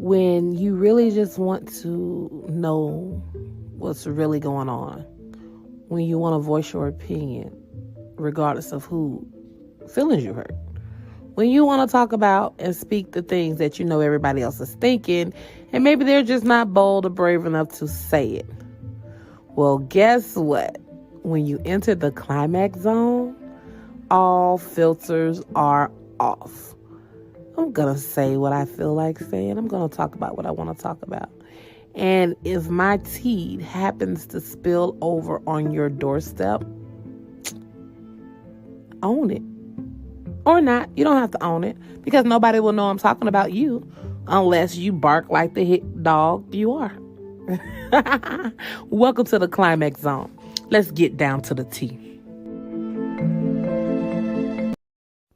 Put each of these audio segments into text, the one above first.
when you really just want to know what's really going on, when you want to voice your opinion, regardless of who feelings you hurt, when you want to talk about and speak the things that you know everybody else is thinking, and maybe they're just not bold or brave enough to say it. Well, guess what? When you enter the climax zone, all filters are off. I'm going to say what I feel like saying. I'm going to talk about what I want to talk about. And if my tea happens to spill over on your doorstep, own it. Or not. You don't have to own it, because nobody will know I'm talking about you unless you bark like the hit dog you are. Welcome to the climax zone. Let's get down to the tea.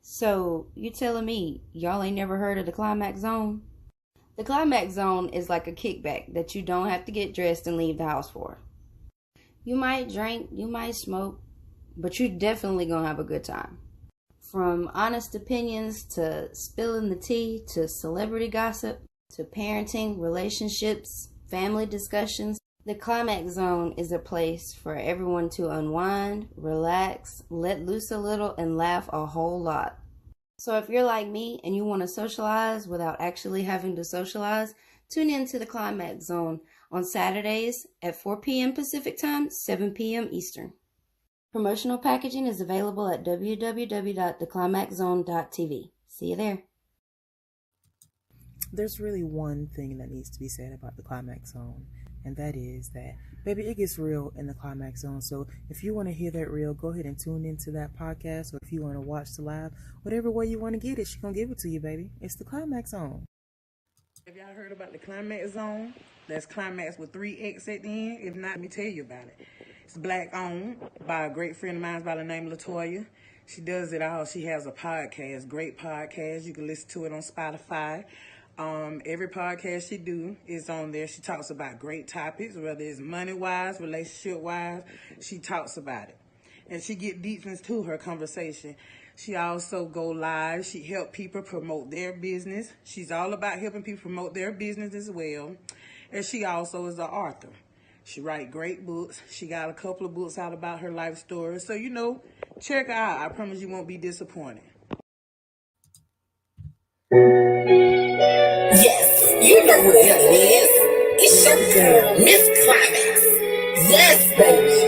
So, you telling me y'all ain't never heard of the climax zone? The climax zone is like a kickback that you don't have to get dressed and leave the house for. You might drink, you might smoke, but you're definitely gonna have a good time. From honest opinions to spilling the tea to celebrity gossip to parenting, relationships, family discussions, the climax zone is a place for everyone to unwind, relax, let loose a little, and laugh a whole lot. So if you're like me and you want to socialize without actually having to socialize, tune in to the Climax Zone on Saturdays at 4 p.m. Pacific Time, 7 p.m. Eastern. Promotional packaging is available at www.theclimaxzone.tv. See you there. There's really one thing that needs to be said about the Climax Zone, and that is that, baby, it gets real in the Climax Zone. So if you want to hear that real, go ahead and tune into that podcast, or if you want to watch the live, whatever way you want to get it, she's going to give it to you, baby. It's the Climax Zone. Have y'all heard about the Climax Zone? That's Climax with 3X at the end. If not, let me tell you about it. It's black owned by a great friend of mine by the name of LaToya. She does it all. She has a podcast, great podcast. You can listen to it on Spotify. Every podcast she do is on there. She talks about great topics, whether it's money-wise, relationship-wise. She talks about it. And she get deep into her conversation. She also go live. She help people promote their business. She's all about helping people promote their business as well. And she also is an author. She write great books. She got a couple of books out about her life story. So, check her out. I promise you won't be disappointed. Yes, you know who the hell it is. It's your girl, Miss Climax. Yes, baby.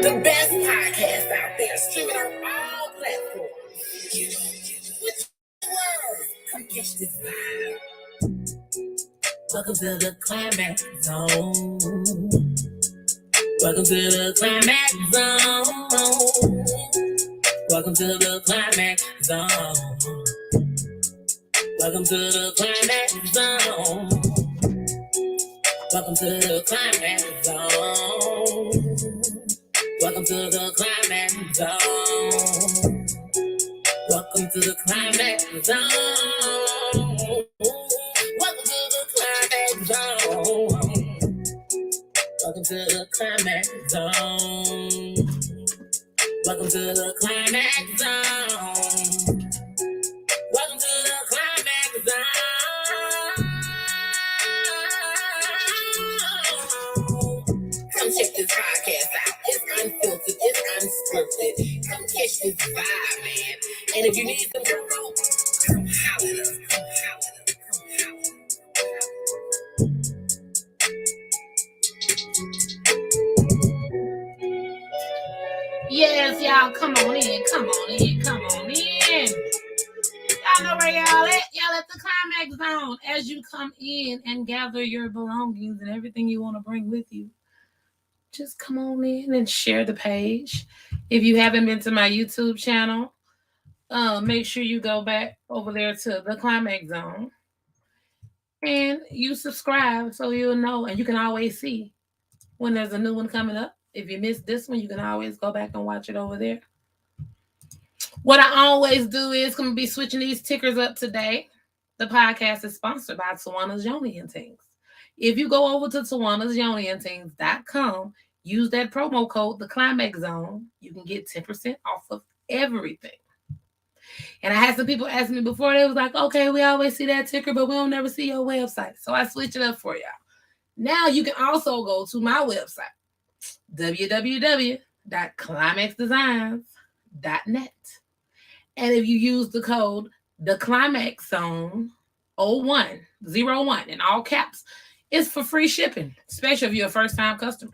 The best podcast out there, streaming on all platforms. With your words, come catch this vibe. Welcome to the Climax Zone. Welcome to the Climax Zone. Welcome to the Climax Zone. Welcome to the Climax Zone. Welcome to the Climax Zone. Welcome to the Climax Zone. Welcome to the Climax Zone. Welcome to the Climax Zone. Welcome to the Climax Zone. Welcome to the Climax Zone. Welcome to the Climax Zone. Come check this podcast out. It's unfiltered, it's unscripted. Come catch this vibe, man. And if you need some promo, come holler at us. Come holler at us. Come holler at us. Yes, y'all, come on in, come on in, come on in. Y'all know where y'all at. Y'all at the Climax Zone. As you come in and gather your belongings and everything you want to bring with you, just come on in and share the page. If you haven't been to my YouTube channel, make sure you go back over there to the Climax Zone and you subscribe so you'll know, and you can always see when there's a new one coming up. If you missed this one, you can always go back and watch it over there. What I always do is going to be switching these tickers up today. The podcast is sponsored by Tawana's Yoni and Things. If you go over to Tawana'sYoniandThings.com, use that promo code, the Climax Zone, you can get 10% off of everything. And I had some people ask me before, they was like, okay, we always see that ticker, but we don't never see your website. So I switched it up for y'all. Now you can also go to my website, www.climaxdesigns.net. And if you use the code TheClimaxZone01 in all caps, it's for free shipping, especially if you're a first-time customer.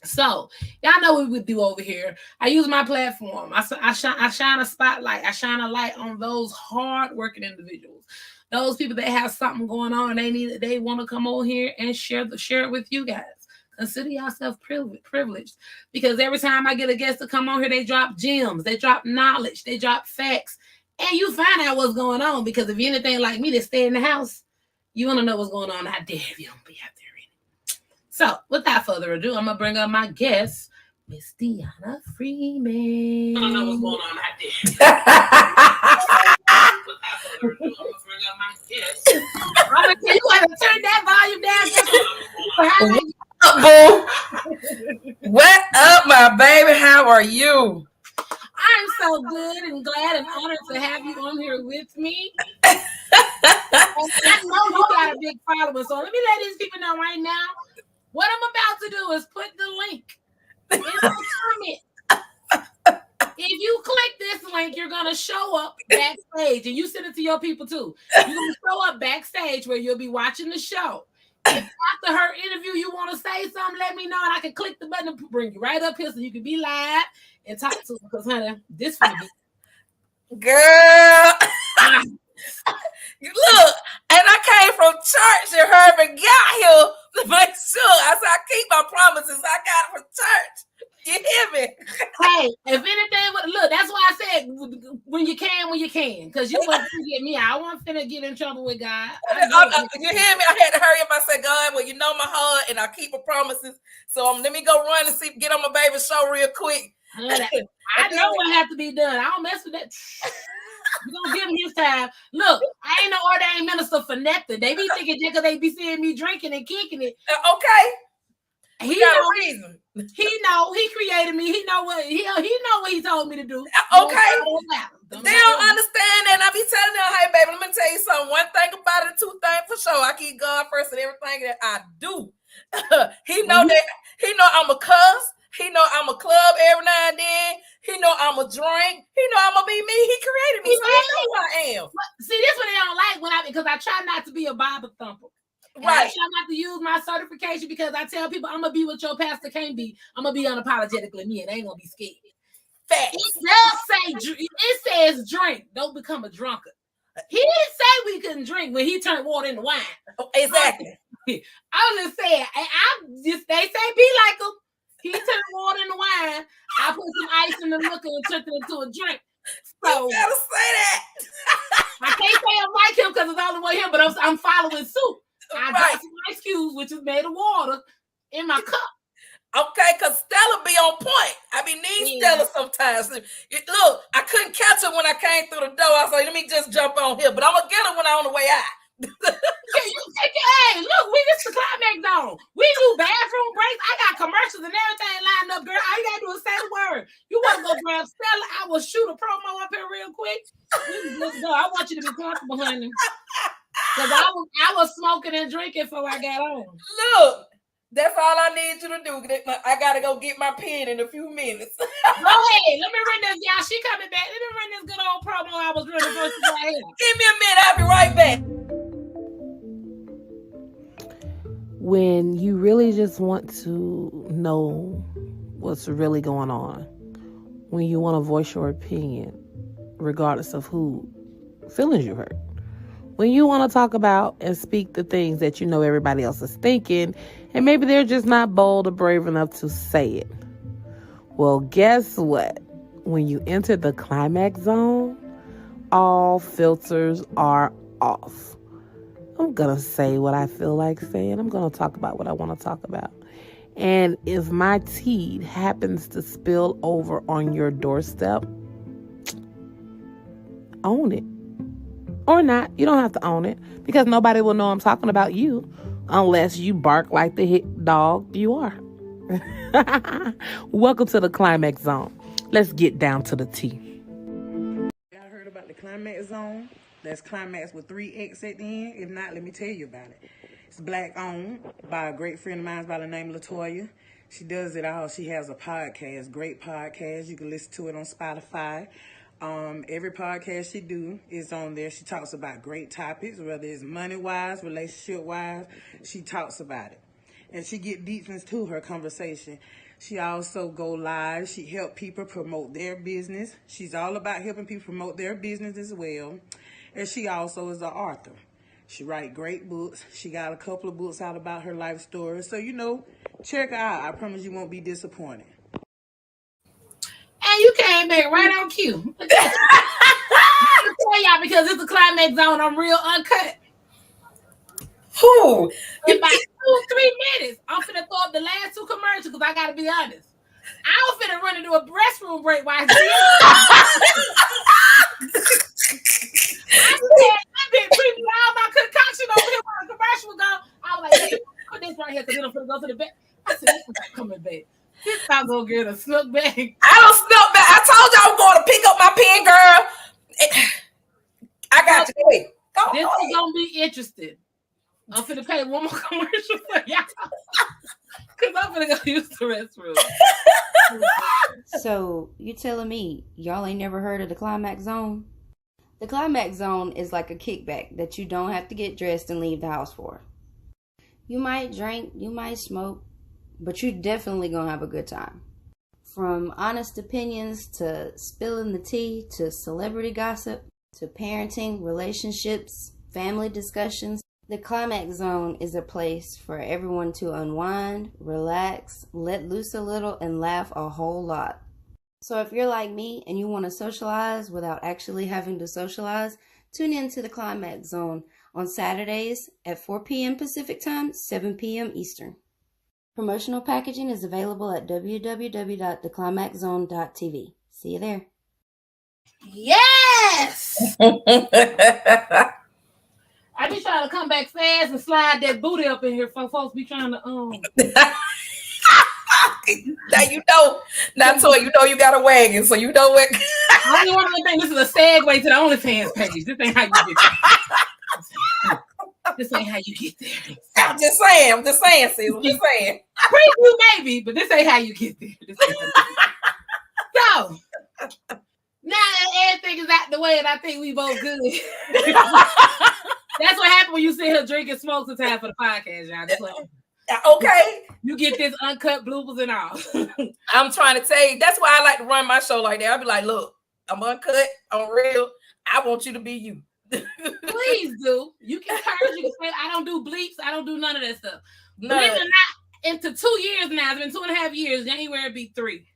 So y'all know what we would do over here. I use my platform. I shine a spotlight. I shine a light on those hard-working individuals, those people that have something going on and they want to come over here and share it with you guys. Consider yourself privileged, because every time I get a guest to come on here, they drop gems, they drop knowledge, they drop facts, and you find out what's going on. Because if you're anything like me that stay in the house, you want to know what's going on out there if you don't be out there. So, without further ado, I'm going to bring up my guest, Miss Deona Freeman. I don't know what's going on out there. Without further ado, I'm going to bring up my guest. I'm going to tell you how to turn that volume Boo. down. What up, my baby? How are you? I'm so good and glad and honored to have you on here with me. And I know you got a big following, so let me let these people know right now. What I'm about to do is put the link in the comment. If you click this link, you're going to show up backstage, and you send it to your people too. You're going to show up backstage where you'll be watching the show. If after her interview you want to say something, let me know, and I can click the button and bring you right up here so you can be live and talk to her. Because, honey, this for me. Girl. Look, and I came from church and heard and got here to make sure. I said, I keep my promises I got from church. You hear me? Hey, if anything, look, that's why I said when you can. Because you wasn't going to get me. I wasn't finna get in trouble with God. You hear me? I had to hurry up. I said, God, well, you know my heart, and I keep my promises. So let me go run and get on my baby's show real quick. I know what has to be done. I don't mess with that. We're going to give him his time. Look, I ain't no ordained minister for nothing. They be thinking because they be seeing me drinking and kicking it. Okay. He got a reason. He know. He created me. He know what he know what he told me to do. Okay. They don't understand that. And I be telling them, hey, baby, let me tell you something. One thing about it, two things for sure. I keep God first in everything that I do. He know that. He know I'm a cuss. He know I'm a club every now and then. He know I'm a drink. He know I'm gonna be me. He created me, so he know who I am. See, this one they don't like because I try not to be a Bible thumper. Right. I try not to use my certification because I tell people I'm gonna be what your pastor can't be. I'm gonna be unapologetically me, and I ain't gonna be scared. Facts. It says drink. Don't become a drunkard. He didn't say we couldn't drink when he turned water into wine. Exactly. I was just saying, they say be like him. He turned water into wine. I put some ice in the liquor and turned it into a drink. So you gotta say that. I can't say I'm like him because it's all the way here, but I'm following suit. I got some ice cubes, which is made of water, in my cup. Okay, because Stella be on point. I be needing Stella sometimes. Look, I couldn't catch her when I came through the door. I was like, let me just jump on here. But I'm going to get her when I'm on the way out. Hey, look, this the Climax Zone. We do bathroom breaks. I got commercials and everything lined up, girl. All you gotta do is say the word. You want to go grab Stella? I will shoot a promo up here real quick. Let's go. I want you to be comfortable, honey. Because I was smoking and drinking before I got on. Look, that's all I need you to do. I gotta go get my pen in a few minutes. Go ahead. Let me run this, y'all. She coming back. Let me run this good old promo I was running first right here. Give me a minute. I'll be right back. When you really just want to know what's really going on, when you want to voice your opinion, regardless of who feelings you hurt, when you want to talk about and speak the things that you know everybody else is thinking, and maybe they're just not bold or brave enough to say it. Well, guess what? When you enter the climax zone, all filters are off. I'm going to say what I feel like saying. I'm going to talk about what I want to talk about. And if my tea happens to spill over on your doorstep, own it. Or not. You don't have to own it because nobody will know I'm talking about you unless you bark like the hit dog you are. Welcome to the climax zone. Let's get down to the tea. I heard the Climax Zone. That's Climax with 3 X at the end. If not, let me tell you about it. It's black owned by a great friend of mine by the name of Latoya. She does it all. She has a podcast, great podcast. You can listen to it on Spotify. Every podcast she do is on there. She talks about great topics, whether it's money-wise, relationship-wise. She talks about it. And she get deep into her conversation. She also go live. She help people promote their business. She's all about helping people promote their business as well. And she also is an author. She write great books. She got a couple of books out about her life story. So, check her out. I promise you won't be disappointed. And you came back right on cue. I tell y'all, because it's the Climax Zone, I'm real uncut. Who? In about 2-3 minutes, I'm finna throw up the last 2 commercials because I gotta be honest. I was finna run into a restroom break while I said, I've been drinking all my concoction over here while the commercial was gone. I was like, let me put this right here because then I'm finna go to the bed. I said, this is coming back. This time gonna get a snook bag. I don't snook back. I told you I was going to pick up my pen, girl. I got you. Wait. This is gonna be interesting. I'm finna pay one more commercial for y'all. Because I'm finna go use the restroom. So, you telling me y'all ain't never heard of the Climax Zone? The Climax Zone is like a kickback that you don't have to get dressed and leave the house for. You might drink, you might smoke, but you're definitely gonna have a good time. From honest opinions to spilling the tea to celebrity gossip to parenting, relationships, family discussions, the Climax Zone is a place for everyone to unwind, relax, let loose a little, and laugh a whole lot. So if you're like me and you want to socialize without actually having to socialize, tune in to the Climax Zone on Saturdays at 4 p.m. Pacific Time, 7 p.m. Eastern. Promotional packaging is available at www.theclimaxzone.tv. See you there. Yes! I be trying to come back fast and slide that booty up in here for folks be trying to Now you got a wagon, so you know what. I only want to think this is a segue to the OnlyFans page. This ain't how you get there. This ain't how you get there. I'm just saying, sis. I'm just saying. Preview maybe, but this ain't how you get there. So now that everything is out the way, and I think we both good. That's what happened when you sit here drinking smoke time for the podcast, y'all. That's what okay. You get this uncut bloopers and all. I'm trying to tell you, that's why I like to run my show like that. I'll be like, look, I'm uncut, I'm real. I want you to be you. Please do. You can curse, you can say, I don't do bleeps, I don't do none of that stuff. Believe it or not, into 2 years now, it's been 2.5 years, January will be 3.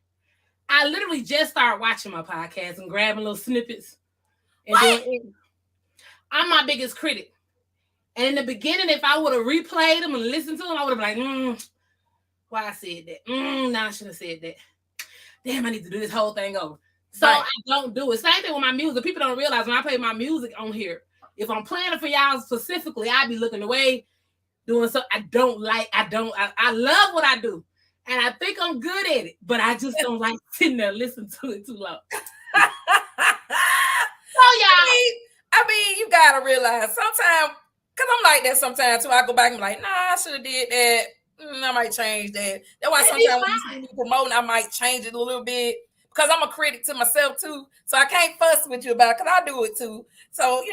I literally just started watching my podcast and grabbing little snippets. And I'm my biggest critic. And in the beginning, if I would have replayed them and listened to them, I would have been like, why I said that? Nah, I shouldn't have said that. Damn, I need to do this whole thing over. So I don't do it. Same thing with my music. People don't realize when I play my music on here, if I'm playing it for y'all specifically, I be looking away, doing something I don't like. I love what I do. And I think I'm good at it, but I just don't like sitting there listening to it too long. So y'all, I mean, you gotta realize sometimes, because I'm like that sometimes too. I go back and be like, nah, I should have did that. I might change that. That's why sometimes when you see me promoting, I might change it a little bit because I'm a critic to myself too. So I can't fuss with you about it because I do it too. So,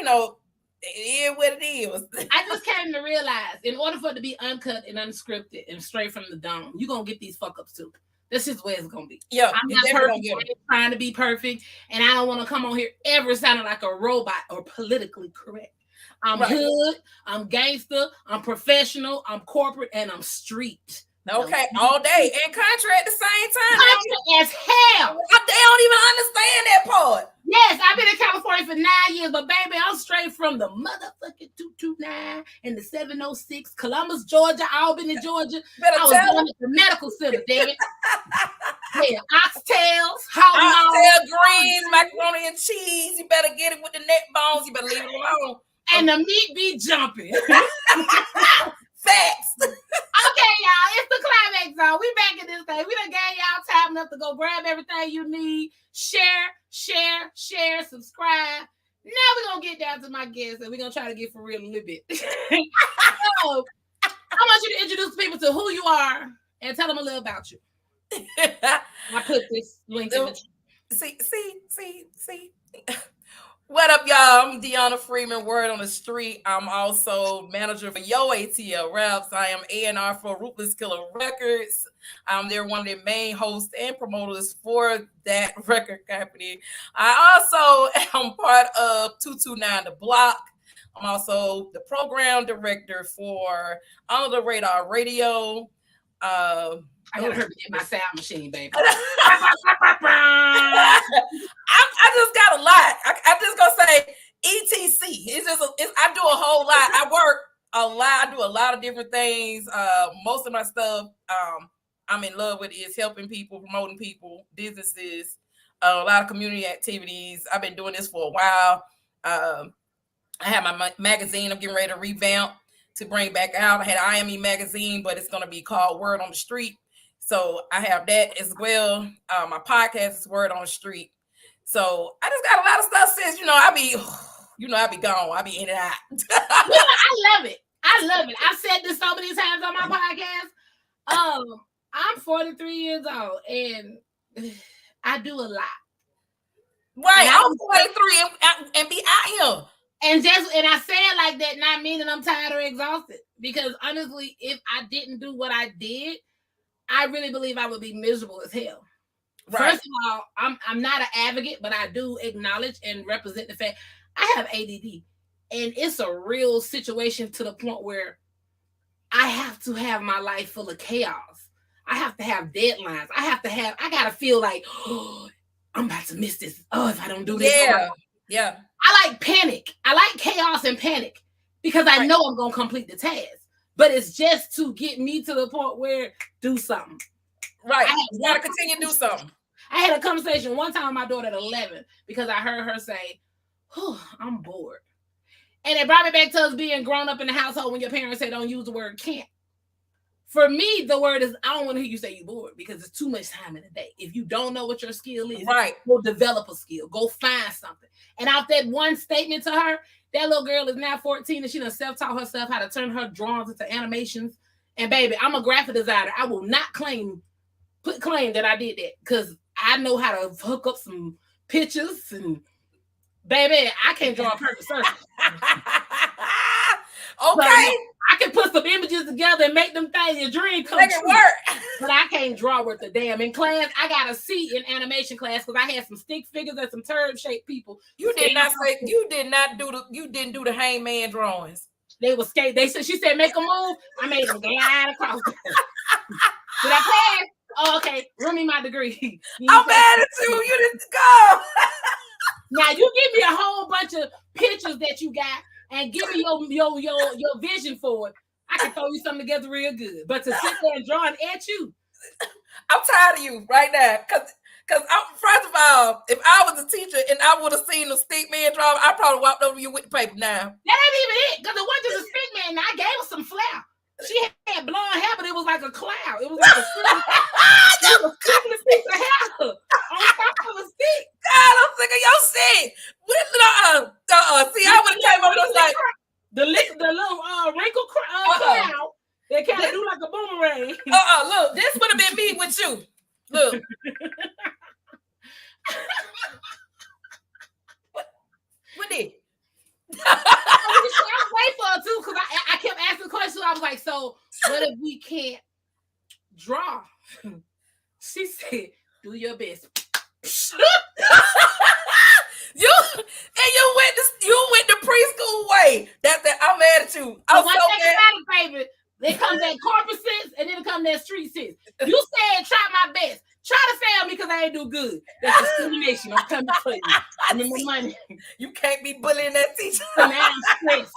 it is what it is. I just came to realize in order for it to be uncut and unscripted and straight from the dome, you're going to get these fuck ups too. That's just where it's going to be. Yeah, I'm not perfect. I'm trying to be perfect. And I don't want to come on here ever sounding like a robot or politically correct. I'm hood, I'm gangster, I'm professional, I'm corporate, and I'm street. Okay, all day. And country at the same time. Country as hell. They don't even understand that part. Yes, I've been in California for 9 years, but baby, I'm straight from the motherfucking 229 and the 706, Columbus, Georgia, Albany, Georgia. I was going to the medical center, damn it. Yeah, oxtails, oxtail greens, macaroni and cheese. You better get it with the neck bones. You better leave it alone. And the meat be jumping. Facts. Okay, y'all, it's the Climax Zone. We back in this thing. We done gave y'all time enough to go grab everything you need. Share, subscribe. gonna get down to my guests and we're gonna try to get for real a little bit. So, I want you to introduce people to who you are and tell them a little about you. I put this link in the chat. See. What up, y'all? I'm Deona Freeman, Word on the Street. I'm also manager for Yo ATL Raps. I am A&R for Ruthless Killer Records. They're one of the main hosts and promoters for that record company. I also am part of 229 The Block. I'm also the program director for Under the Radar Radio. I gotta hurt my sound machine, baby. I just got a lot. I'm just gonna say ETC. I do a whole lot. I work a lot. I do a lot of different things. Most of my stuff I'm in love with is helping people, promoting people, businesses, a lot of community activities. I've been doing this for a while. I have my magazine I'm getting ready to revamp to bring back out. I had IME magazine, but it's going to be called Word on the Street. So I have that as well. My podcast is Word on the Street. So I just got a lot of stuff since, I be gone. I be in and out. I love it. I've said this so many times on my podcast. I'm 43 years old and I do a lot. Right. I'm 43 and be out here. And I say it like that, not meaning I'm tired or exhausted. Because honestly, if I didn't do what I did, I really believe I would be miserable as hell. Right. First of all, I'm not an advocate, but I do acknowledge and represent the fact I have ADD. And it's a real situation to the point where I have to have my life full of chaos. I have to have deadlines. I gotta feel like, oh, I'm about to miss this. Oh, if I don't do this. Yeah. I like panic. I like chaos and panic because I know I'm gonna complete the task. But it's just to get me to the point where do something. Right. You gotta continue to do something. I had a conversation one time with my daughter at 11 because I heard her say, I'm bored. And it brought me back to us being grown up in the household when your parents say don't use the word can't. For me, the word is, I don't want to hear you say you're bored because it's too much time in the day. If you don't know what your skill is, go develop a skill. Go find something. And out that one statement to her, that little girl is now 14 and she done self-taught herself how to turn her drawings into animations. And baby, I'm a graphic designer. I will not claim that I did that because I know how to hook up some pictures and baby, I can't draw a perfect circle. Okay. So, I can put some images together and make them things your dream come true. It work. But I can't draw worth a damn. In class, I got a C in animation class because I had some stick figures and some turd-shaped people. You didn't do the hangman drawings. They were skate. She said make a move. I made them glide across. Did I pass? Oh, okay. Run me my degree. I'm mad at you. You didn't go. Now you give me a whole bunch of pictures that you got. And give me your vision for it. I can throw you something together real good. But to sit there and draw and at you. I'm tired of you right now. Because first of all, if I was a teacher and I would have seen the stick man drawing, I probably walked over you with the paper now. That ain't even it. Because it wasn't just a stick man. I gave her some flair. She had blonde hair, but it was like a cloud. It was like a piece of hair on top of a stick. God, I'm sick of your shit. See, I would have came over and was like the little wrinkle cloud. They kind of do like a boomerang. Look, this would have been me with you. Look. What did? I was waiting for her too because I kept asking questions. I was like, so what if we can't draw? She said, do your best. You went the preschool way. I'm mad at you. I'm one thing about it, baby, there comes that corporate sense and then it comes that street sense. You said try my best. Try to fail me because I ain't do good. That's discrimination. I'm coming for you. I need my money. You can't be bullying that teacher. So now I'm stressed.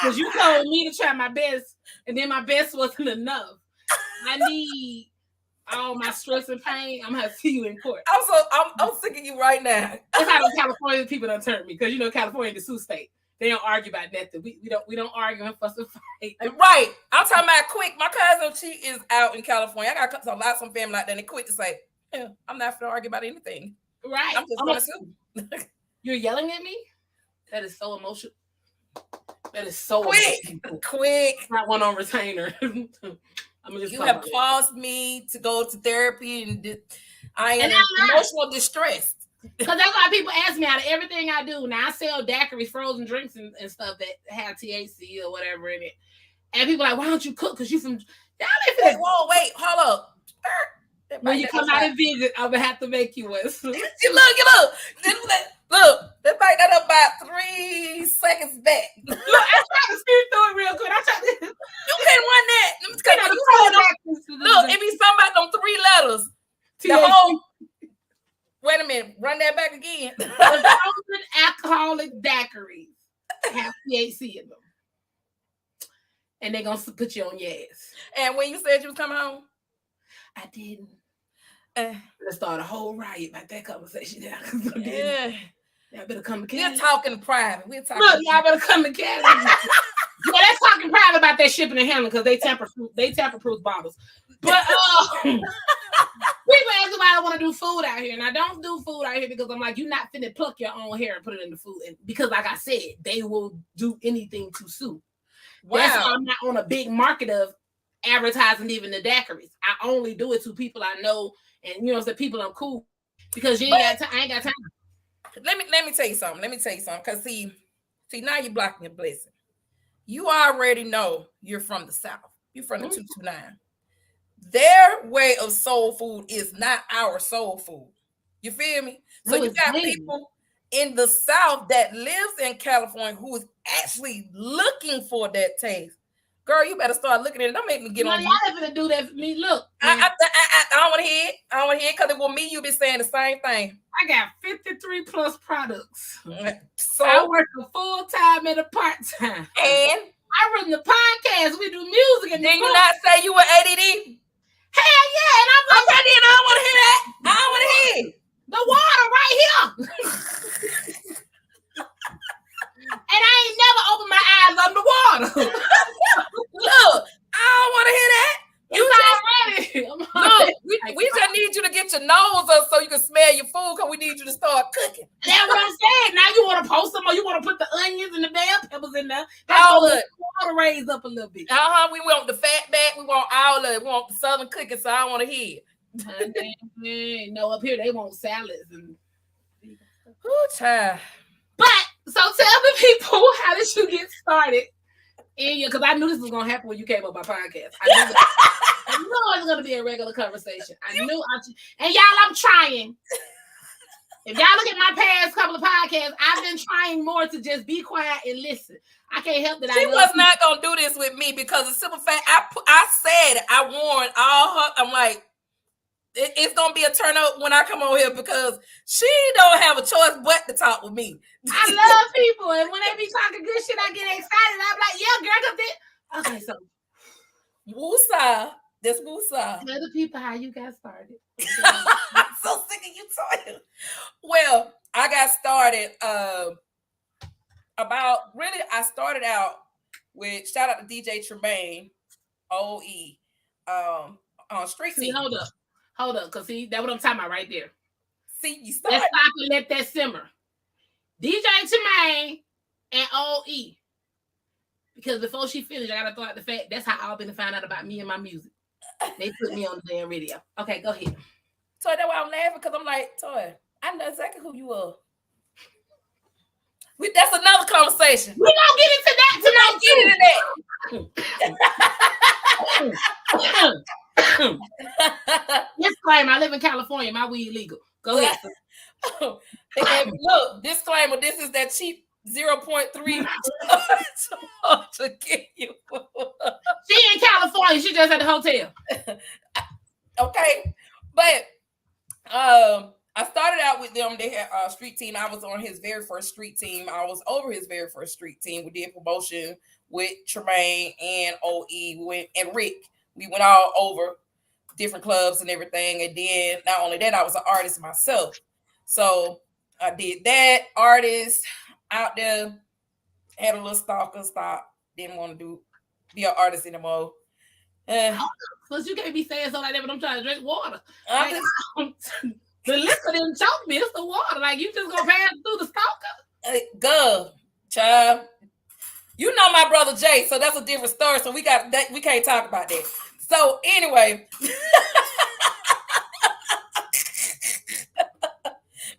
Because you told me to try my best, and then my best wasn't enough. I need all my stress and pain. I'm going to see you in court. I'm sick of you right now. That's how the California people done turned me. Because California is the Sioux state. They don't argue about nothing. We don't argue and fuss and fight. Right. I'm talking about quick. My cousin, she is out in California. I got some family out there and they quick to say, yeah, I'm not going to argue about anything. Right. I'm just going to sue. You're yelling at me? That is so emotional. That is so quick. Not one on retainer. You have caused me to go to therapy, and I am emotional distressed. Because that's why people ask me out of everything I do. Now I sell daiquiris, frozen drinks, and stuff that have THC or whatever in it. And people are like, why don't you cook? Because you from wait, hold up. When you come out and visit, I'm gonna have to make you one. You look. Let's back that up about 3 seconds back. Look, I'm trying to speed through it real quick. You can't run that. Look, it be something about them 3 letters. Wait a minute. Run that back again. The frozen alcoholic daiquiris have THC in them. And they're going to put you on your ass. And when you said you was coming home? I didn't. Let's start a whole riot about that conversation. Yeah. Y'all better come to Canada. We're talking private. Look, y'all better come to Canada. Yeah, let's talking private about that shipping and handling because they tamper-proof bottles. But people ask me why I want to do food out here, and I don't do food out here because I'm like, you're not finna pluck your own hair and put it in the food, and because like I said, they will do anything to sue. Wow. That's why I'm not on a big market of advertising even the daiquiris. I only do it to people I know, and the people I'm cool because I ain't got time. Let me tell you something. Because see, now you're blocking your blessing. You already know you're from the South. You're from the 229. Their way of soul food is not our soul food. You feel me? So you got people in the South that lives in California who is actually looking for that taste. Girl, you better start looking at it. Don't make me get on you. Y'all never do that for me. Look, I don't want to hear it. I don't want to hear it because it will me. You be saying the same thing. I got 53 plus products. So I work a full time and a part time. And I run the podcast. We do music. And then you not say you were ADD? Hell yeah! And I'm like, okay, then I don't want to hear that. I don't want to hear it. The water right here. And I ain't never opened my eyes underwater. Look, I don't want to hear that. Look, we just need you to get your nose up so you can smell your food because we need you to start cooking. That's what I'm saying. Now you want to post them or you want to put the onions and the bell peppers in there. All of it. Water raise up a little bit. We want the fat back. We want all of it. We want the southern cooking, so I don't want to hear it. No, up here they want salads and child. But so tell the people, how did you get started? Because I knew this was gonna happen when you came on my podcast. I knew it was gonna be a regular conversation. And y'all, I'm trying. If y'all look at my past couple of podcasts, I've been trying more to just be quiet and listen. I can't help that. She was not gonna do this with me because the simple fact I said I warned all her. I'm like, it's gonna be a turn up when I come on here because she don't have a choice but to talk with me. I love people, and when they be talking good shit, I get excited. I'm like, yeah, girl, okay, so woosah. That's woosah. Tell the people how you got started. I'm so sick of you talking. Well, I got started I started out with shout out to DJ Tremaine, OE, on street team. Hold up, because see, that's what I'm talking about right there. See, you started. Let's stop and let that simmer. DJ Tremaine and OE. Because before she finished, I gotta throw out the fact that's how I've been to find out about me and my music. They put me on the damn radio. Okay, go ahead. Toy, that's why I'm laughing because I'm like, Toy, I know exactly who you are. That's another conversation. We don't get into that tonight. Disclaimer, I live in California. My weed legal. Go ahead. Look, disclaimer, this is that cheap 0.3 to get you. She in California. She just at the hotel. Okay. But I started out with them. They had a street team. I was on his very first street team. I was over his very first street team. We did promotion with Tremaine and OE and Rick. We went all over different clubs and everything. And then not only that, I was an artist myself. So I did that. Artist out there, had a little stalker, stop. Didn't want to be an artist anymore. Because you can't be saying something like that, but I'm trying to drink water. The liquor didn't choke me. It's the water. Like, you just gonna pass through the stalker? Girl, Child, you know my brother Jay, so that's a different story. So we can't talk about that. So anyway,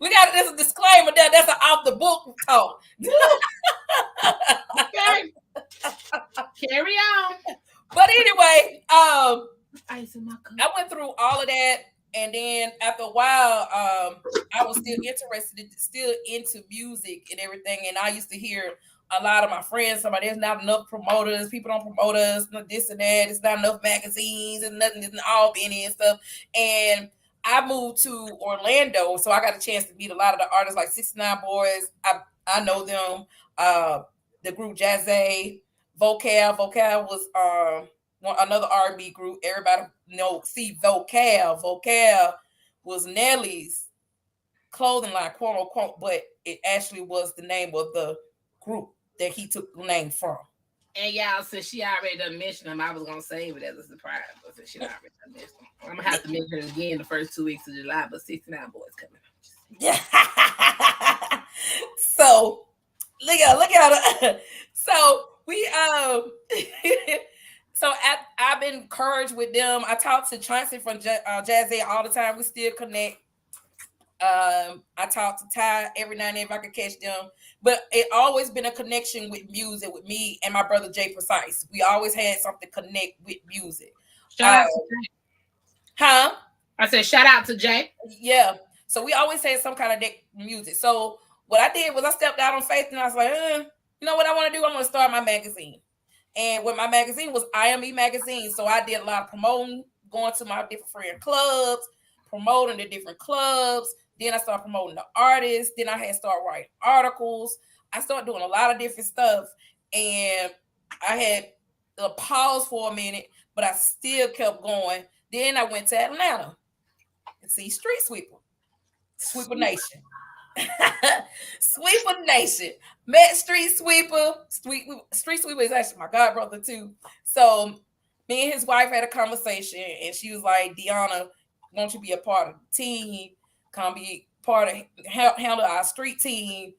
we got this a disclaimer there. That's an off the book talk. Okay. Carry on. But anyway, Ice in my cup. I went through all of that, and then after a while, I was still interested, still into music and everything. And I used to hear a lot of my friends talking about there's not enough promoters, people don't promote us, this and that. It's not enough magazines and nothing, it's all Benny and stuff. And I moved to Orlando, so I got a chance to meet a lot of the artists like 69 Boys. I know them. The group Jazzy, Vocal. Vocal was another R&B group. Everybody see Vocal. Vocal was Nelly's clothing line, quote unquote, but it actually was the name of the group that he took the name from. And y'all, since she already done mentioned him, I was gonna save it as a surprise, but since she already done mentioned him, I'm gonna have to mention it again the first 2 weeks of July. But 69 Boys coming up. Yeah. So look at so we so I've been encouraged with them. I talk to Chauncey from Jazzy all the time. We still connect. I talk to Ty every now and then if I could catch them. But it always been a connection with music with me and my brother Jay Precise. We always had something to connect with music. Shout out to Jay. Huh? I said shout out to Jay. Yeah. So we always had some kind of music. So what I did was I stepped out on faith and I was like, you know what I want to do? I'm going to start my magazine. And what my magazine was IME magazine. So I did a lot of promoting, going to my different friend clubs, promoting the different clubs. Then I started promoting the artists. Then I had started writing articles. I started doing a lot of different stuff. And I had a pause for a minute, but I still kept going. Then I went to Atlanta and see Street Sweeper. Sweeper Nation. Sweeper Nation. Met Street Sweeper. Street Sweeper is actually my god brother too. So me and his wife had a conversation and she was like, Deona, won't you be a part of the team? Come be part of handle our street team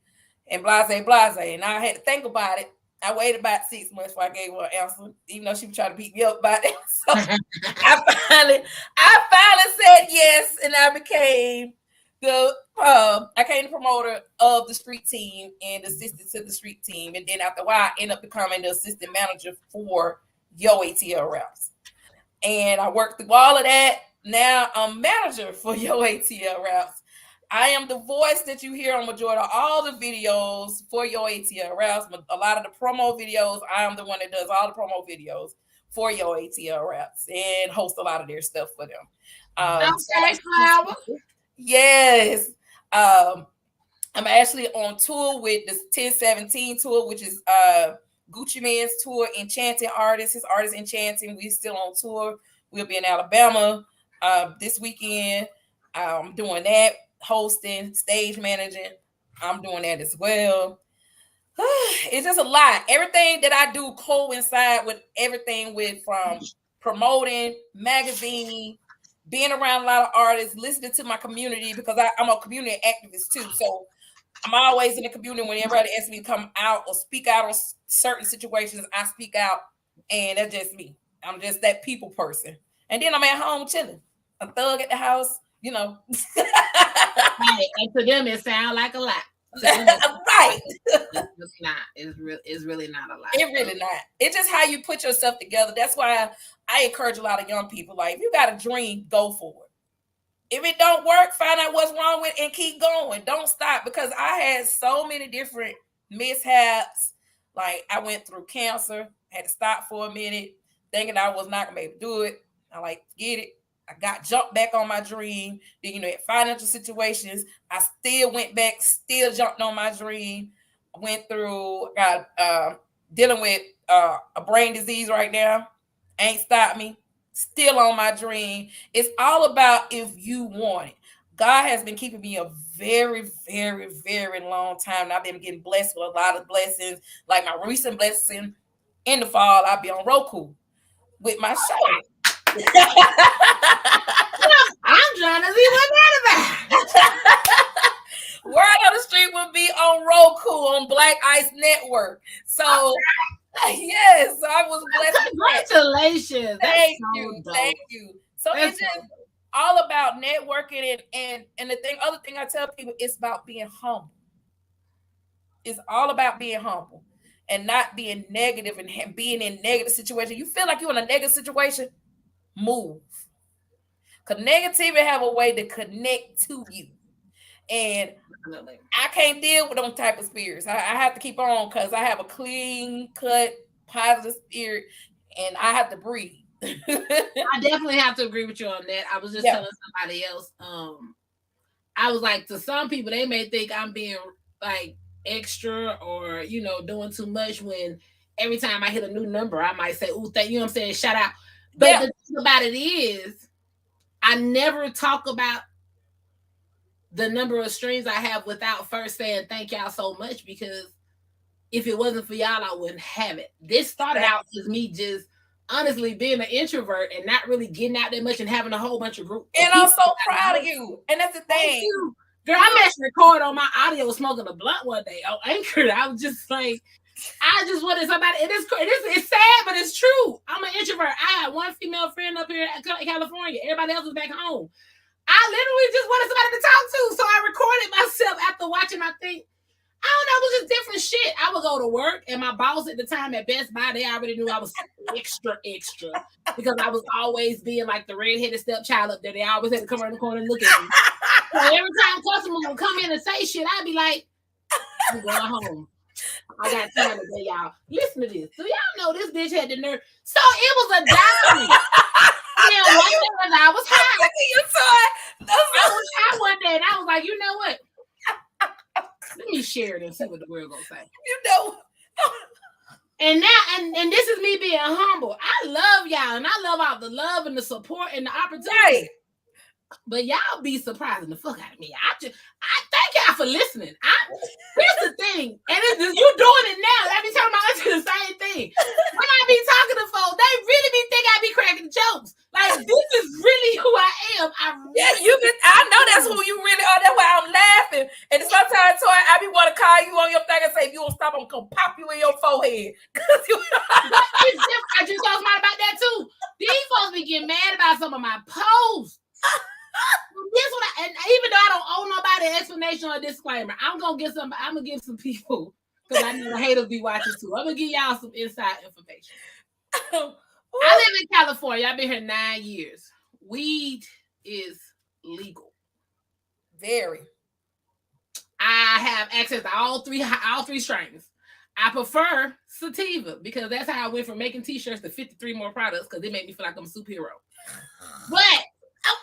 and blase. And I had to think about it. I waited about 6 months before I gave her an answer, even though she was trying to beat me up about it. So I finally said yes, and I became the promoter of the street team and assistant to the street team. And then after a while, I ended up becoming the assistant manager for Yo ATL Raps. And I worked through all of that. Now I'm manager for Yo ATL Raps. I am the voice that you hear on majority of all the videos for Yo ATL Raps. A lot of the promo videos, I am the one that does all the promo videos for Yo ATL Raps and host a lot of their stuff for them. Okay, Flower. Yes. I'm actually on tour with the 1017 tour, which is Gucci Mane's tour, Enchanting Artists. His artist Enchanting. We're still on tour. We'll be in Alabama this weekend. I'm doing that, hosting, stage managing. I'm doing that as well. It's just a lot. Everything that I do coincide with everything from promoting, magazine, being around a lot of artists, listening to my community because I'm a community activist too. So I'm always in the community. Whenever they ask me to come out or speak out on certain situations, I speak out, and that's just me. I'm just that people person. And then I'm at home chilling, a thug at the house, you know. Right. And to them, it sounds like a lot. Right. It's not. It's really not a lot. It's really not. It's just how you put yourself together. That's why I encourage a lot of young people. Like, if you got a dream, go for it. If it don't work, find out what's wrong with it and keep going. Don't stop, because I had so many different mishaps. Like, I went through cancer, had to stop for a minute, thinking I was not gonna be able to do it. I forget it. I got jumped back on my dream. Then, at financial situations, I still went back, still jumped on my dream. I went through, dealing with a brain disease right now. Ain't stopped me. Still on my dream. It's all about if you want it. God has been keeping me a very, very, very long time. And I've been getting blessed with a lot of blessings. Like my recent blessing in the fall, I'll be on Roku with my show. I'm trying to see what that about. Word on the Street will be on Roku on Black Ice Network. So, yes, so I was blessed. Congratulations. Thank That's you. so dope. Thank you. So That's it's just all about networking and the other thing I tell people is about being humble. It's all about being humble and not being negative and being in negative situation. You feel like you're in a negative situation, move. Because negativity have a way to connect to you. And I can't deal with them type of spirits. I have to keep on because I have a clean cut, positive spirit, and I have to breathe. I definitely have to agree with you on that. I was just telling somebody else. I was like, to some people, they may think I'm being like extra or doing too much. When every time I hit a new number, I might say, "Ooh, thank you." I'm saying, shout out. But the thing about it is, I never talk about the number of streams I have without first saying thank y'all so much, because if it wasn't for y'all, I wouldn't have it. This started out as me just honestly being an introvert and not really getting out that much and having a whole bunch of groups. And I'm so proud of you. And that's the thing. Girl, I'm actually recording on my audio smoking a blunt one day on Anchor. I was just like, I just wanted somebody. It's sad, but it's true. I'm an introvert. I had one female friend up here in California. Everybody else was back home. I literally just wanted somebody to talk to. So I recorded myself after watching. I think, I don't know, it was just different shit. I would go to work, and my boss at the time at Best Buy, they already knew I was extra, because I was always being like the redheaded stepchild up there. They always had to come around the corner and look at me. So every time customers would come in and say shit, I'd be like, I'm going home. I got time today, y'all. Listen to this. So y'all know this bitch had the nerve. So it was a diamond. And then one day when I was high. I was high one day, and I was like, you know what? Let me share it and see what the world gonna say. And now, and this is me being humble. I love y'all, and I love all the love and the support and the opportunity. But y'all be surprising the fuck out of me. I thank y'all for listening. Here's the thing, and you doing it now. Every time I answer the same thing. When I be talking to folks, they really be think I be cracking jokes. Like, this is really who I am. I know that's who you really are. That's why I'm laughing. And sometimes, Toy, I be want to call you on your thing and say, if you don't stop, I'm gonna pop you in your forehead. I just told somebody about that too. These folks be getting mad about some of my posts. And even though I don't owe nobody an explanation or a disclaimer, I'm gonna give some people, because I know the haters be watching too. I'm gonna give y'all some inside information. I live in California. I've been here 9 years. Weed is legal. Very. I have access to all three strains. I prefer sativa because that's how I went from making t-shirts to 53 more products, because it made me feel like I'm a superhero. But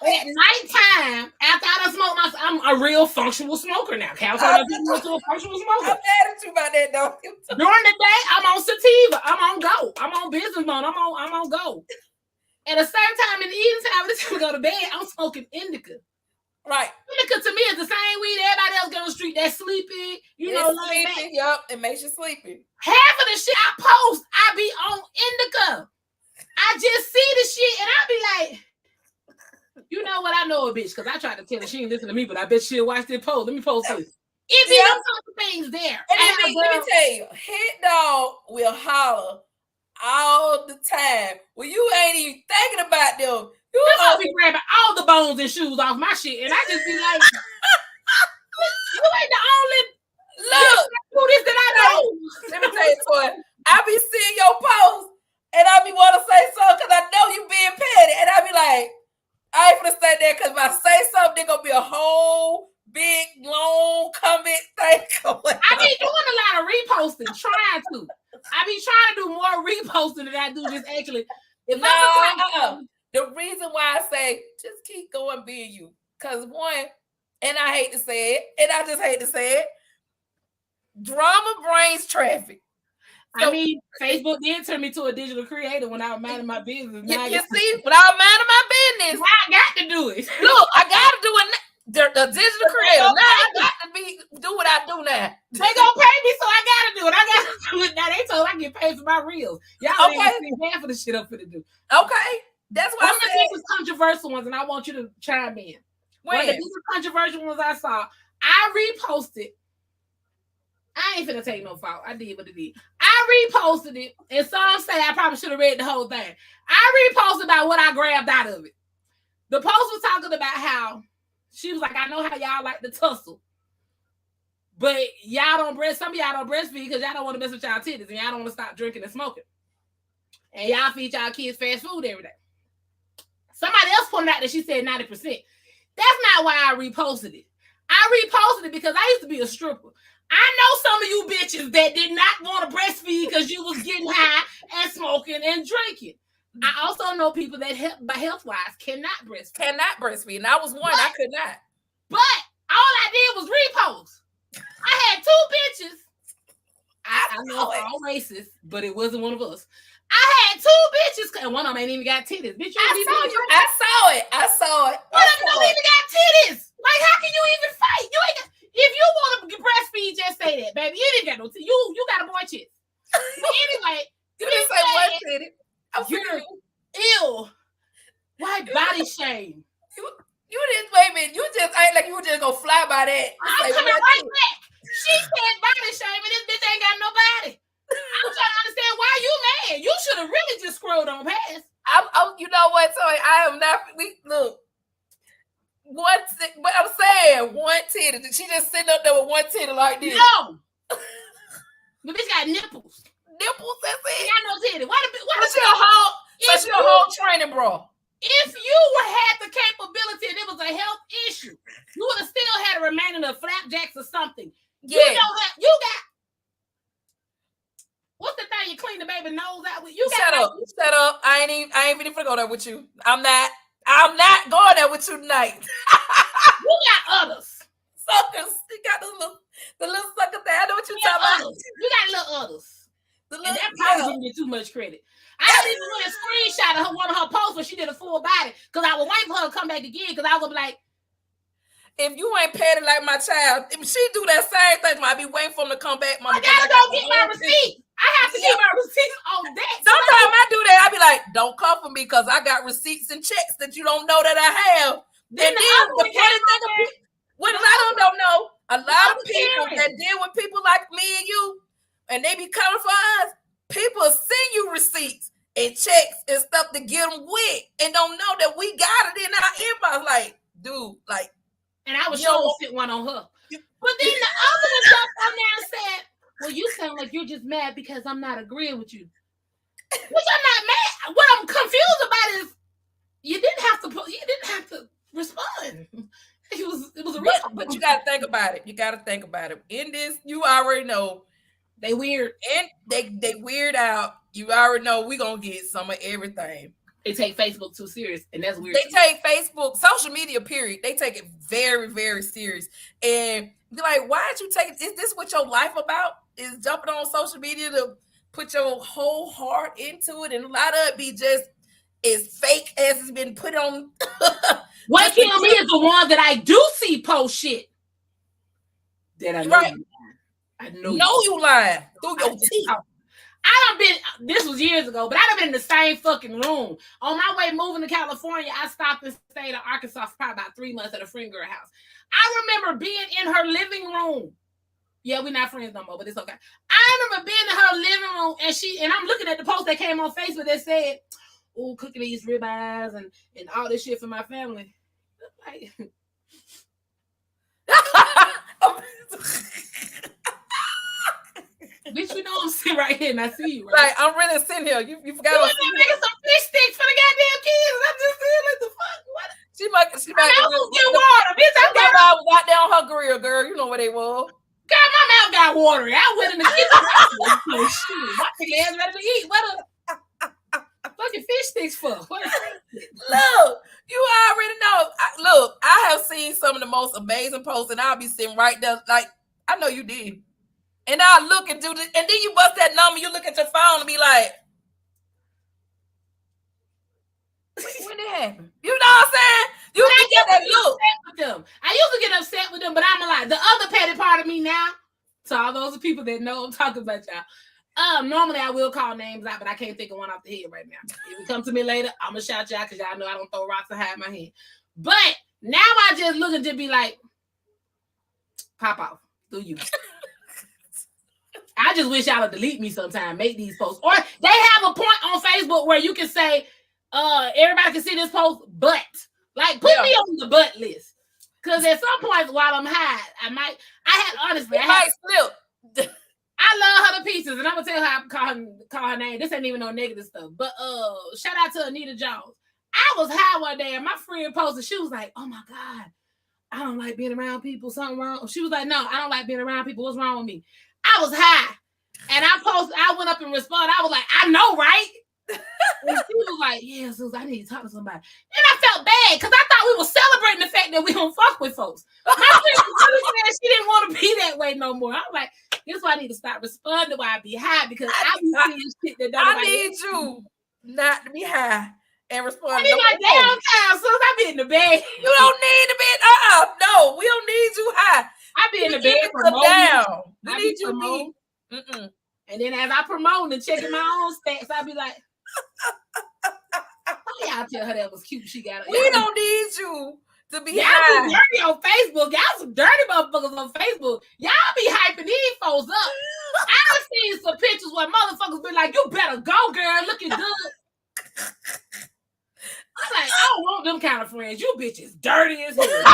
at nighttime, after I done smoke I'm a real functional smoker now. California people to a functional smoker. I'm mad at you about that, though. During the day, I'm on sativa. I'm on go. I'm on business mode. I'm on go. At a certain time in the evening time, this time to go to bed, I'm smoking indica. Right. Indica to me is the same weed everybody else get on the street that's sleepy. Sleepy. Yup, it makes you sleepy. Half of the shit I post, I be on indica. I just see the shit and I be like, you know what? I know a bitch, because I tried to tell her she ain't listen to me, but I bet she'll watch this post. Let me post this. It be them type of things there. And let me tell you, Hit Dog will holler all the time. Well, you ain't even thinking about them. I'll be grabbing all the bones and shoes off my shit, and I just be like, you ain't the only do this that I know. Let me tell you, Toy, I be seeing your post, and I be want to say something because I know you being petty, and I be like, I ain't gonna say that, because if I say something, there's gonna be a whole big long comment thing going. I be doing a lot of reposting, trying to. I be trying to do more reposting than I do just actually. The reason why I say just keep going being you, because one, and I hate to say it, and I just hate to say it, drama brings traffic. So, I mean, Facebook did turn me to a digital creator when I was minding my business. Now you see, when I was minding my business, now I got to do it. Look, I got to do it. The digital creator. Now I got to do what I do now. They gonna pay me, so I gotta do it. I gotta do it now. They told I get paid for my reels. Y'all ain't see half of the shit I'm finna do. Okay, that's why one of the biggest controversial ones, and I want you to chime in. One of the biggest controversial ones I saw. I reposted. I ain't finna take no fault. I did what it did. I reposted it, and some say I probably should have read the whole thing. I reposted about what I grabbed out of it. The post was talking about how she was like, I know how y'all like to tussle, but y'all don't breast. Some of y'all don't breastfeed because y'all don't want to mess with y'all titties and y'all don't want to stop drinking and smoking. And y'all feed y'all kids fast food every day. Somebody else pointed out that she said 90%. That's not why I reposted it. I reposted it because I used to be a stripper. I know some of you bitches that did not want to breastfeed because you was getting high and smoking and drinking. I also know people that health-wise cannot breastfeed. And I was one. I could not. But all I did was repost. I had two bitches. I know it's all racist, but it wasn't one of us. I had two bitches, and one of them ain't even got titties. Bitch, I saw it. One of them don't even got titties. Like, how can you even fight? You ain't got, if you want to breastfeed, just say that, baby. You didn't got no titties. You got a boy chest. But anyway, you didn't say one titty. You're ill. White body shame. You didn't wait a minute. You just ain't like you were just gonna fly by that. I'm coming right back. She said body shame, and this bitch ain't got no body. I'm trying to understand why you mad. You should have really just scrolled on past. You know what, Toy? I am not. Look. But I'm saying one titty. She just sitting up there with one titty like this. No. The bitch got nipples. Nipples, that's it. She got no titty. She a whole training bra. If you had the capability and it was a health issue, you would have still had a remaining of flapjacks or something. Yeah. You got what's the thing you clean the baby nose out with? Shut up. I ain't even gonna go there with you. I'm not going there with you tonight. You got others. Suckers. You got the little sucker there. I know what you're talking about. You got little others. And that probably didn't get too much credit. I didn't even want a screenshot of one of her posts when she did a full body because I was waiting for her to come back again because I was like, if you ain't petty like my child, if she do that same thing, I be waiting for him to come back. Mama, I gotta go get my receipt. I have to get my receipt on that. Sometimes I do that. I be like, don't come for me because I got receipts and checks that you don't know that I have. Then the petty thing what a lot of them don't know, a lot of people that deal with people like me and you, and they be coming for us, people send you receipts and checks and stuff to get them with and don't know that we got it in our inbox. Like, dude, like. And I was sure to sit one on her. But then the other one jumped on there and said, well, you sound like you're just mad because I'm not agreeing with you. Which I'm not mad. What I'm confused about is you didn't have to respond. It was a reason. But you gotta think about it. In this, you already know they weird. And they weird out. You already know we gonna get some of everything. They take Facebook too serious, and that's weird. They take Facebook, social media, period. They take it very, very serious. And you're like, why did you take it? Is this what your life about? Is jumping on social media to put your whole heart into it? And a lot of it be just as fake as it's been put on. What kills me is the one that I do see post shit. That I know right. I know you lying through your teeth. This was years ago, but I'd have been in the same fucking room. On my way moving to California, I stopped and stayed in Arkansas for probably about 3 months at a friend girl house. I remember being in her living room. Yeah, we're not friends no more, but it's okay. I remember being in her living room and I'm looking at the post that came on Facebook that said, oh, cooking these ribeyes and all this shit for my family. Like, bitch, you know I'm sitting right here and I see you, right? Like, I'm really sitting here. You forgot. You was making some fish sticks for the goddamn kids. I'm just saying, what the fuck? What? She might get water, bitch. I was out there on her grill, girl. You know where they were. God, my mouth got watery. I went in the kitchen. My ass ready to eat. What a fucking fish sticks for? Look, you already know. I have seen some of the most amazing posts, and I'll be sitting right there, like, I know you did. And I'll look and do this, and then you bust that number, you look at your phone and be like, when it happened? You know what I'm saying? You can get that look. With them. I used to get upset with them, but I'm like, the other petty part of me now, to all those people that know I'm talking about y'all. Normally I will call names out, but I can't think of one off the head right now. If you come to me later, I'm gonna shout y'all because y'all know I don't throw rocks and hide my head. But now I just look and just be like, pop off through you. I just wish y'all would delete me sometime, make these posts. Or they have a point on Facebook where you can say, everybody can see this post, but like put me on the but list. Cause at some point while I'm high, I might slip. I love her to pieces, and I'm gonna tell her I call her name. This ain't even no negative stuff. But shout out to Anita Jones. I was high one day and my friend posted, she was like, oh my God, I don't like being around people, something wrong. She was like, no, I don't like being around people. What's wrong with me? I was high. And I went up and responded. I was like, I know, right? And she was like, yeah, Susan, I need to talk to somebody. And I felt bad because I thought we were celebrating the fact that we don't fuck with folks. My friend said she didn't want to be that way no more. I was like, this is why I need to stop responding while I be high because I be seeing shit that don't. I need you not to be high and respond. I need my damn time, Susan. I be in the bed. You don't need to be. No, we don't need you high. I be in the bed promoting. We need you to be. And then as I promote and checking my own stats, I be like, y'all tell her that was cute. She got it. We don't need you to be y'all high. Be dirty on Facebook. Y'all some dirty motherfuckers on Facebook. Y'all be hyping these folks up. I done seen some pictures where motherfuckers be like, you better go, girl, looking good. I'm like, I don't want them kind of friends. You bitches dirty as hell. Dirty as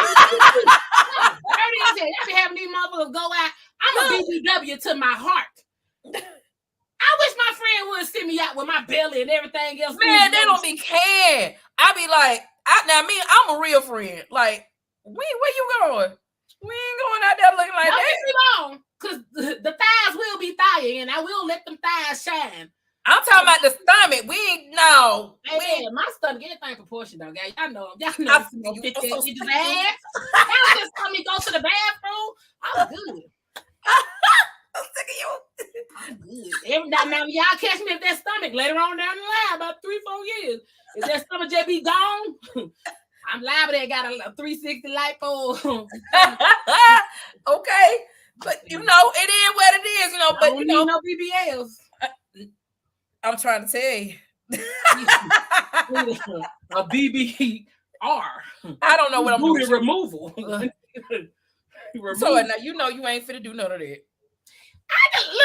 hell. Y'all be having these motherfuckers go out. I'm a BBW to my heart. I wish my friend would send me out with my belly and everything else. Man, they don't be caring. I be like, I'm a real friend. Like, where you going? We ain't going out there looking like that. Because the thighs will be thigh, and I will let them thighs shine. I'm talking about the stomach. We ain't my stomach, everything proportional, guys. Y'all know 50 inches ass. Y'all just tell me go to the bathroom. I'm good. I'm sick of you. I'm good. Every now y'all catch me at that stomach later on down the line, about 3-4 years. If that stomach just be gone, I'm liable that got a 360 lipo. Okay. But it is what it is, but I don't need no BBLs. I'm trying to tell you. A BBR. I don't know what I'm doing. Removal. So now you ain't finna do none of that.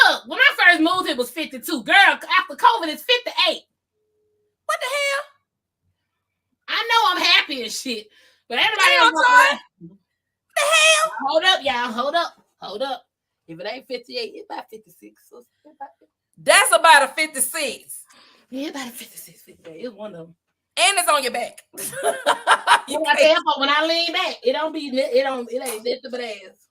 Look, when I first moved, it was 52. Girl, after COVID, it's 58. What the hell? I know I'm happy as shit, but everybody else. What the hell? Hold up, y'all. Hold up. If it ain't 58, it's about 56. So that's about a 56. Yeah, about a 56, 58. It's one of them. And it's on your back. When I lean back, it ain't nothing but ass.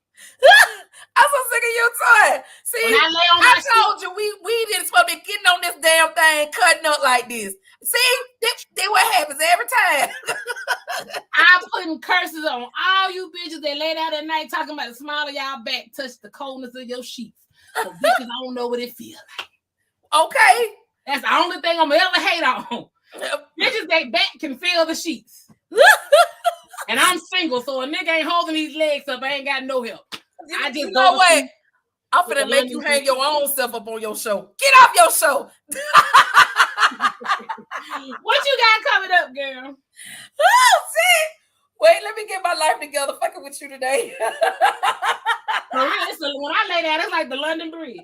I'm so sick of you, toy. See, I told you we didn't supposed to be getting on this damn thing, cutting up like this. See, that's what happens every time. I'm putting curses on all you bitches that laid out at night talking about the small of y'all back touch the coldness of your sheets. Bitches, I don't know what it feels like. Okay. That's the only thing I'm gonna ever hate on. Bitches, they back can feel the sheets. And I'm single, so a nigga ain't holding these legs up. I ain't got no help. I just know what? I'm finna make you hang your own self up on your show. Get off your show. What you got coming up, girl? Oh, see? Wait, let me get my life together. Fucking with you today. For real, when I lay down, it's like the London Bridge.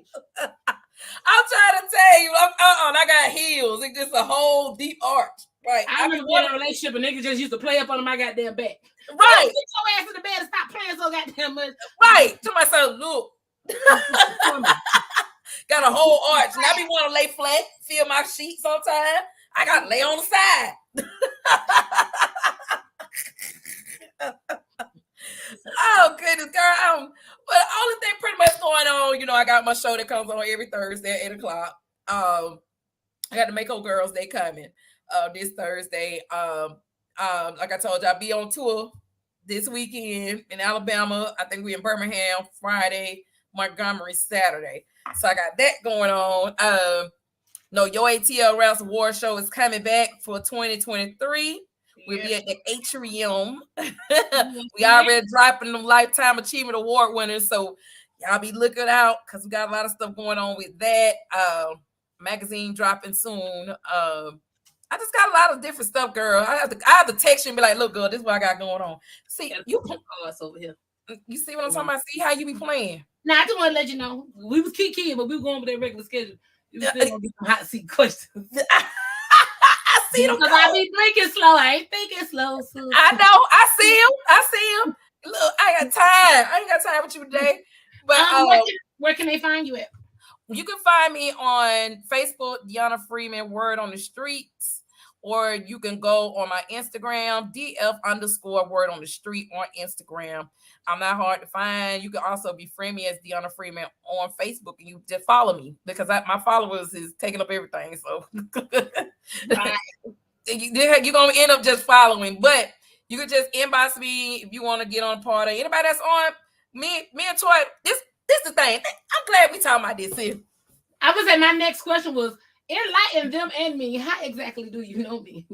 I'm trying to tell you, I got heels. It's just a whole deep arch. Right. I remember being in a relationship, a nigga just used to play up under my goddamn back. Right. Get your ass in the bed and stop playing so goddamn much. Right. To myself, look. Got a whole arch. And I be want to lay flat, feel my sheets sometimes. I got to lay on the side. Oh, goodness, girl. But the only thing pretty much going on, I got my show that comes on every Thursday at 8 o'clock. I got the Mako Girls Day coming this Thursday. Like I told you, I'll be on tour this weekend in Alabama. I think we're in Birmingham Friday, Montgomery Saturday. So I got that going on. Your ATL Rouse Award Show is coming back for 2023. We'll be at the Atrium. We already dropping them Lifetime Achievement Award winners. So y'all be looking out because we got a lot of stuff going on with that. Magazine dropping soon. I just got a lot of different stuff, girl. I have to text you and be like, look, girl, this is what I got going on. See, you put us over here. You see what I'm talking about? See how you be playing. Now I just want to let you know we was kicking, but we were going with their regular schedule. You still gonna get some hot seat questions. I see them. Because I be thinking slow. I ain't thinking slow. So. I know. I see him. Look, I ain't got time. I ain't got time with you today. But where can they find you at? You can find me on Facebook, Deona Freeman, Word on the Streets, or you can go on my Instagram, DF_Word on the Street on Instagram. I'm not hard to find. You can also befriend me as Deona Freeman on Facebook, and you just follow me because my followers is taking up everything. So you're gonna end up just following, but you can just inbox me if you want to get on a party. Anybody that's on me and Toy, this the thing. I'm glad we talking about this here. I would say my next question was, enlighten them and me. How exactly do you know me?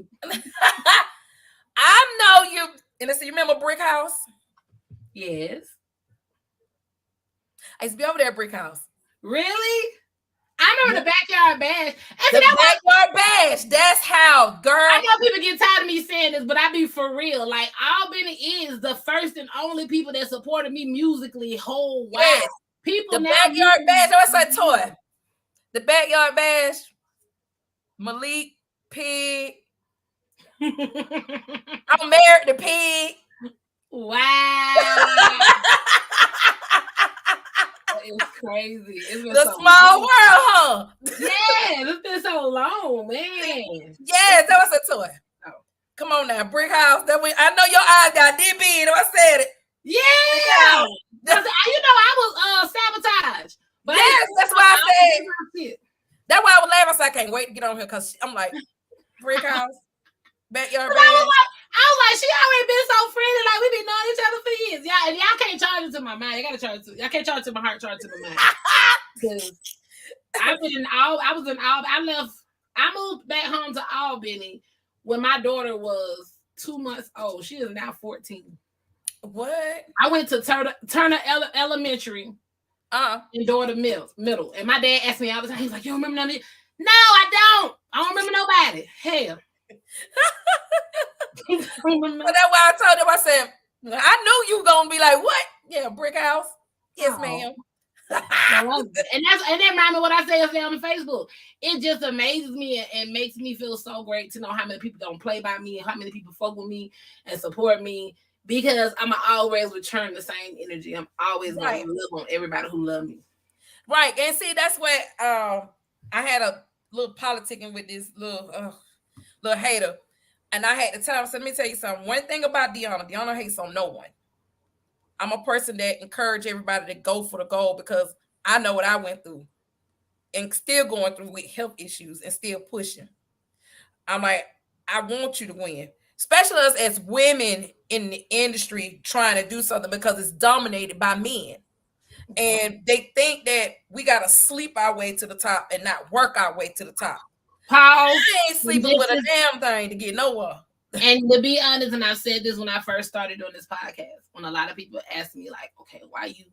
I know you. And you remember Brick House? Yes. I used to be over there at Brick House. Really? I remember the Backyard Bash. The Backyard Bash. That's how, girl. I know people get tired of me saying this, but I be for real. Like, Albany is the first and only people that supported me musically whole wide. Yes. People the now Backyard Bash. That's what I said, Toy. The Backyard Bash. Malik, Pig. I'm married to Pig. Wow. It's crazy. It's been the so small long. world, huh? Yeah, it's been so long, man. Yes, that was a toy. Oh. Come on now, Brick House. I know your eyes got this big. I said it. Yeah. You know, I was sabotaged. But yes, that's why I said. That's why I was laughing. I can't wait to get on here because I'm like, Brick House, Backyard Bash. I was like, she already been so friendly, like we've been knowing each other for years. Yeah, and y'all can't charge it to my mind. Y'all can't charge it to my heart, charge it to my mind. Because I moved back home to Albany when my daughter was 2 months old. She is now 14. What? I went to Turner Elementary and Daughter Middle. And my dad asked me all the time, he's like, you don't remember none of it? No, I don't. I don't remember nobody. Hell. But that's why I told him, I said, I knew you were gonna be like, what? Yeah, Brick House. Yes, ma'am. and that reminds me what I say on Facebook. It just amazes me and makes me feel so great to know how many people don't play by me and how many people fuck with me and support me, because I'm always return the same energy. I'm always gonna love on everybody who love me. Right. And see, that's what I had a little politicking with this little hater. And I had to tell him, so let me tell you something. One thing about Deona hates on no one. I'm a person that encourage everybody to go for the goal because I know what I went through and still going through with health issues and still pushing. I'm like, I want you to win, especially us as women in the industry trying to do something because it's dominated by men. And they think that we got to sleep our way to the top and not work our way to the top. I ain't sleeping with a damn thing to get nowhere. And to be honest, and I said this when I first started doing this podcast, when a lot of people asked me like, okay, why you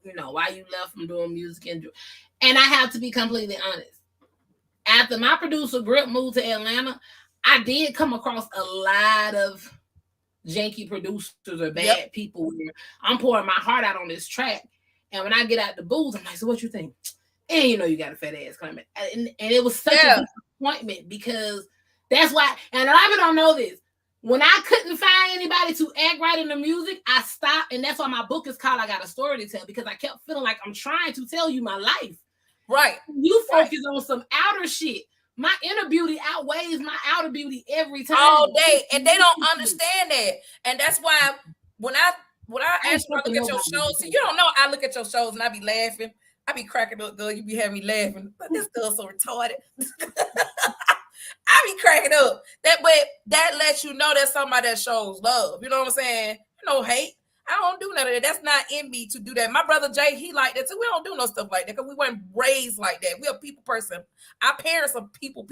left from doing music and I have to be completely honest. After my producer Grip moved to Atlanta, I did come across a lot of janky producers or bad people where I'm pouring my heart out on this track. And when I get out the booth, I'm like, so what you think? And you know you got a fat ass coming. And it was such a disappointment because that's why, and a lot of people don't know this. When I couldn't find anybody to act right in the music, I stopped. And that's why my book is called I Got a Story to Tell, because I kept feeling like I'm trying to tell you my life. Right. You focus on some outer shit. My inner beauty outweighs my outer beauty every time. All day. And they don't understand that. And that's why when I actually look at your shows, see, you don't know, I look at your shows and I be laughing. I be cracking up, girl. You be having me laughing. But this girl's so retarded. I be cracking up. But that lets you know that's somebody that shows love. You know what I'm saying? No hate. I don't do none of that. That's not in me to do that. My brother Jay, he like that too. We don't do no stuff like that because we weren't raised like that. We're a people person. Our parents are people.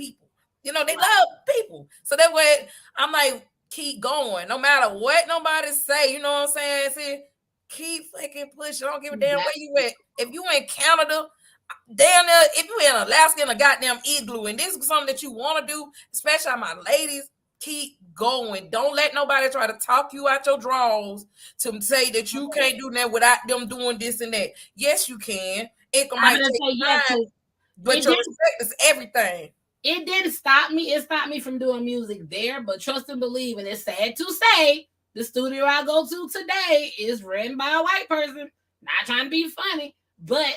You know, they love people. So that way, I'm like, keep going. No matter what nobody say, you know what I'm saying? See, keep fucking pushing. I don't give a damn where you at. If you in Canada, damn there, if you in Alaska in a goddamn igloo, and this is something that you want to do, especially my ladies, keep going. Don't let nobody try to talk you out your drawers to say that you can't do that without them doing this and that. Yes, you can. It might take time, but your respect is everything. It didn't stop me. It stopped me from doing music there, but trust and believe, and it's sad to say, the studio I go to today is ran by a white person. Not trying to be funny, but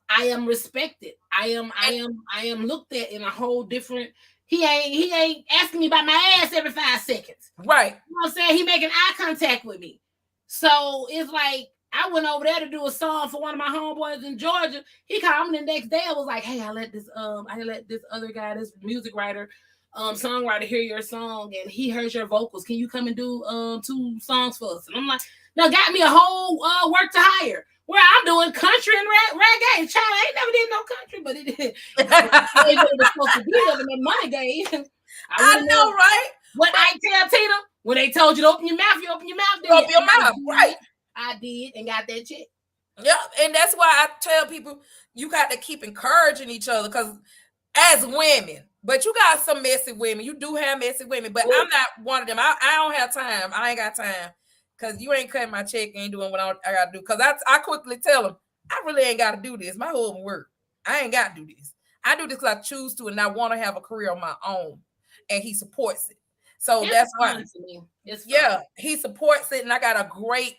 I am respected. I am looked at in a whole different. He ain't asking me about my ass every 5 seconds. Right. You know what I'm saying? He making eye contact with me. So it's like I went over there to do a song for one of my homeboys in Georgia. He called me the next day and was like, "Hey, I let this other guy, this music writer, songwriter hear your song, and he heard your vocals. Can you come and do 2 songs for us?" And I'm like, "Now got me a whole work to hire where I'm doing country and reggae. Child, I ain't never did no country, but it was supposed to be up in that money game." I know, right? What I tell Tina, when they told you to open your mouth, you open your mouth. You open your mouth, right? I did and got that check. Yeah, and that's why I tell people you got to keep encouraging each other, because as women, but you got some messy women. You do have messy women, but I'm not one of them. I don't have time. I ain't got time, because you ain't cutting my check, ain't doing what I got to do. Because I quickly tell them, I really ain't got to do this. My husband work. I ain't got to do this. I do this because I choose to, and I want to have a career on my own, and he supports it. So that's why, he supports it, and I got a great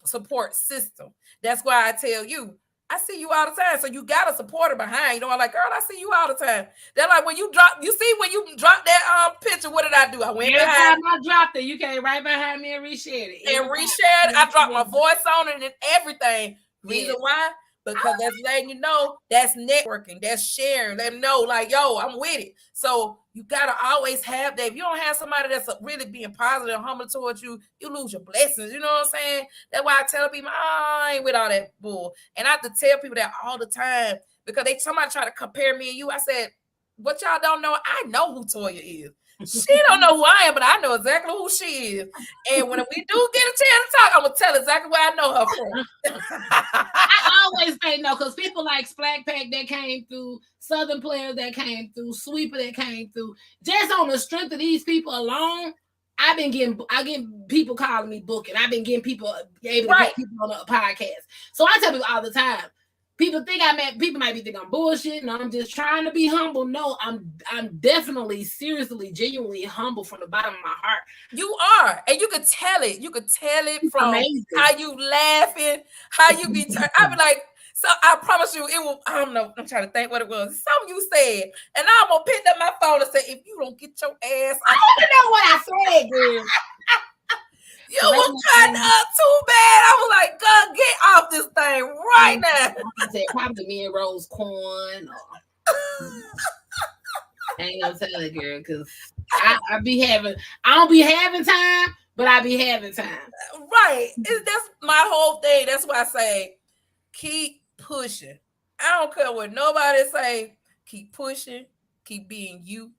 support system. That's why I tell you, I see you all the time. So you got a supporter behind. You know, I'm like, girl, I see you all the time. They're like, when you drop that picture, what did I do? I went behind. I dropped it. You came right behind me and reshared it. And reshared it. I dropped my voice on it and everything. Reason why? Because that's letting you know, that's networking, that's sharing. Let them know, like, yo, I'm with it. So you gotta always have that. If you don't have somebody that's really being positive and humble towards you, you lose your blessings. You know what I'm saying? That's why I tell people, I ain't with all that bull. And I have to tell people that all the time, because somebody try to compare me and you. I said, what y'all don't know, I know who Toya is. She don't know who I am, but I know exactly who she is. And when we do get a chance to talk, I'm gonna tell exactly where I know her from. I always say no, because people like Splack Pack that came through, Southern Players that came through, Sweeper that came through. Just on the strength of these people alone, I get people calling me booking. I've been getting people able to get people on a podcast. So I tell people all the time, people might be thinking I'm bullshitting. No, I'm just trying to be humble. No, I'm definitely, seriously, genuinely humble from the bottom of my heart. You are, and you could tell it. You could tell it from how you laughing, how you be. I be like, so I promise you, it will. I don't know. I'm trying to think what it was. Something you said, and I'm gonna pick up my phone and say, if you don't get your ass, I don't know what I said, girl. You was cutting up too bad. I was like, God, get off this thing right now. I said, probably me and Rose Corn. I ain't gonna tell it, girl, because I don't be having time, but I be having time. Right. That's my whole thing. That's why I say, keep pushing. I don't care what nobody say. Keep pushing. Keep being you.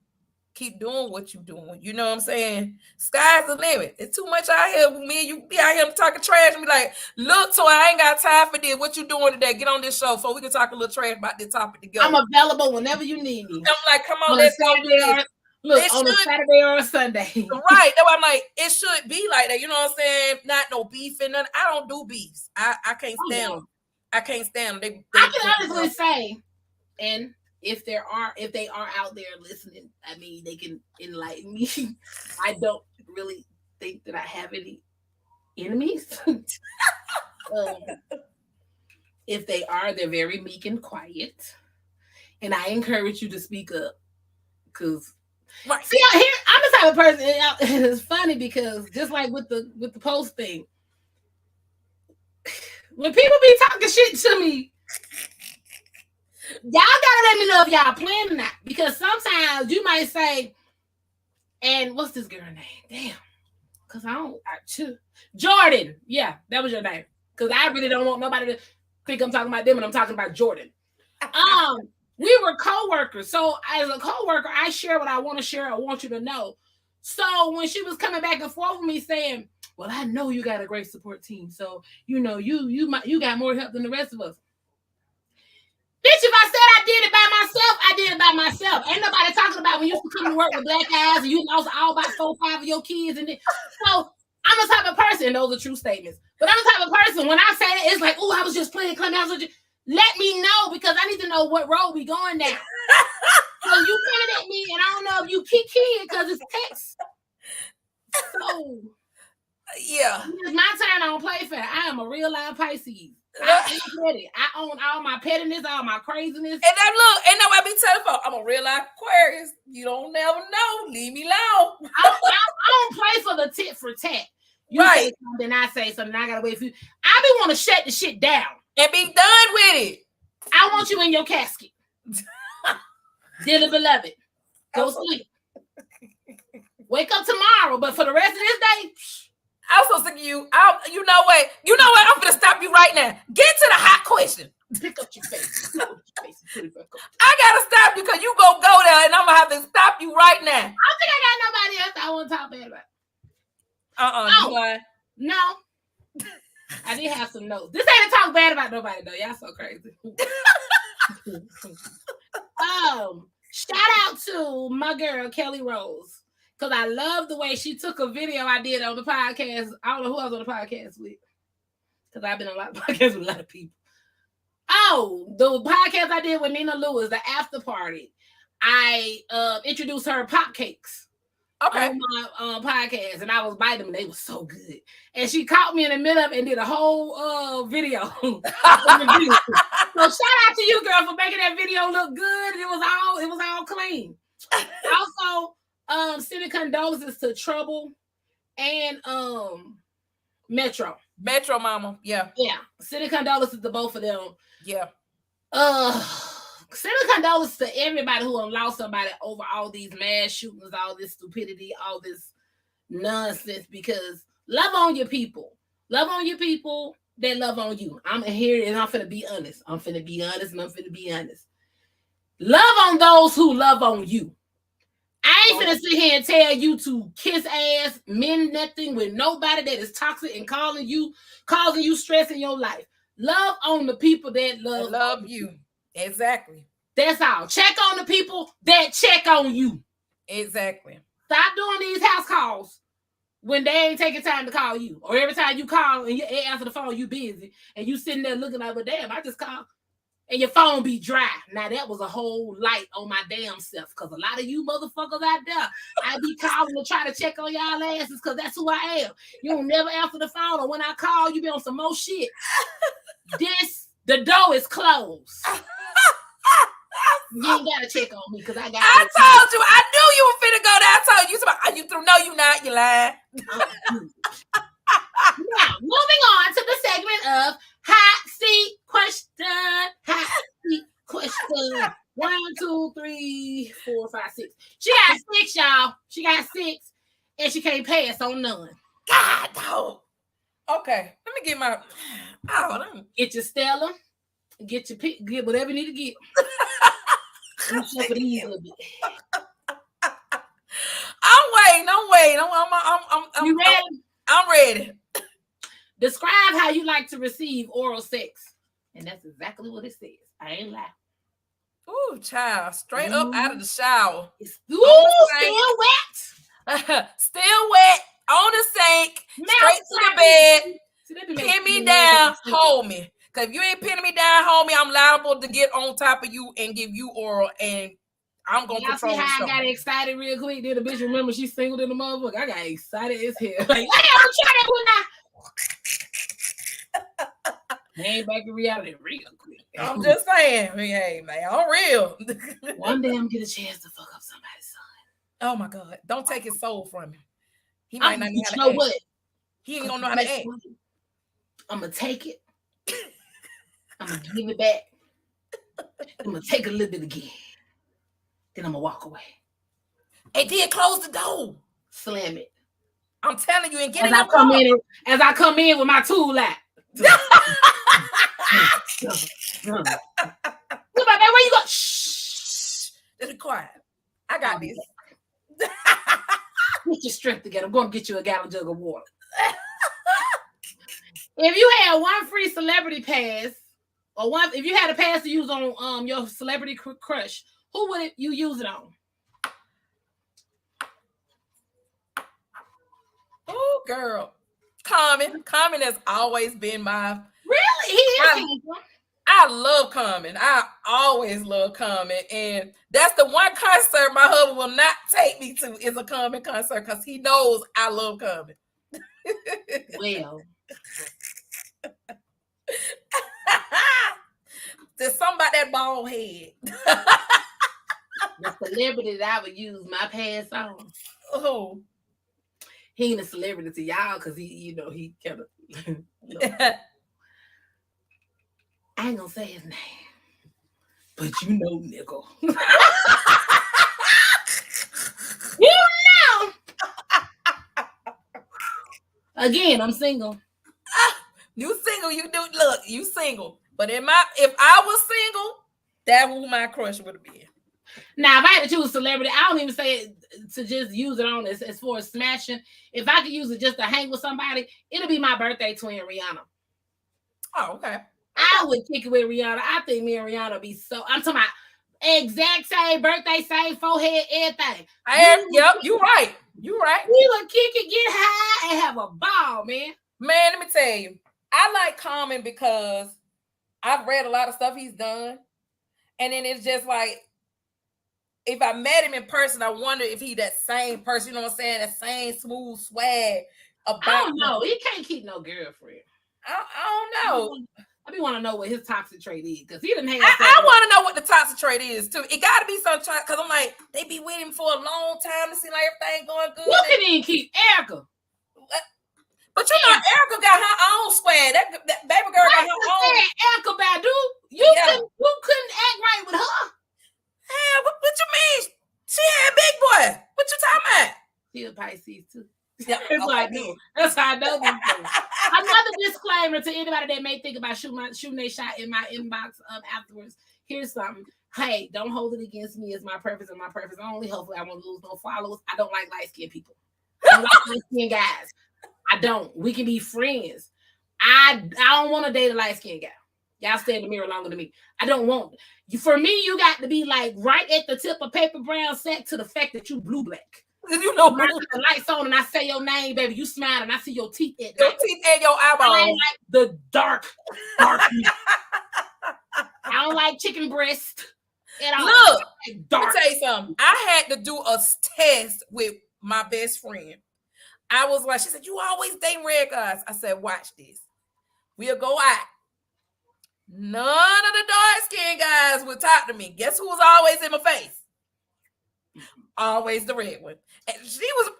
Keep doing what you're doing. You know what I'm saying? Sky's the limit. It's too much out here. Me and you be out here talking trash and be like, look, Toy, I ain't got time for this. What you doing today? Get on this show so we can talk a little trash about this topic together. I'm available whenever you need me. I'm like, come on, let's go. On a Saturday or a Sunday. Right. That's why I'm like, it should be like that. You know what I'm saying? Not no beef and nothing. I don't do beefs. I can't stand them. I can't stand them. I can honestly say, and if they are out there listening, I mean, they can enlighten me. I don't really think that I have any enemies. If they are, they're very meek and quiet. And I encourage you to speak up. Because see, I'm the type of person, and it's funny because just like with the post thing, when people be talking shit to me, y'all gotta let me know if y'all playing or not. Because sometimes you might say, and what's this girl name? Damn. Because Jordan. Yeah, that was your name. Because I really don't want nobody to think I'm talking about them and I'm talking about Jordan. We were co-workers. So as a co-worker, I share what I want to share. I want you to know. So when she was coming back and forth with me saying, well, I know you got a great support team. So, you know, you got more help than the rest of us. Bitch, if I said I did it by myself, I did it by myself. Ain't nobody talking about when you used to come to work with black eyes and you lost all about 4 or 5 of your kids. And then, so I'm the type of person, and those are true statements, but I'm the type of person, when I say that, it's like, oh, I was just playing Clubhouse. Let me know, because I need to know what road we going down. So you coming at me, and I don't know if you kick in because it's text. So yeah, it's my turn on Play Fair. I am a real live Pisces. I own all my pettiness, all my craziness. And that look, and now I be telling folks, I'm a real life Aquarius. You don't never know. Leave me alone. I don't play for the tit for tat. You say something, I say something. I gotta wait for you. I be want to shut the shit down and be done with it. I want you in your casket, dearly beloved. Go sleep. Wake up tomorrow, but for the rest of this day. I'm so sick of you. You know what? I'm gonna stop you right now. Get to the hot question. Pick up your face. I gotta stop you because you go there, and I'm gonna have to stop you right now. I don't think I got nobody else I want to talk bad about. No. I did have some notes. This ain't to talk bad about nobody though. Y'all so crazy. Shout out to my girl Kelly Rose. Because I love the way she took a video I did on the podcast. I don't know who I was on the podcast with. Because I've been on a lot of podcasts with a lot of people. Oh, the podcast I did with Nina Lewis, the after party. I introduced her pop cakes on my podcast. And I was biting them. They were so good. And she caught me in the middle of it and did a whole video. So shout out to you, girl, for making that video look good. It was all clean. Also, sending condolences to Trouble and Metro Mama. Yeah. Sending condolences to both of them. Yeah. Sending condolences to everybody who lost somebody over all these mass shootings, all this stupidity, all this nonsense, because love on your people. Love on your people that love on you. I'm here and I'm finna be honest. Love on those who love on you. I ain't finna sit here and tell you to kiss ass, mend nothing with nobody that is toxic and causing you stress in your life. Love on the people that love you. Exactly. That's all. Check on the people that check on you. Exactly. Stop doing these house calls when they ain't taking time to call you. Or every time you call and you answer the phone, you busy. And you sitting there looking like, well, damn, I just called. And your phone be dry. Now, that was a whole light on my damn self. Because a lot of you motherfuckers out there, I be calling to try to check on y'all asses because that's who I am. You don't never answer the phone. Or when I call, you be on some more shit. The door is closed. You ain't got to check on me because I told you. I knew you were finna go there. I told you. Are you through? No, you not. You lying. Now, moving on to the segment of Hot Seat Question. Hot Seat Question. 1, 2, 3, 4, 5, 6. She got 6, y'all. She got 6, and she can't pass on none. God, dog. Okay, let me get my. Get your Stella. Get your pick. Get whatever you need to get. I'm waiting. You ready? I'm ready. Describe how you like to receive oral sex. And that's exactly what it says. I ain't lying. Ooh, child. Straight up out of the shower. Still wet. Still wet. On the sink. Straight to the bed. Pin me down. Hold me. Because if you ain't pinning me down, hold me, I'm liable to get on top of you and give you oral, and I'm going to control the show. I got excited real quick. Then the bitch remember she's single in the motherfucker. I got excited as hell. Like, hey, I'm trying to now. Ain't back in reality real quick. I'm just saying. Hey, man, I'm real. One day I'm get a chance to fuck up somebody's son. Oh, my God. Don't take his soul from him. He might not know how to act. What? He ain't going to know how to act. I'm going to take it. I'm going to give it back. I'm going to take a little bit again. Then I'm going to walk away. And then close the door. Slam it. I'm telling you, and get as I come in with my tool out. Where you go? Shh. Just be quiet. I got this. Get your strength together. I'm going to get you a gallon jug of water. If you had one free celebrity pass, if you had a pass to use on your celebrity crush, who would you use it on? Oh, girl. Common has always been my. Really? He is handsome. I love Common. I always love Common. And that's the one concert my husband will not take me to is a Common concert because he knows I love Common. Well. There's something about that bald head. The celebrity that I would use my pass on. Oh. He ain't a celebrity to y'all because he kind of. I ain't gonna say his name, but you know, nickel. You know. Again, I'm single. You single? You do look. You single? But if I was single, that who my crush would have been. Now, if I had to choose a celebrity, I don't even say it to just use it on as far as smashing. If I could use it just to hang with somebody, it'll be my birthday twin, Rihanna. Oh, okay. I would kick it with Rihanna. I think me and Rihanna be so. I'm talking about exact same birthday, same forehead, everything. Yep, you right. You right. We would kick it, get high, and have a ball, man. Man, let me tell you, I like Common because I've read a lot of stuff he's done, and then it's just like if I met him in person, I wonder if he that same person. You know what I'm saying? That same smooth swag. I don't know. He can't keep no girlfriend. I don't know. I be want to know what his toxic trait is because he didn't have. I want to know what the toxic trait is too. It got to be some because I'm like they be with him for a long time to see like everything going good. You can even keep Erica. But you know, Erica got her own swag. That baby girl got her own. Erica Badu, you couldn't act right with her. Yeah, what you mean? She had big boy. What you talking about? She a Pisces too. Yeah, that's how I know. That's how I know this. Another disclaimer to anybody that may think about shooting a shot in my inbox afterwards. Here's something. Hey, don't hold it against me as my preference and my preference only. Hopefully, I won't lose no followers. I don't like light-skinned people. I don't like light-skinned guys. I don't. We can be friends. I don't want to date a light-skinned guy. Y'all stay in the mirror longer than me. I don't want you. For me, you got to be like right at the tip of paper brown sack to the fact that you blue black. You know, when I put the lights on and I say your name, baby, you smile and I see your teeth at your teeth and your eyeballs. I ain't like the dark. I don't like chicken breast at all. Look, let me tell you something. I had to do a test with my best friend. I was like, she said, you always date red guys. I said, watch this. We'll go out. None of the dark-skinned guys would talk to me. Guess who was always in my face? Always the red one. And she was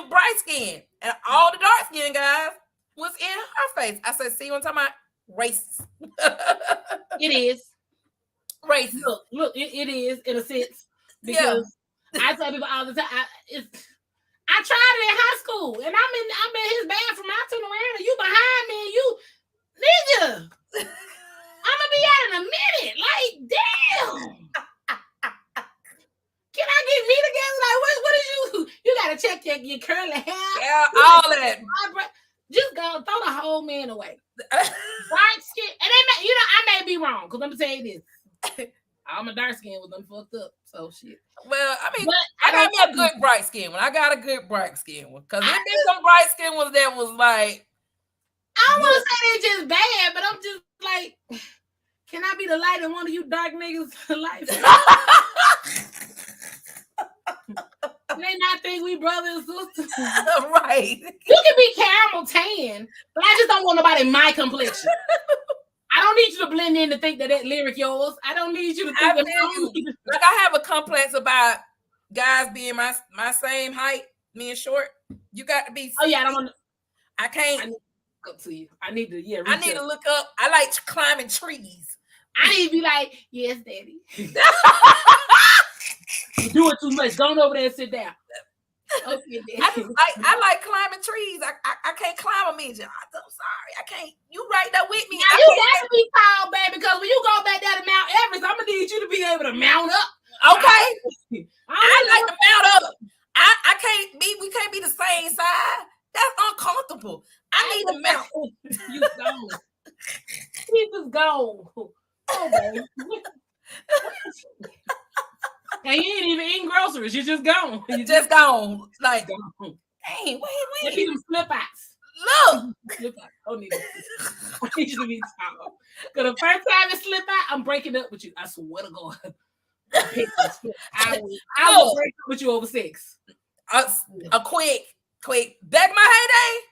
bright-skinned. And all the dark-skinned guys was in her face. I said, see what I'm talking about? Racist. It is. Racist. Look, it is in a sense. Because I tell people all the time, I tried it in high school, and I'm in his bathroom. I turn around, and you behind me, and you, nigga, I'm gonna be out in a minute. Like, damn. Can I get me together? Like, what is you? You gotta check your curly hair. Yeah, all that. Just go throw the whole man away. Dark skin, and I may be wrong because I'm gonna tell you this. I'm a dark skin with them fucked up. So shit. Well, I mean, I got me a good bright skin one. I got a good bright skin one. Because there been some bright skin ones that was like. I don't want to say they're just bad, but I'm just like, can I be the light in one of you dark niggas' life? They not think we brothers and sisters. Right. You can be caramel tan, but I just don't want nobody in my complexion. I don't need you to blend in to think that lyric yours. I don't need you to think that. Like I have a complex about guys being my same height, me and short. You got to be. Oh yeah, I don't want. I can't. I need to look up to you. I need to. I need to look up. I like climbing trees. I need to be like, yes, daddy. You're doing too much. Go on over there and sit down. Okay, I like climbing trees. I can't climb a midget. I'm sorry. I can't. You right there with me. Now, you got to be tall, baby, because when you go back down to Mount Everest, I'm gonna need you to be able to mount up. Okay. I like to mount up. I can't be. We can't be the same size. That's uncomfortable. I need to mount. You gone. He just gone. Oh, baby. And you ain't even eating groceries. You just gone. You just gone. Like, Hey, wait. Give me them slip outs. Look. Slip out. Don't need I need you to be tall. Because the first time it slip out, I'm breaking up with you. I swear to God. I will break up with you over sex. A quick. Back my heyday.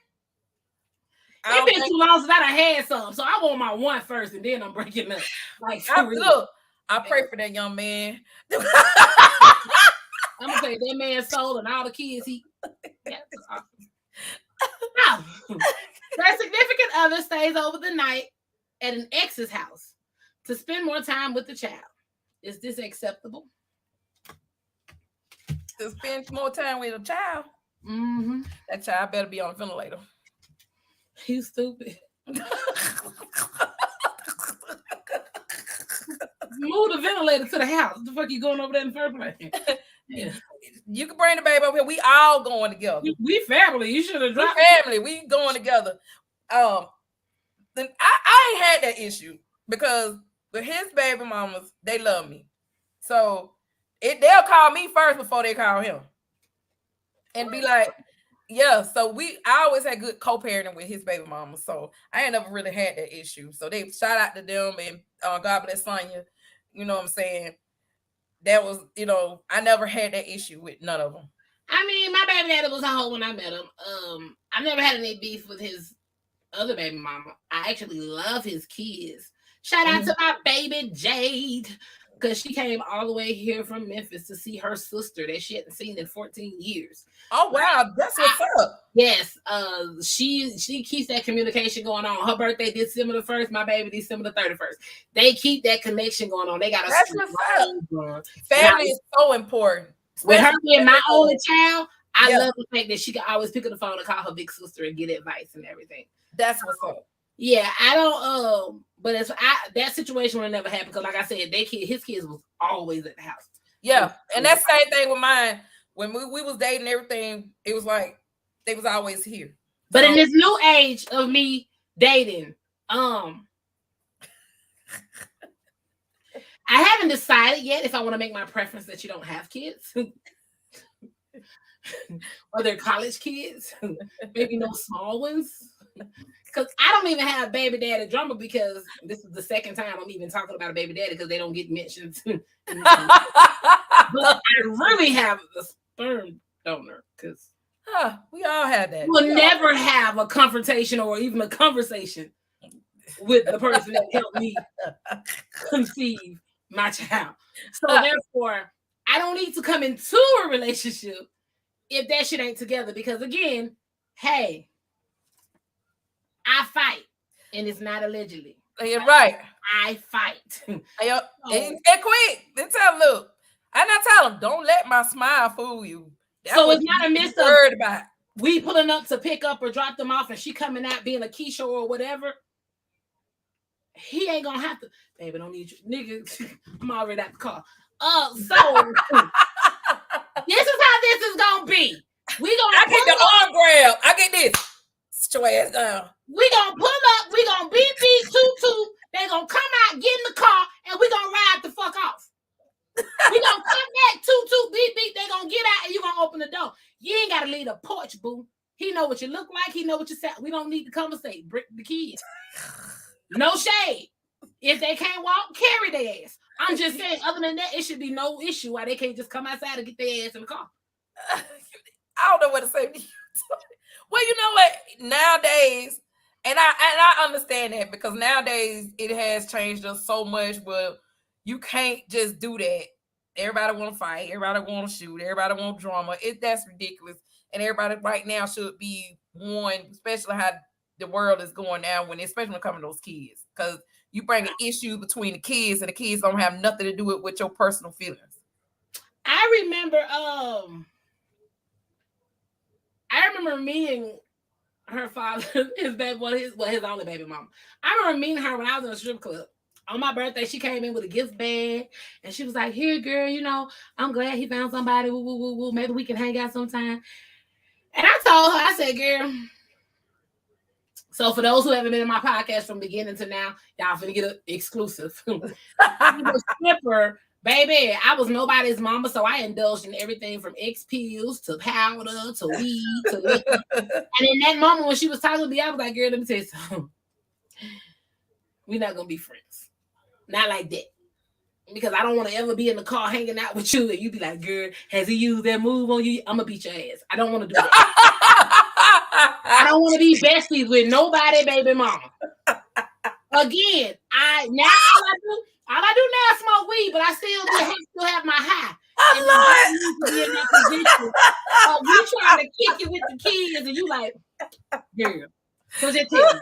It been too long since I done had some, so I want my one first, and then I'm breaking up. Like, look, I pray for that young man. I'm gonna say that man's soul and all the kids he. That's awesome. Now, their significant other stays over the night at an ex's house to spend more time with the child. Is this acceptable? To spend more time with a child? Mm-hmm. That child better be on a ventilator. You stupid. Move the ventilator to the house. What the fuck you going over there in the first place? Yeah. You can bring the baby over here. We all going together. We family. You should have dropped family. We going together. Then I ain't had that issue because with his baby mamas, they love me. So they'll call me first before they call him. And be like, yeah, so I always had good co-parenting with his baby mama. So I ain't never really had that issue. So they shout out to them and God bless Sonya. You know what I'm saying? That was, I never had that issue with none of them. I mean, my baby daddy was a hoe when I met him. I've never had any beef with his other baby mama. I actually love his kids. Shout out to my baby Jade, because she came all the way here from Memphis to see her sister that she hadn't seen in 14 years. Oh, wow. That's what's up. Yes. She keeps that communication going on. Her birthday December the 1st, my baby December the 31st. They keep that connection going on. They got a That's what's up. Family is so important. With her being my only child, I love the fact that she can always pick up the phone and call her big sister and get advice and everything. That's what's up. Yeah, I don't. But that situation would never happen because, like I said, his kids was always at the house. Yeah, and that same thing with mine. When we was dating and everything, it was like they was always here. But in this new age of me dating, I haven't decided yet if I want to make my preference that you don't have kids. Or they're college kids. Maybe no small ones. Because I don't even have baby daddy drama because this is the second time I'm even talking about a baby daddy because they don't get mentioned. But I really have a sperm donor because we all have that. We'll never have a confrontation or even a conversation with the person that helped me conceive my child. So therefore, I don't need to come into a relationship if that shit ain't together because again, hey, I fight, and it's not allegedly. You're right. I fight. And quick, then tell them, look, I not tell them, don't let my smile fool you. That's so it's not a miss of worried about. We pulling up to pick up or drop them off, and she coming out being a Keisha or whatever. He ain't gonna have to, baby. Don't need you, nigga. I'm already at the car. So this is how this is gonna be. I get the arm grab. I get this. Sit your ass down. We gonna pull up. We gonna beep beep toot toot. They gonna come out, get in the car, and we gonna ride the fuck off. We gonna come back toot toot beep beep. They gonna get out, and you gonna open the door. You ain't gotta leave the porch, boo. He know what you look like. He know what you sound. We don't need to conversate. Brick the kids. No shade. If they can't walk, carry their ass. I'm just saying. Other than that, it should be no issue why they can't just come outside and get their ass in the car. I don't know what to say. Well, you know what? Nowadays, and I understand that because nowadays it has changed us so much. Where you can't just do that. Everybody want to fight. Everybody want to shoot. Everybody want drama. That's ridiculous. And everybody right now should be warned, especially how the world is going now. Especially when it comes to those kids, because you bring an issue between the kids, and the kids don't have nothing to do with your personal feelings. I remember meeting her father, his only baby mama. I remember meeting her when I was in a strip club. On my birthday, she came in with a gift bag, and she was like, "Here, girl, I'm glad he found somebody. Woo, woo, woo, woo. Maybe we can hang out sometime." And I told her, I said, "Girl." So for those who haven't been in my podcast from beginning to now, y'all finna get an exclusive. She was a stripper Baby, I was nobody's mama, so I indulged in everything from X pills to powder to weed to liquor. And in that moment when she was talking to me, I was like, girl, let me tell you something. We're not gonna be friends. Not like that. Because I don't want to ever be in the car hanging out with you and you be like, girl, has he used that move on you? I'm gonna beat your ass. I don't want to do that. I don't want to be besties with nobody, baby mama. Again, all I do now is smoke weed, but I still have my high. I love to be in that position. We trying to kick it with the kids, and you like, girl, so just tell me.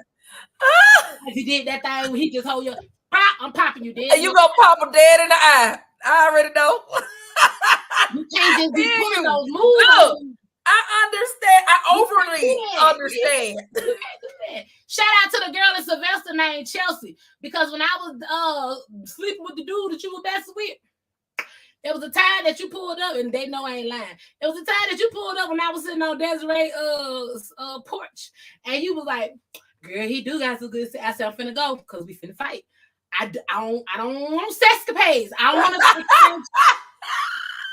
He did that thing when he just hold your pop, I'm popping you dead. And you gonna pop him dead in the eye. I already know. You can't just be pulling those moves. Look, I understand. I overly understand. Shout out to the girl in Sylvester named Chelsea, because when I was sleeping with the dude that you were messing with, there was a time that you pulled up, and they know I ain't lying. There was a time that you pulled up when I was sitting on Desiree porch, and you was like, girl, he do got some good sex. I said, I'm finna go because we finna fight. I don't want sexcapades. I don't want to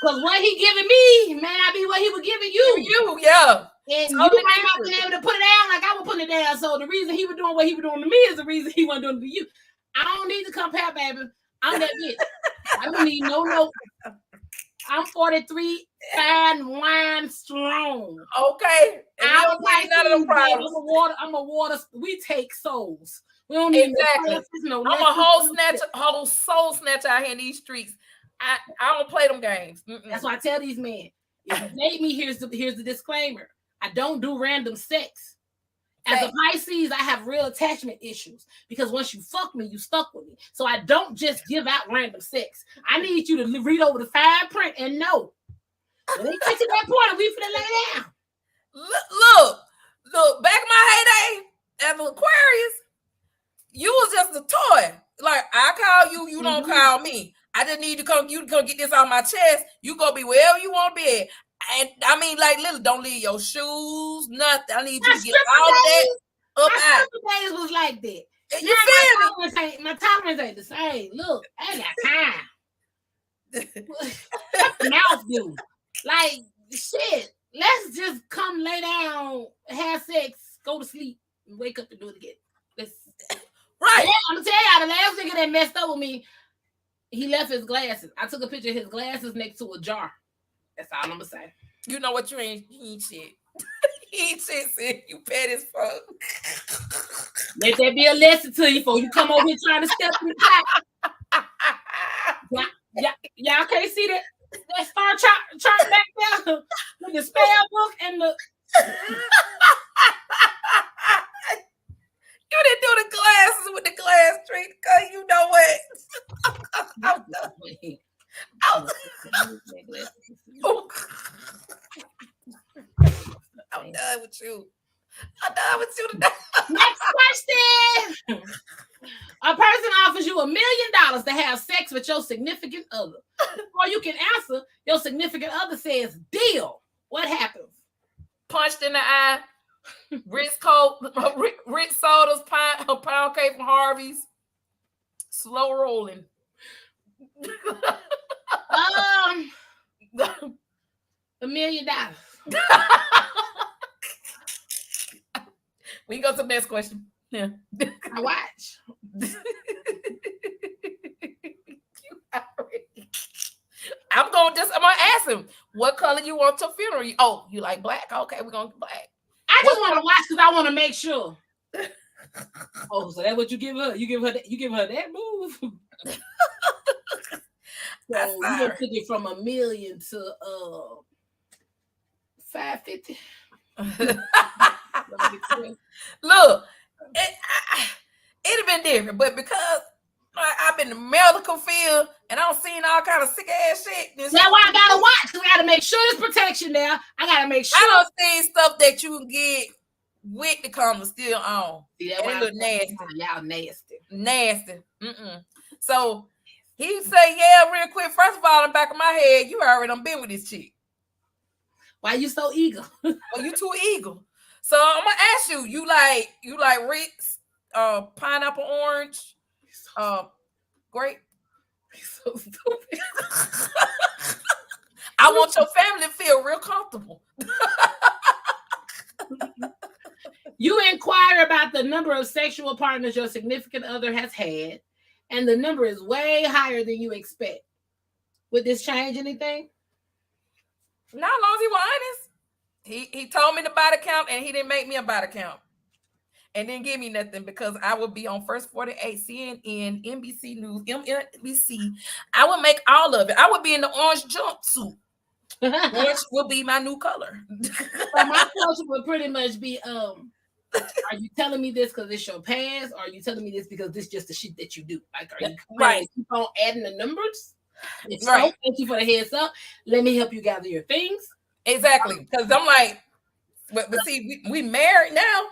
because what he giving me may not be what he was giving you. Yeah. And you might not been able to put it down like I was putting it down. So the reason he was doing what he was doing to me is the reason he wasn't doing it to you. I don't need to compare, baby. I'm that bitch. I don't need no. I'm 43, fine wine strong. Okay. And I don't like none of them problems. I'm a water. We take souls. We don't need no. I'm a whole soul snatcher out here in these streets. I don't play them games. That's why I tell these men, if you date me, here's the disclaimer. I don't do random sex. As a Pisces, I have real attachment issues because once you fuck me, you stuck with me. So I don't just give out random sex. I need you to read over the fine print and know. When they get to that point, we finna lay down. Look, back in my heyday as an Aquarius, you was just a toy. Like, I call you, you don't call me. I just need you to come get this off my chest. You go be wherever you want to be. And I mean, like, literally, don't leave your shoes, nothing. I need you to get all of that up out. My days was like that. You feel me? My tolerance ain't the same. Look, I ain't got time. What the mouth do? Like, shit. Let's just come lay down, have sex, go to sleep, and wake up and do it again. Right. I'm gonna tell y'all, the last nigga that messed up with me, he left his glasses. I took a picture of his glasses next to a jar. That's all I'm gonna say. You know what? He ain't shit. He ain't shit, sis. You pet as fuck. Let that be a lesson to you before you come over here trying to step in the pot. Y'all can't see that star chart back there with the spell book and the. You didn't do the glasses with the glass tree, because you know what? I'm done with you. Today. Next question. A person offers you $1 million to have sex with your significant other. Before you can answer, your significant other says, deal. What happens? Punched in the eye. Ritz sodas, pound cake from Harvey's. Slow rolling. $1 million. We go to the next question. Yeah. I watch. I'm gonna ask him, what color you want your funeral? Oh, you like black? Okay, we're gonna black. I just want to watch because I want to make sure. Oh, so that's what you give her? You give her that move? So you gonna take it from $1 million to 550. Look, it'd have been different, but because I've been in the medical field and I've seen all kind of sick ass shit. That's why I gotta watch. I gotta make sure there's protection there. I gotta make sure. I don't see stuff that you can get with the condom still on. See, that look nasty. Y'all nasty. Nasty. So he say, yeah, real quick. First of all, in the back of my head, you already done been with this chick. Why you so eager? Well, you too eager. So I'm gonna ask you, you like Ritz, pineapple orange, grape? So stupid. I want your family to feel real comfortable. You inquire about the number of sexual partners your significant other has had, and the number is way higher than you expect. Would this change anything? Not as long as he was honest. He told me the body count, and he didn't make me a body count. And didn't give me nothing because I would be on First 48, CNN, NBC News, MNBC. I would make all of it. I would be in the orange jumpsuit. Orange will be my new color. So my question would pretty much be, are you telling me this because it's your past, or are you telling me this because this is just the shit that you do? Like, are you right? Keep on adding the numbers. If right. So, thank you for the heads up. Let me help you gather your things. Exactly, because I'm like, but see, we married now,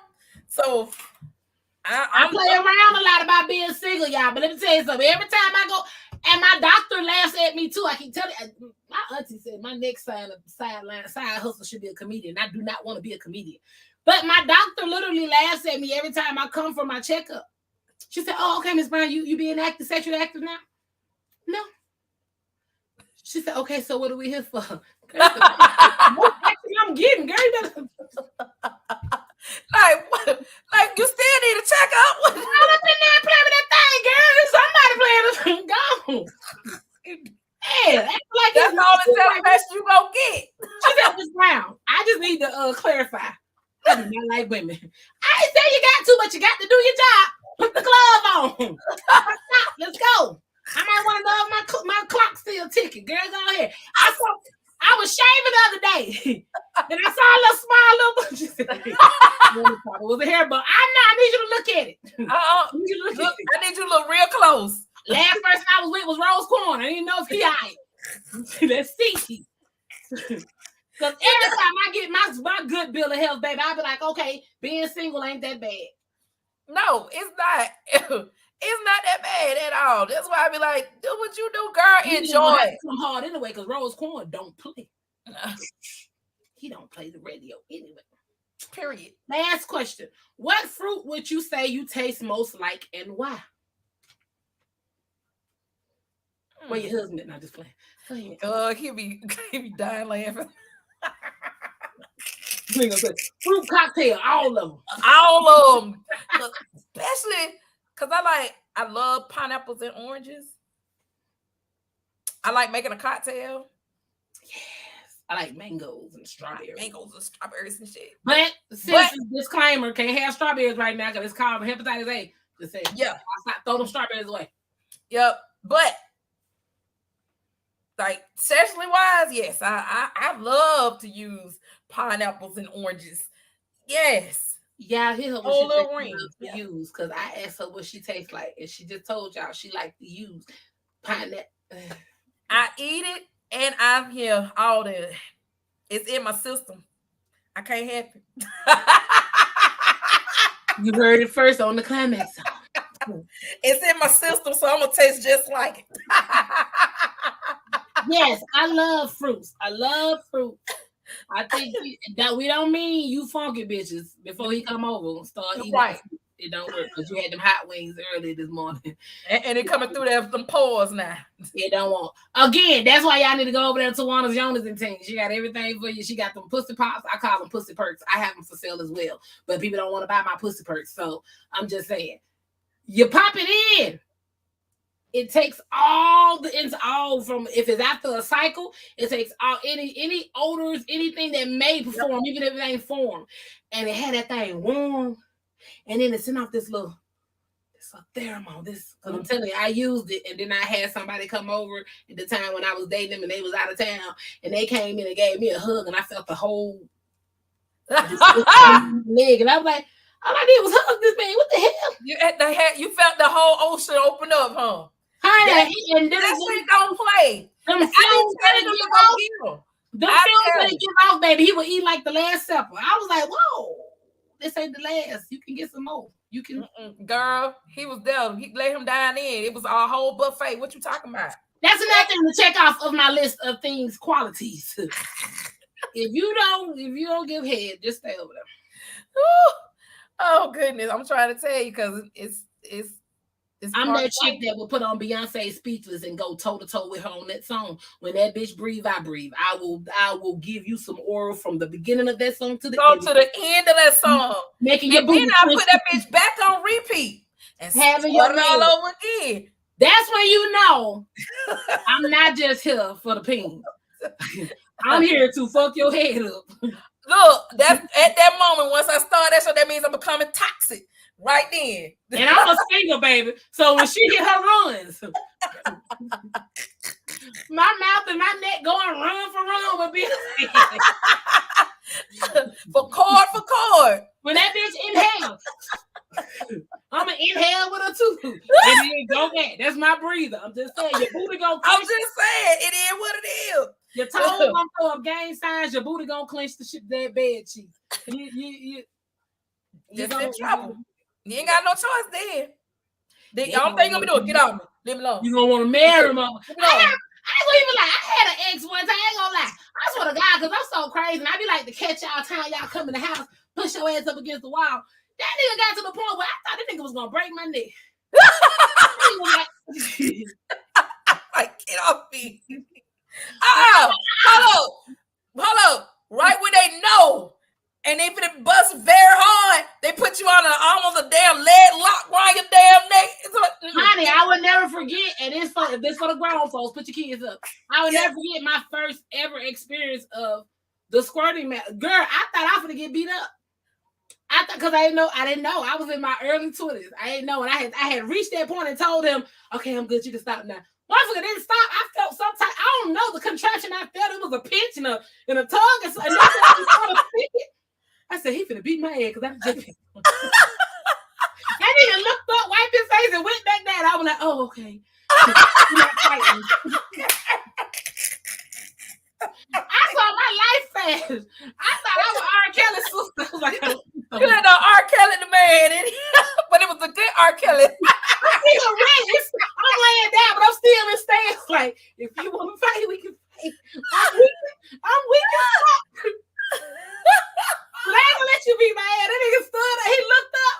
so I play around a lot about being single, y'all. But let me tell you something. Every time I go, and my doctor laughs at me too. I can tell you, my auntie said my next side hustle should be a comedian. I do not want to be a comedian. But my doctor literally laughs at me every time I come for my checkup. She said, "Oh, okay, Miss Brown, you being active, sexually active now?" No. She said, "Okay, so what are we here for?" Girl, I'm getting, girl. Like you still need a checkup. I'm up in there playing with that thing, girl. Somebody playing it. Go. Yeah, that's the only satisfaction you gonna get. She said, "Miss Brown, I just need to clarify. I do not like women. I ain't saying you got to, but you got to do your job. Put the glove on. Let's go. I might want to know if my clock's still ticking. Girl, go ahead." I was shaving the other day, and I saw a little small it was a hair bump. I need you to look at it. I need you to look real close. Last person I was with was Rose Corner. I didn't know if he eyed. Let's see. Because every time I get my good bill of health, baby, I'll be like, okay, being single ain't that bad. No, it's not. It's not that bad at all. That's why I be like, do what you do, girl. Enjoy it. Come hard anyway, because Rose Corn don't play. He don't play the radio anyway. Period. Last question. What fruit would you say you taste most like and why? Well, your husband, not just playing. He'll be dying laughing. Fruit cocktail, all of them. All of them. Especially because I love pineapples and oranges. I like making a cocktail. Yes. I like mangoes and strawberries. And shit. But since disclaimer, can't have strawberries right now because it's called hepatitis A. Just say, yeah. Throw them strawberries away. Yep. But like sexually wise, yes, I love to use pineapples and oranges. Yes. Yeah, here's what she loves to use, because I asked her what she tastes like, and she just told y'all she liked to use pineapple. I eat it, and I hear all that. It's in my system. I can't help it. You heard it first on the Climax Zone. It's in my system, so I'm gonna taste just like it. Yes, I love fruits. I love fruit. I think that we don't mean you funky bitches before he come over and start eating. Right. It don't work because you had them hot wings early this morning. And it coming through there with them pores now. It don't want. Again, that's why y'all need to go over there to Tawana's Jonas and things. She got everything for you. She got them pussy pops. I call them pussy perks. I have them for sale as well. But people don't want to buy my pussy perks. So I'm just saying. You pop it in. It takes all from, if it's after a cycle, it takes all any odors, anything that may perform, even if it ain't formed. And it had that thing warm. And then it sent off this a pheromone. Because I'm telling you, I used it, and then I had somebody come over at the time when I was dating them, and they was out of town, and they came in and gave me a hug, and I felt the whole leg, and I was like, all I did was hug this man. What the hell? You felt the whole ocean open up, huh? Honey, and that shit don't play. Them films that give off, baby. He would eat like the Last Supper. I was like, whoa, this ain't the last. You can get some more. You can. Girl, he was there. He let him dine in. It was a whole buffet. What you talking about? That's another thing to check off of my list of things, qualities. If you don't give head, just stay over there. Oh goodness, I'm trying to tell you because it's I'm that chick that will put on Beyonce's Speechless and go toe to toe with her on that song. When that bitch breathe, I breathe. I will give you some oral from the beginning of that song to the end. To the end of that song. Making your booty. Then I put that bitch back on repeat and having your all over again. That's when you know I'm not just here for the pain. I'm here to fuck your head up. Look, that's at that moment. Once I start that show, that means I'm becoming toxic. Right then. And I'm a single, baby. So when she hit her runs, my mouth and my neck going run for run would be for chord. When that bitch inhales, I'm gonna inhale with her too. And then go back. That's my breather. I'm just saying your booty gonna clench. I'm just saying it is what it is. Your toes gonna throw up gang signs, your booty gonna clench the shit that bed cheeks. You just in trouble. You ain't got no choice then. The only thing I'm gonna do is get off me. Leave me alone. You gonna want to marry him? I ain't gonna even lie. I had an ex one time. I ain't gonna lie. I swear to God, because I'm so crazy, and I be like to catch y'all time y'all come in the house, push your ass up against the wall. That nigga got to the point where I thought that nigga was gonna break my neck. Like, get off me. Hold up. Right when they know. And if it busts very hard, they put you on almost a damn lead lock around your damn neck. Honey, I would never forget, and this for the grown folks, put your kids up. I would never forget my first ever experience of the squirting mat. Girl, I thought I was gonna get beat up. I thought because I didn't know. I was in my early 20s. I didn't know, and I had reached that point and told him, okay, I'm good, you can stop now. Motherfucker didn't stop. I felt some type, I don't know, the contraction I felt, it was a pinch and a tug and something. I said, he finna beat my head because I just that nigga looked up, wiped his face, and went back down. I was like, oh, okay. You're not fighting. I saw my life flash. I thought I was R. Kelly's sister. I was like, you didn't know R. Kelly the man, but it was a good R. Kelly. I'm laying down, but I'm still in stance. Like, if you want to fight, we can fight. I'm weak as fuck. I ain't gonna let you beat my ass. That nigga stood up. He looked up.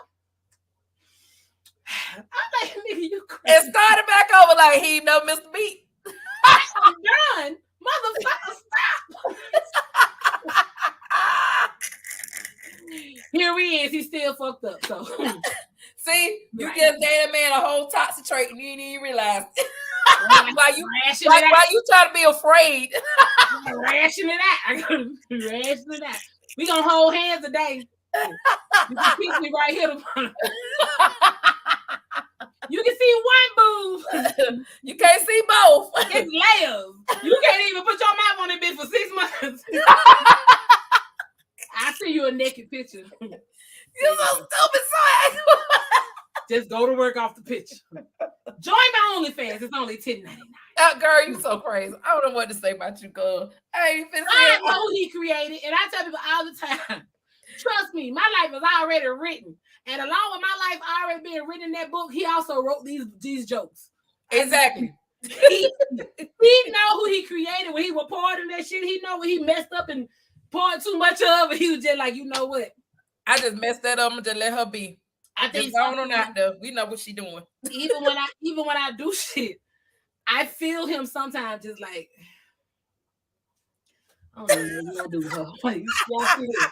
I'm like, nigga, you crazy. And started back over like he never missed a beat. I'm done. Motherfucker, stop. Here he is. He's still fucked up. So see, you just gave a man a whole toxic trait and you didn't even realize it. Why you trying to be afraid? Ration it out. I gotta ration it out. We gonna hold hands today. You can keep me right here tomorrow. You can see one boob. You can't see both. It's layers. You can't even put your mouth on it bitch for 6 months. I see you a naked picture. You're so stupid, son. Just go to work off the picture. Join my OnlyFans. It's only $10.99. Girl, you so crazy. I don't know what to say about you, girl. I know who he created, and I tell people all the time, trust me, my life is already written. And along with my life already being written in that book, he also wrote these jokes. Exactly. He know who he created when he was pouring that shit. He know when he messed up and poured too much of it. He was just like, you know what? I just messed that up and just let her be. I think just going on out there. We know what she doing. Even when I do shit, I feel him sometimes just like, I don't know what to do with her. Like, y'all see this?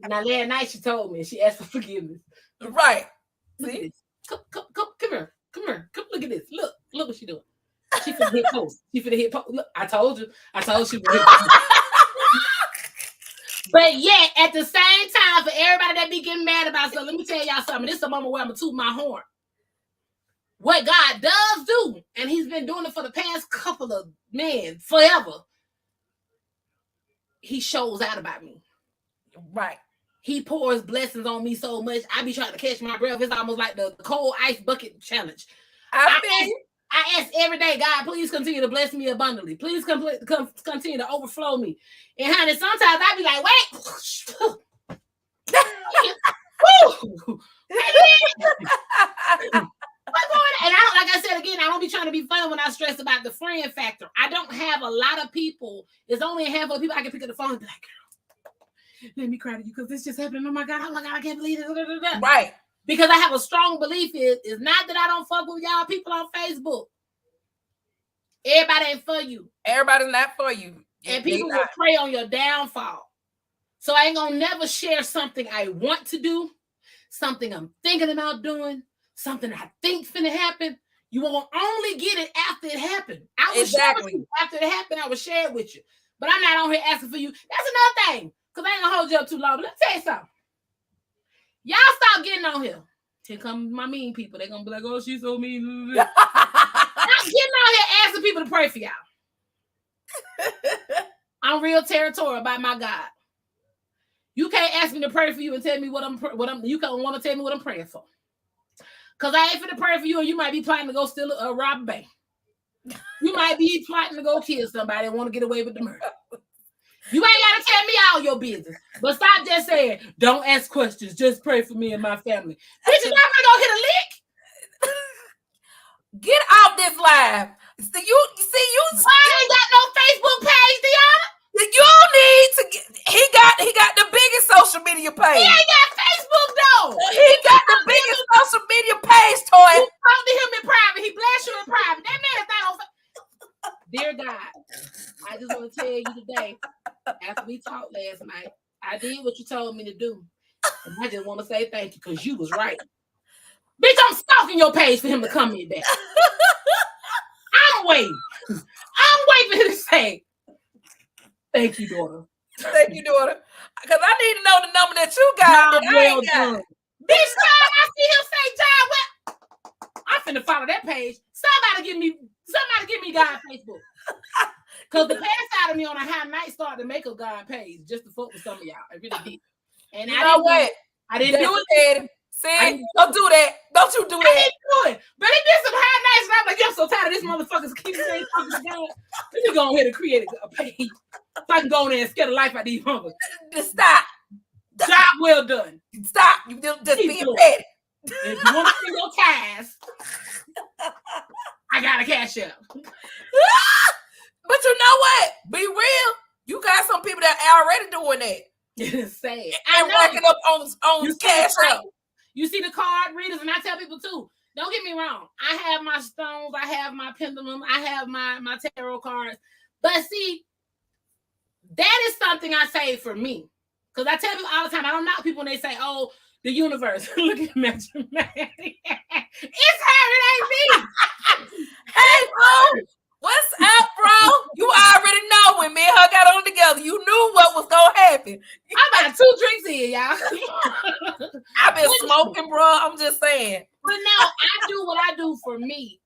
Now last night she told me, she asked for forgiveness. Right. Look at this. Come here. Come look at this. Look what she doing. She finna hit post. Look, I told you she would hit post. But yet, at the same time, for everybody that be getting mad about stuff, let me tell y'all something. This is a moment where I'm gonna toot my horn. What God does do, and he's been doing it for the past couple of forever. He shows out about me. Right. He pours blessings on me so much. I be trying to catch my breath. It's almost like the cold ice bucket challenge. I ask every day, God, please continue to bless me abundantly. Please continue to overflow me. And honey, sometimes I be like, wait. What's going on? And like I said again, I don't be trying to be funny when I stress about the friend factor. I don't have a lot of people. There's only a handful of people I can pick up the phone and be like, girl, let me cry to you because this just happened. Oh my God, I can't believe it. Right. Because I have a strong belief is not that I don't fuck with y'all people on Facebook. Everybody ain't for you. Everybody's not for you. And people will prey on your downfall. So I ain't gonna never share something I want to do, something I'm thinking about doing, something I think finna happen. You will only get it after it happened. I will share with you after it happened. I will share it with you. But I'm not on here asking for you. That's another thing. Because I ain't gonna hold you up too long. But let me tell you something. Y'all stop getting on here. Here come my mean people. They're gonna be like, oh, she's so mean. Stop getting on here asking people to pray for y'all. I'm real territorial about my God. You can't ask me to pray for you and tell me what I'm you can't want to tell me what I'm praying for. Because I ain't finna pray for you, and you might be plotting to go steal a rob a bank. You might be plotting to go kill somebody and want to get away with the murder. You ain't got to tell me all your business. But stop just saying, don't ask questions. Just pray for me and my family. Bitch, you're not going to go hit a lick? Get off this live. So you Why ain't got no Facebook page, Deona? You need to get. He got the biggest social media page. He ain't got Facebook though. He got the biggest social media page, Toy. You talk to him in private. He bless you in private. That man is not on. Dear God, I just want to tell you today, after we talked last night, I did what you told me to do. And I just want to say thank you because you was right. Bitch, I'm stalking your page for him to come in back. I'm waiting for him to say, thank you, daughter. Thank you, daughter. Because I need to know the number that you got. That I ain't got. Bitch, I see him say, John, what? I'm finna follow that page. Somebody give me God Facebook. Because the past side of me on a high night started to make a God page just to fuck with some of y'all. I really did. And you know what? I didn't do it. See, don't do that. Don't you do that. I didn't do it. But it did some high nights, and I'm like, I'm so tired of this motherfuckers keep saying something to God. Let me go ahead and create a page so I can go in there and scare the life out of these motherfuckers. Stop. Job well done. Stop. You just being petty. If you want to see your ties, I got a cash out. But you know what? Be real. You got some people that are already doing that. It's sad. And racking up on cash out. You see the card readers, and I tell people too, don't get me wrong. I have my stones, I have my pendulum, I have my tarot cards. But see, that is something I say for me. Because I tell people all the time, I don't knock people when they say, oh, the universe. Look at Magic Man. It's her, it ain't me. Hey, bro. What's up, bro? You already know when me and her got on together. You knew what was going to happen. I'm about 2 drinks in, y'all. I've been smoking, bro. I'm just saying. But no, I do what I do for me.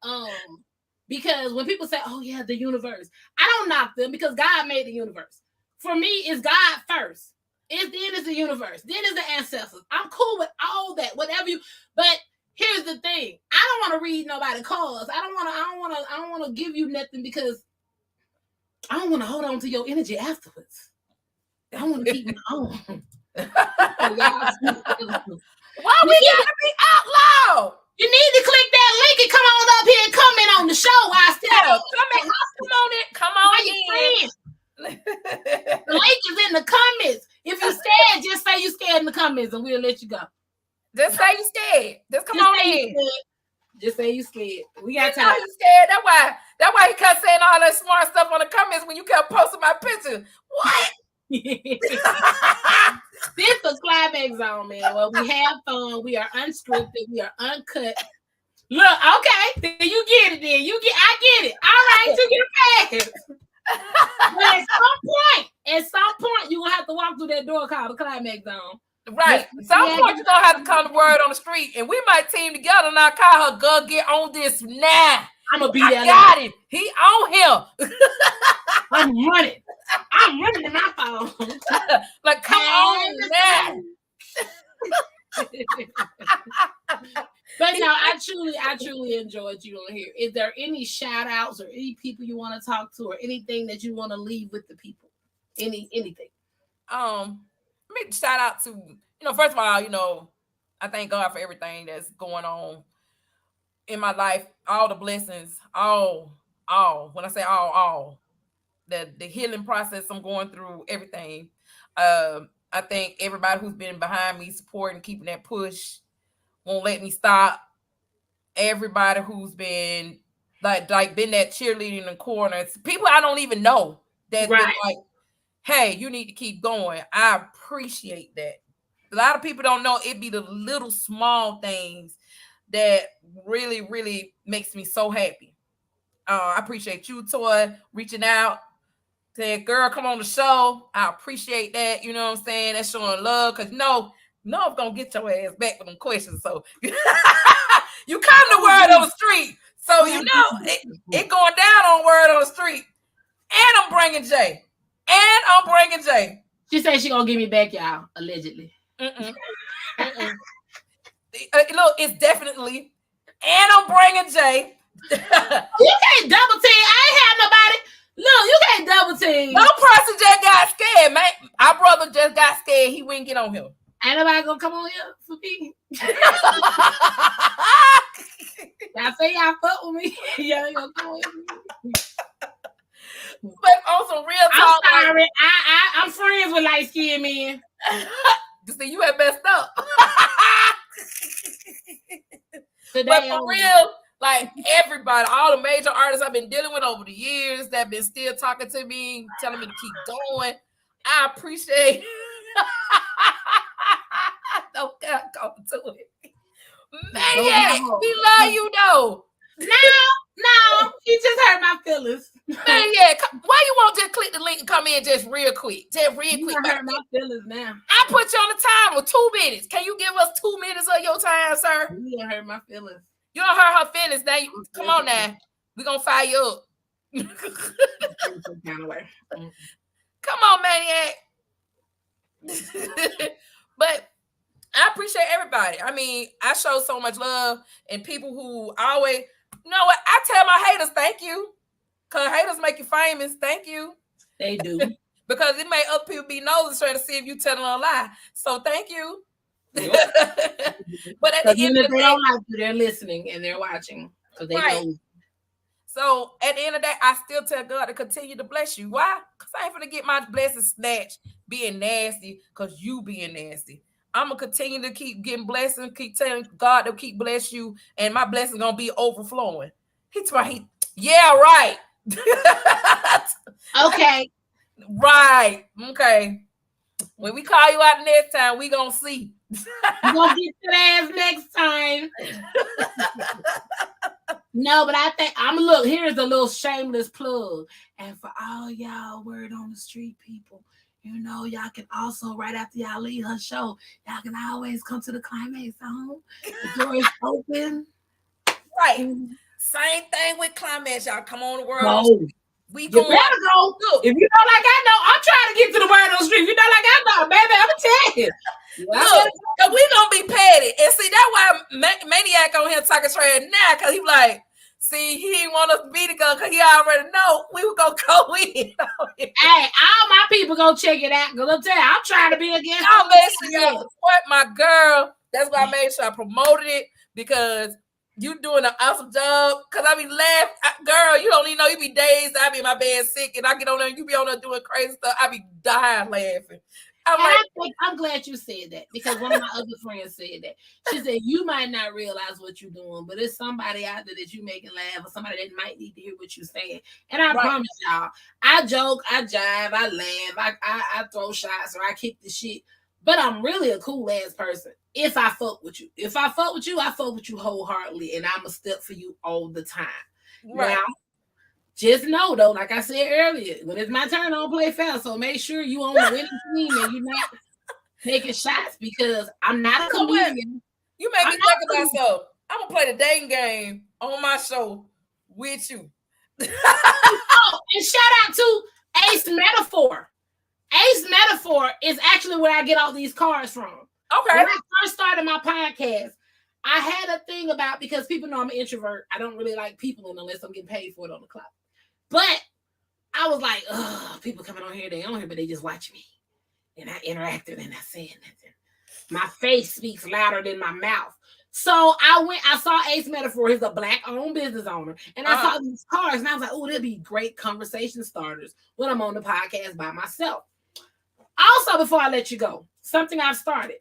Because when people say, oh, yeah, the universe, I don't knock them because God made the universe. For me, it's God first. Then it's the universe. Then it's the ancestors. I'm cool with all that, whatever you. But here's the thing: I don't want to read nobody cards. I don't want to give you nothing because I don't want to hold on to your energy afterwards. I want to keep my own. Why we gotta be out loud? You need to click that link and come on up here and comment on the show. Come on in. The link is in the comments. If you're scared, just say you're scared in the comments and we'll let you go. Just say you're scared. Just come on in. Just say you're scared. We got time. You're scared. That's why he kept saying all that smart stuff on the comments when you kept posting my picture. What? This is Climax Zone, man. Well, we have fun. We are unscripted. We are uncut. Look, okay. Then you get it. I get it. All right, you get a pass. But at some point, you're gonna have to walk through that door called the Climax Zone. Right. At some point, you're gonna have to call the word on the street, and we might team together and I call her, go get on this now. I'm gonna be there. I got him. He on him. I'm running in my phone. Like, come on now. But no, I truly enjoyed you on here. Is there any shout outs or any people you want to talk to or anything that you want to leave with the people? Anything? Me shout out to, first of all, I thank God for everything that's going on in my life, all the blessings, all. When I say all, the healing process I'm going through, everything. I thank everybody who's been behind me, supporting, keeping that push won't let me stop. Everybody who's been like been that cheerleader in the corner, it's people I don't even know that's been like, hey, you need to keep going. I appreciate that. A lot of people don't know it be the little small things that really, really makes me so happy. I appreciate you, Toy, reaching out. Said, girl, come on the show. I appreciate that. You know what I'm saying? That's showing love. Because no, I'm going to get your ass back with them questions. So you come to Word on the Street. So you know it going down on Word on the Street. And I'm bringing Jay. She said she going to give me back, y'all, allegedly. Look, it's definitely. And I'm bringing Jay. You can't double team. I ain't had nobody. Look, you can't double team. No person just got scared, man. Our brother just got scared. He wouldn't get on him. Ain't nobody gonna come on here for me. Y'all say y'all fuck with me. Y'all ain't gonna come on here for me. But on some real talk, I'm sorry. Like, I'm friends with light skinned men. See, you had messed up. Today, but for real, like everybody, all the major artists I've been dealing with over the years that been still talking to me, telling me to keep going. I appreciate. Don't get going to it, man. We love you though. No, you just hurt my feelings. Man, yeah. Why you won't just click the link and come in just real quick? You hurt my feelings now. I put you on the timer 2 minutes. Can you give us 2 minutes of your time, sir? You don't hurt my feelings. You don't hurt her feelings. Now you come on now. We're gonna fire you up. Come on, maniac. But I appreciate everybody. I mean, I show so much love and people who always, you know what? I tell my haters, thank you. Because haters make you famous. Thank you. They do. Because it made other people be nosy trying to see if you telling a lie. So thank you. Yep. But at the end of the day, they don't like you, they're listening and they're watching. Because they know. So at the end of the day, I still tell God to continue to bless you. Why? Because I ain't gonna get my blessings snatched being nasty because you being nasty. I'm gonna continue to keep getting blessings, keep telling God to keep bless you, and my blessings gonna be overflowing. He's right. Yeah, right. Okay. Right. Okay. When we call you out next time, we gonna see. We're gonna get to that ass next time. No, but I think look, here's a little shameless plug. And for all y'all Word on the Street people, you know, y'all can also, right after y'all leave her show, y'all can always come to the Climax Zone. The door is open. Right. Same thing with Climax, y'all. Come on the Word. No. We better go. Look, if you know like I know, I'm trying to get to the Word on the Street. If you know like I know, baby, I'm gonna tell you. Look, cause we gonna be petty. And see, that's why Maniac on here talking trash now, cause he like, see, he didn't want us to be together because he already know we were gonna go in. Hey, all my people go check it out. Cause I'm telling you, I'm trying to be against y'all. Make sure y'all support my girl. That's why I made sure I promoted it because you doing an awesome job. Cause I be laughing, girl. You don't even know. You be days I be in my bed sick, and I get on there. And you be on there doing crazy stuff. I be dying laughing. I'm glad you said that because one of my other friends said that. She said, you might not realize what you're doing, but it's somebody out there that you making laugh or somebody that might need to hear what you're saying. And I promise y'all, I joke, I jive, I laugh, I throw shots or I kick the shit. But I'm really a cool ass person. If I fuck with you. If I fuck with you, I fuck with you wholeheartedly. And I'm a step for you all the time. Right. Now, just know though, like I said earlier, when it's my turn, I don't play fair. So make sure you on the winning team and you're not taking shots because I'm not a comedian. You make me think about myself. I'm gonna play the dating game on my show with you. And shout out to Ace Metaphor. Ace Metaphor is actually where I get all these cards from. Okay. When I first started my podcast, I had a thing about, because people know I'm an introvert, I don't really like people unless I'm getting paid for it on the clock. But I was like, people coming on here, they on here, but they just watch me. And I interacted and I said nothing. My face speaks louder than my mouth. So I saw Ace Metaphor. He's a Black-owned business owner. And I saw these cards and I was like, oh, they'll be great conversation starters when I'm on the podcast by myself. Also, before I let you go, something I've started.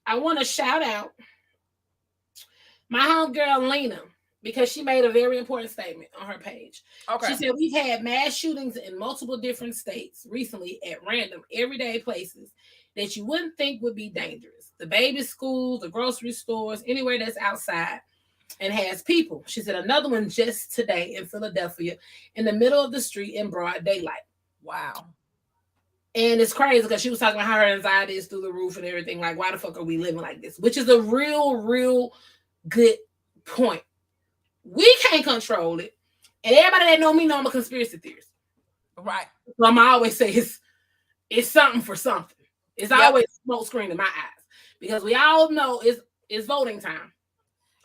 I want to shout out My homegirl Lena, because she made a very important statement on her page. Okay. She said, we've had mass shootings in multiple different states recently at random, everyday places that you wouldn't think would be dangerous. The baby schools, the grocery stores, anywhere that's outside and has people. She said another one just today in Philadelphia in the middle of the street in broad daylight. Wow. And it's crazy because she was talking about how her anxiety is through the roof and everything. Like, why the fuck are we living like this? Which is a real good point. We can't control it. And everybody that know me know I'm a conspiracy theorist. Right. So I'm always say it's something for something. It's always smoke screen in my eyes. Because we all know it's voting time.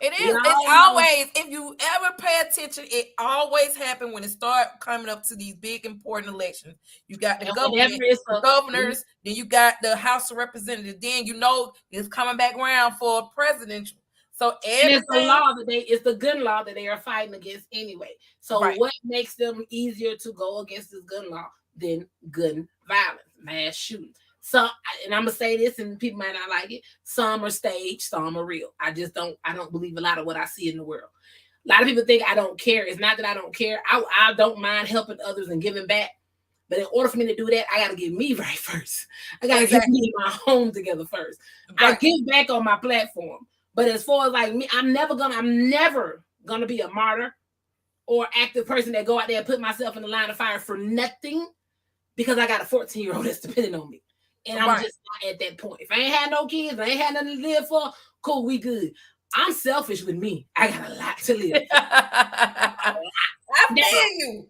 It is. It's always, if you ever pay attention, it always happens when it start coming up to these big important elections. You got the governors, then you got the House of Representatives, then you know it's coming back around for presidential. So it's the law that it's the gun law that they are fighting against anyway. So what makes them easier to go against this gun law than gun violence, mass shootings? So, and I'm gonna say this, and people might not like it. Some are staged, some are real. I don't believe a lot of what I see in the world. A lot of people think I don't care. It's not that I don't care. I don't mind helping others and giving back. But in order for me to do that, I got to get me right first. I got to get me and my home together first. I give back on my platform. But as far as like me, I'm never gonna be a martyr or active person that go out there and put myself in the line of fire for nothing because I got a 14-year-old that's depending on me. And I'm just not at that point. If I ain't had no kids, I ain't had nothing to live for, cool, we good. I'm selfish with me. I got a lot to live. I feel you.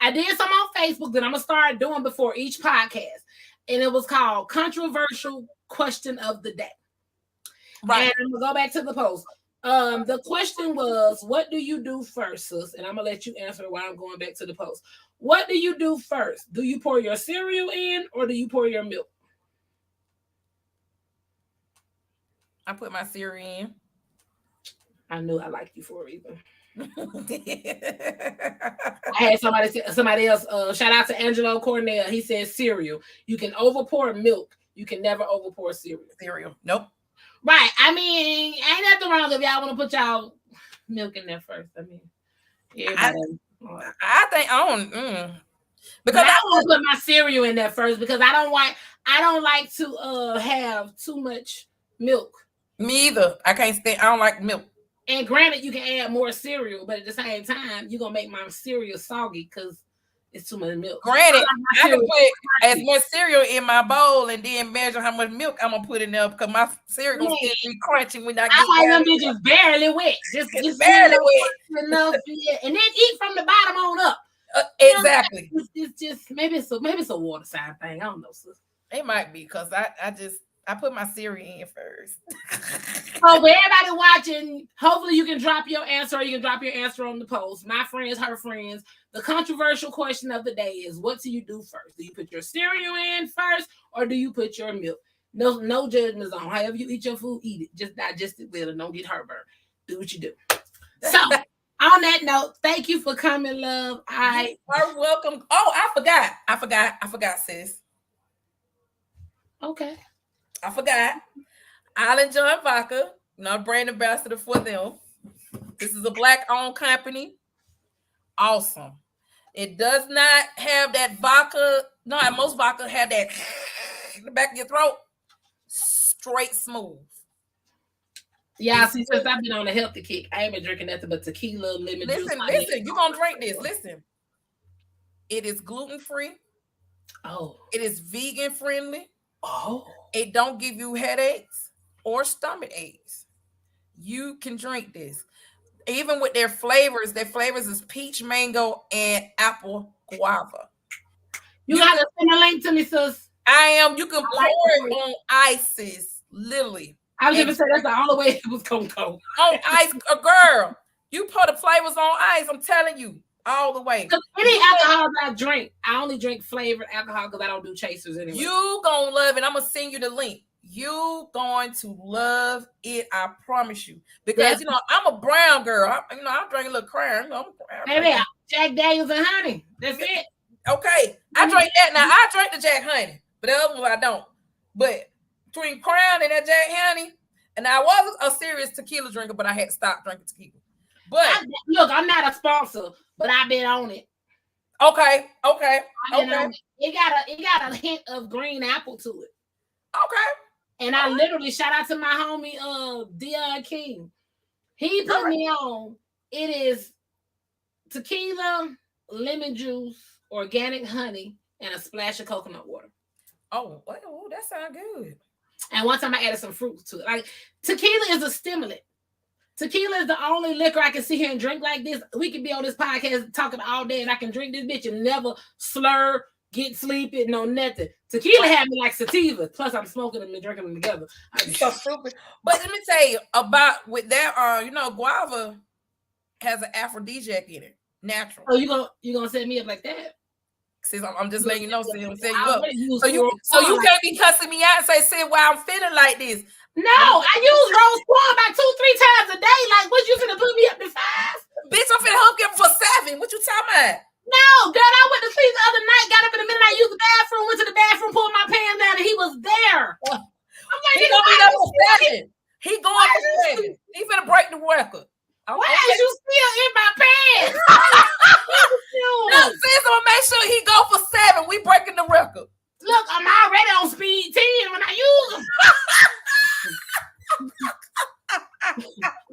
I did some on Facebook that I'm gonna start doing before each podcast. And it was called Controversial Question of the Day. Right. And I'm gonna go back to the post. The question was, what do you do first, sis? And I'm gonna let you answer it while I'm going back to the post. What do you do first? Do you pour your cereal in or do you pour your milk? I put my cereal in. I knew I liked you for a reason. I had somebody else. Shout out to Angelo Cornell. He said cereal. You can overpour milk. You can never overpour cereal. Nope. Right. I mean, ain't nothing wrong if y'all want to put y'all milk in there first. I mean, I think I don't because I want to put my cereal in there first because I don't like to have too much milk. Me either. I don't like milk. And granted, you can add more cereal, but at the same time, you're gonna make my cereal soggy because it's too much milk. Granted, I can put as much cereal in my bowl and then measure how much milk I'm gonna put in there because my cereal gonna still be crunchy when I get like them bitches barely wet. Just barely wet. Enough, and then eat from the bottom on up. Exactly. It's just maybe it's a water sign thing. I don't know, sis. It might be because I put my cereal in first. So for everybody watching, hopefully you can drop your answer or you can drop your answer on the post. My friends, her friends. The controversial question of the day is, what do you do first? Do you put your cereal in first or do you put your milk? No judgment zone. However you eat your food, eat it. Just digest it well and don't get heartburn. Do what you do. So on that note, thank you for coming, love. You are welcome. Oh, I forgot, sis. Okay. I forgot. Island John Vodka, brand ambassador for them. This is a Black-owned company. Awesome. It does not have that vodka. No, most vodka have that in the back of your throat. Straight smooth. Yeah, since I've been on a healthy kick, I ain't been drinking nothing but tequila, lemon juice. Listen, you're going to drink this. Listen. It is gluten-free. Oh. It is vegan-friendly. Oh. It don't give you headaches or stomach aches. You can drink this. Even with their flavors is peach, mango, and apple guava. You got to send a link to me, sis. I am. You can pour it on ices, literally. I was going to say that's the only way it was going to go. On ice, girl. You put the flavors on ice, I'm telling you. All the way. Any alcohol that I drink, I only drink flavored alcohol because I don't do chasers anyway. You gonna love it. I'm gonna send you the link. You going to love it. I promise you. Because I'm a brown girl. I drink a little crown. Maybe Jack Daniels and honey. That's it. Okay, I drink that now. I drink the Jack honey, but the other ones I don't. But between crown and that Jack honey, And I was a serious tequila drinker, but I had to stop drinking tequila. But look, I'm not a sponsor, but I've been on it. Okay. It got a hint of green apple to it. Okay. And I literally shout out to my homie Deona King. He put me on. It is tequila, lemon juice, organic honey, and a splash of coconut water. Oh, that sounds good. And one time I added some fruits to it. Like tequila is a stimulant. Tequila is the only liquor I can sit here and drink like this. We can be on this podcast talking all day, and I can drink this bitch and never slur, get sleepy, no nothing. Tequila had me like sativa. Plus, I'm smoking them and drinking them together. I'm so stupid. But let me tell you about with that. Guava has an aphrodisiac in it, natural. Oh, you gonna set me up like that? See, I'm just letting you know. See, I'm setting you up. So you can't be cussing me out and say, why I'm feeling like this. No, I use rose quarter about 2-3 times a day. Like, what you finna put me up to 5? Bitch, I'm finna hook you up for 7. What you talking about? No, girl, I went to sleep the other night, got up in the middle, I used the bathroom, went to the bathroom, pulled my pants down, and he was there. I'm like, he gonna be there for 7. He going for 7. He finna break the record. Why is you still in my pants? No, sis, I'm gonna make sure he go for 7. We breaking the record. Look, I'm already on speed 10 when I use them.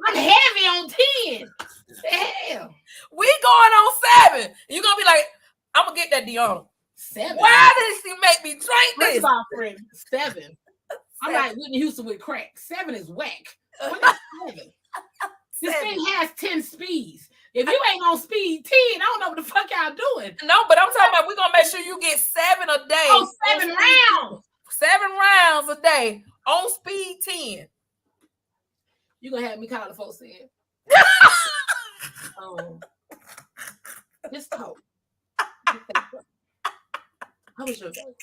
I'm heavy on 10. The hell? We going on 7. You're gonna be like, I'm gonna get that Deona. 7. Why did she make me drink this? First off, friend, 7. I'm like Whitney Houston with crack. 7 is whack. What is 7? This thing has 10 speeds. If you ain't on speed 10, I don't know what the fuck y'all doing. No, but I'm talking about we're gonna make sure you get 7 a day. Oh, 7 rounds. 7 rounds a day on speed 10. You gonna have me call the folks in. Just talk. How was your day?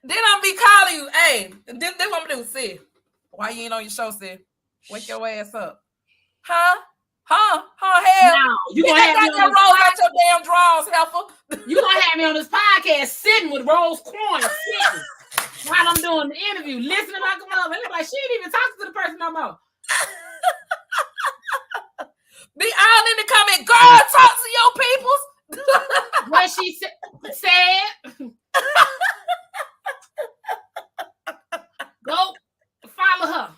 Then I'm be calling you. Hey, this what I'm gonna do. See, why you ain't on your show? See, wake your ass up. Huh? Hell, no, you gonna have me on that rolls out your damn drawers, heifer. You gonna have me on this podcast sitting with Rose Corn, sitting while I'm doing the interview, listening like a mother. Like she ain't even talking to the person no more. Be all in the comment, girl. Talk to your peoples. What she said. Go follow her.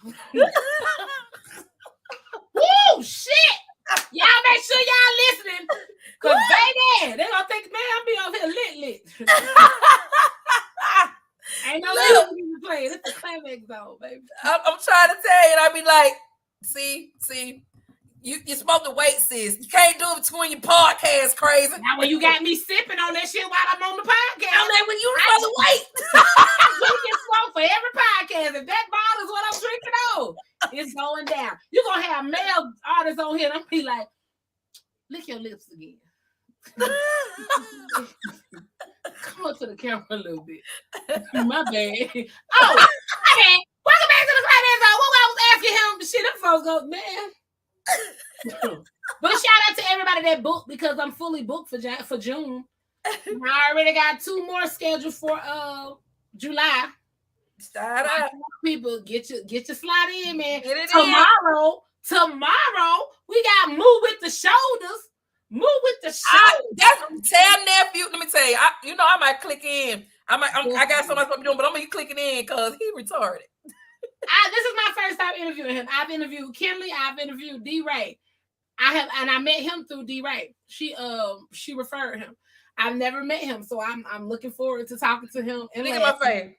Woo, shit. Y'all make sure y'all listening. Cause baby, they gonna think, man, I'm be over here lit. Ain't no music playing. It's the climax zone, baby. I'm trying to tell you, and I be like, see, you supposed to wait, sis. You can't do it between your podcast, crazy. Now when you got me sipping on that shit while I'm on the podcast, I'm like, when you supposed to wait. You can smoke for every podcast. If that bottle is what I'm drinking on, it's going down. You're gonna have male artists on here, and I'm be like, lick your lips again. Come up to the camera a little bit. My bad. Oh, okay. Welcome back to the Climax Zone. What I was asking him, the shit, them folks go, man. But shout out to everybody that booked because I'm fully booked for June. I already got 2 more scheduled for July. Shout out. People, get your slide in, man. Tomorrow, we got Move with the Shoulders. Move with the Shoulders. Tell nephew, let me tell you, I might click in. I got so much to be doing, but I'm gonna be clicking in because he retarded. This is my first time interviewing him. I've interviewed Kinley. I've interviewed D-Ray. I met him through D-Ray. She referred him. I've never met him, so I'm looking forward to talking to him. Look at my face.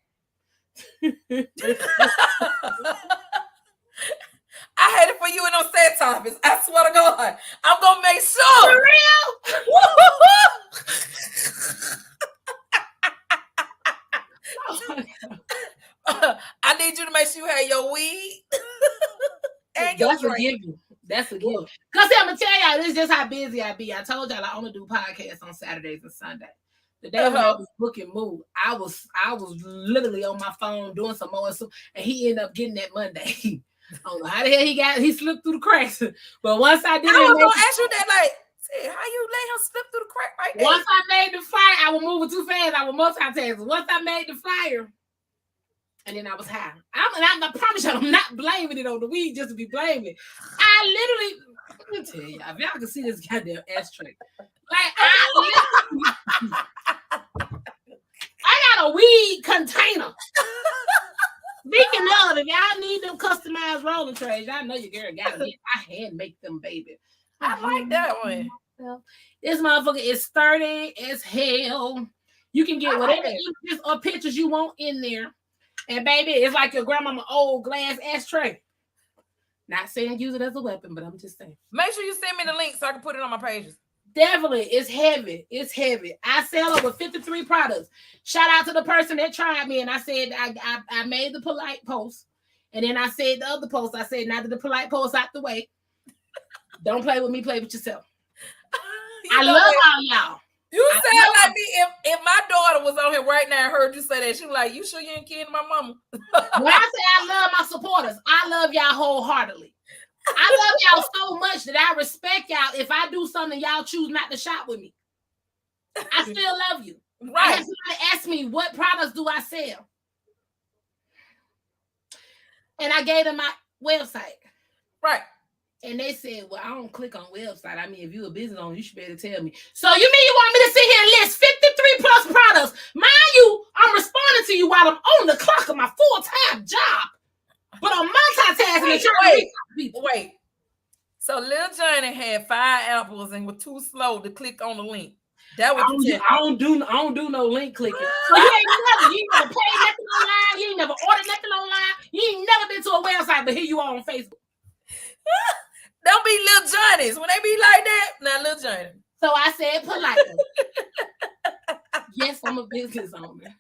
I had it for you in those set topics. I swear to God, I'm gonna make sure. For real? I need you to make sure you have your weed and your drink. That's a given. Because I'm gonna tell y'all, this is just how busy I be. I told y'all I only do podcasts on Saturdays and Sundays. The day when I was booking Move, I was literally on my phone doing some more, and he ended up getting that Monday. I don't know how the hell he slipped through the cracks. But once I did, I was gonna ask you that, like, how you let him slip through the crack right there? Once I made the flyer, I was moving too fast. I was multitasking. Once I made the flyer, And then I was high. I promise you, I'm not blaming it on the weed just to be blaming it. I literally, let me tell you, if y'all can see this goddamn ashtray, like I got a weed container. Speaking of, if y'all need them customized rolling trays, I know your girl got it. I hand make them, baby. I like that one. This motherfucker is sturdy as hell. You can get whatever images or pictures you want in there. And baby, it's like your grandmama old glass ashtray. Not saying use it as a weapon, but I'm just saying. Make sure you send me the link so I can put it on my pages. Definitely. It's heavy. It's heavy. I sell over 53 products. Shout out to the person that tried me. And I said, I made the polite post. And then I said the other post, I said, now that the polite post out the way, don't play with me, play with yourself. I love all y'all. You sound like me. If my daughter was on here right now and heard you say that, she was like, you sure you ain't kidding my mama? When I say I love my supporters, I love y'all wholeheartedly. I love y'all so much that I respect y'all. If I do something, y'all choose not to shop with me. I still love you. Right. I had somebody ask me, what products do I sell? And I gave them my website. Right. And they said, well, I don't click on website. I mean, if you're a business owner, you should be able to tell me. So you mean you want me to sit here and list 53 plus products? Mind you, I'm responding to you while I'm on the clock of my full-time job. But I'm multitasking. Wait. So Lil Johnny had 5 apples and was too slow to click on the link. That was I don't do no link clicking. So you ain't never paid nothing online. You ain't never ordered nothing online. You ain't never been to a website, but here you are on Facebook. Don't be Lil Johnny's. When they be like that, now Lil Johnny. So I said politely, yes, I'm a business owner.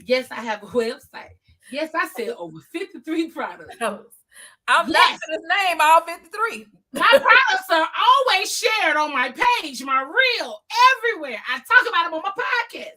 Yes, I have a website. Yes, I sell over 53 products. I'm not for this name, all 53. My products are always shared on my page, my reel, everywhere. I talk about them on my podcast.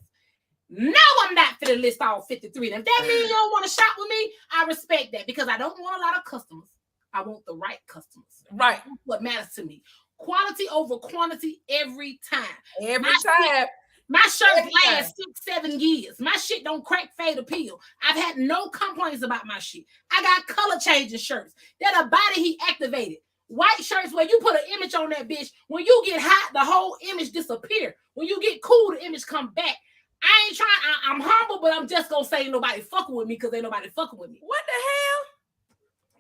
No, I'm not for the list all 53. If that means you don't want to shop with me, I respect that because I don't want a lot of customers. I want the right customers. Right. That's what matters to me. Quality over quantity every time. Every time. My shirt lasts 6-7 years. My shit don't crack, fade, or peel. I've had no complaints about my shit. I got color changing shirts that are body heat activated. White shirts where you put an image on that bitch. When you get hot, the whole image disappear. When you get cool, the image come back. I ain't trying. I'm humble, but I'm just gonna say ain't nobody fucking with me because ain't nobody fucking with me. What the hell?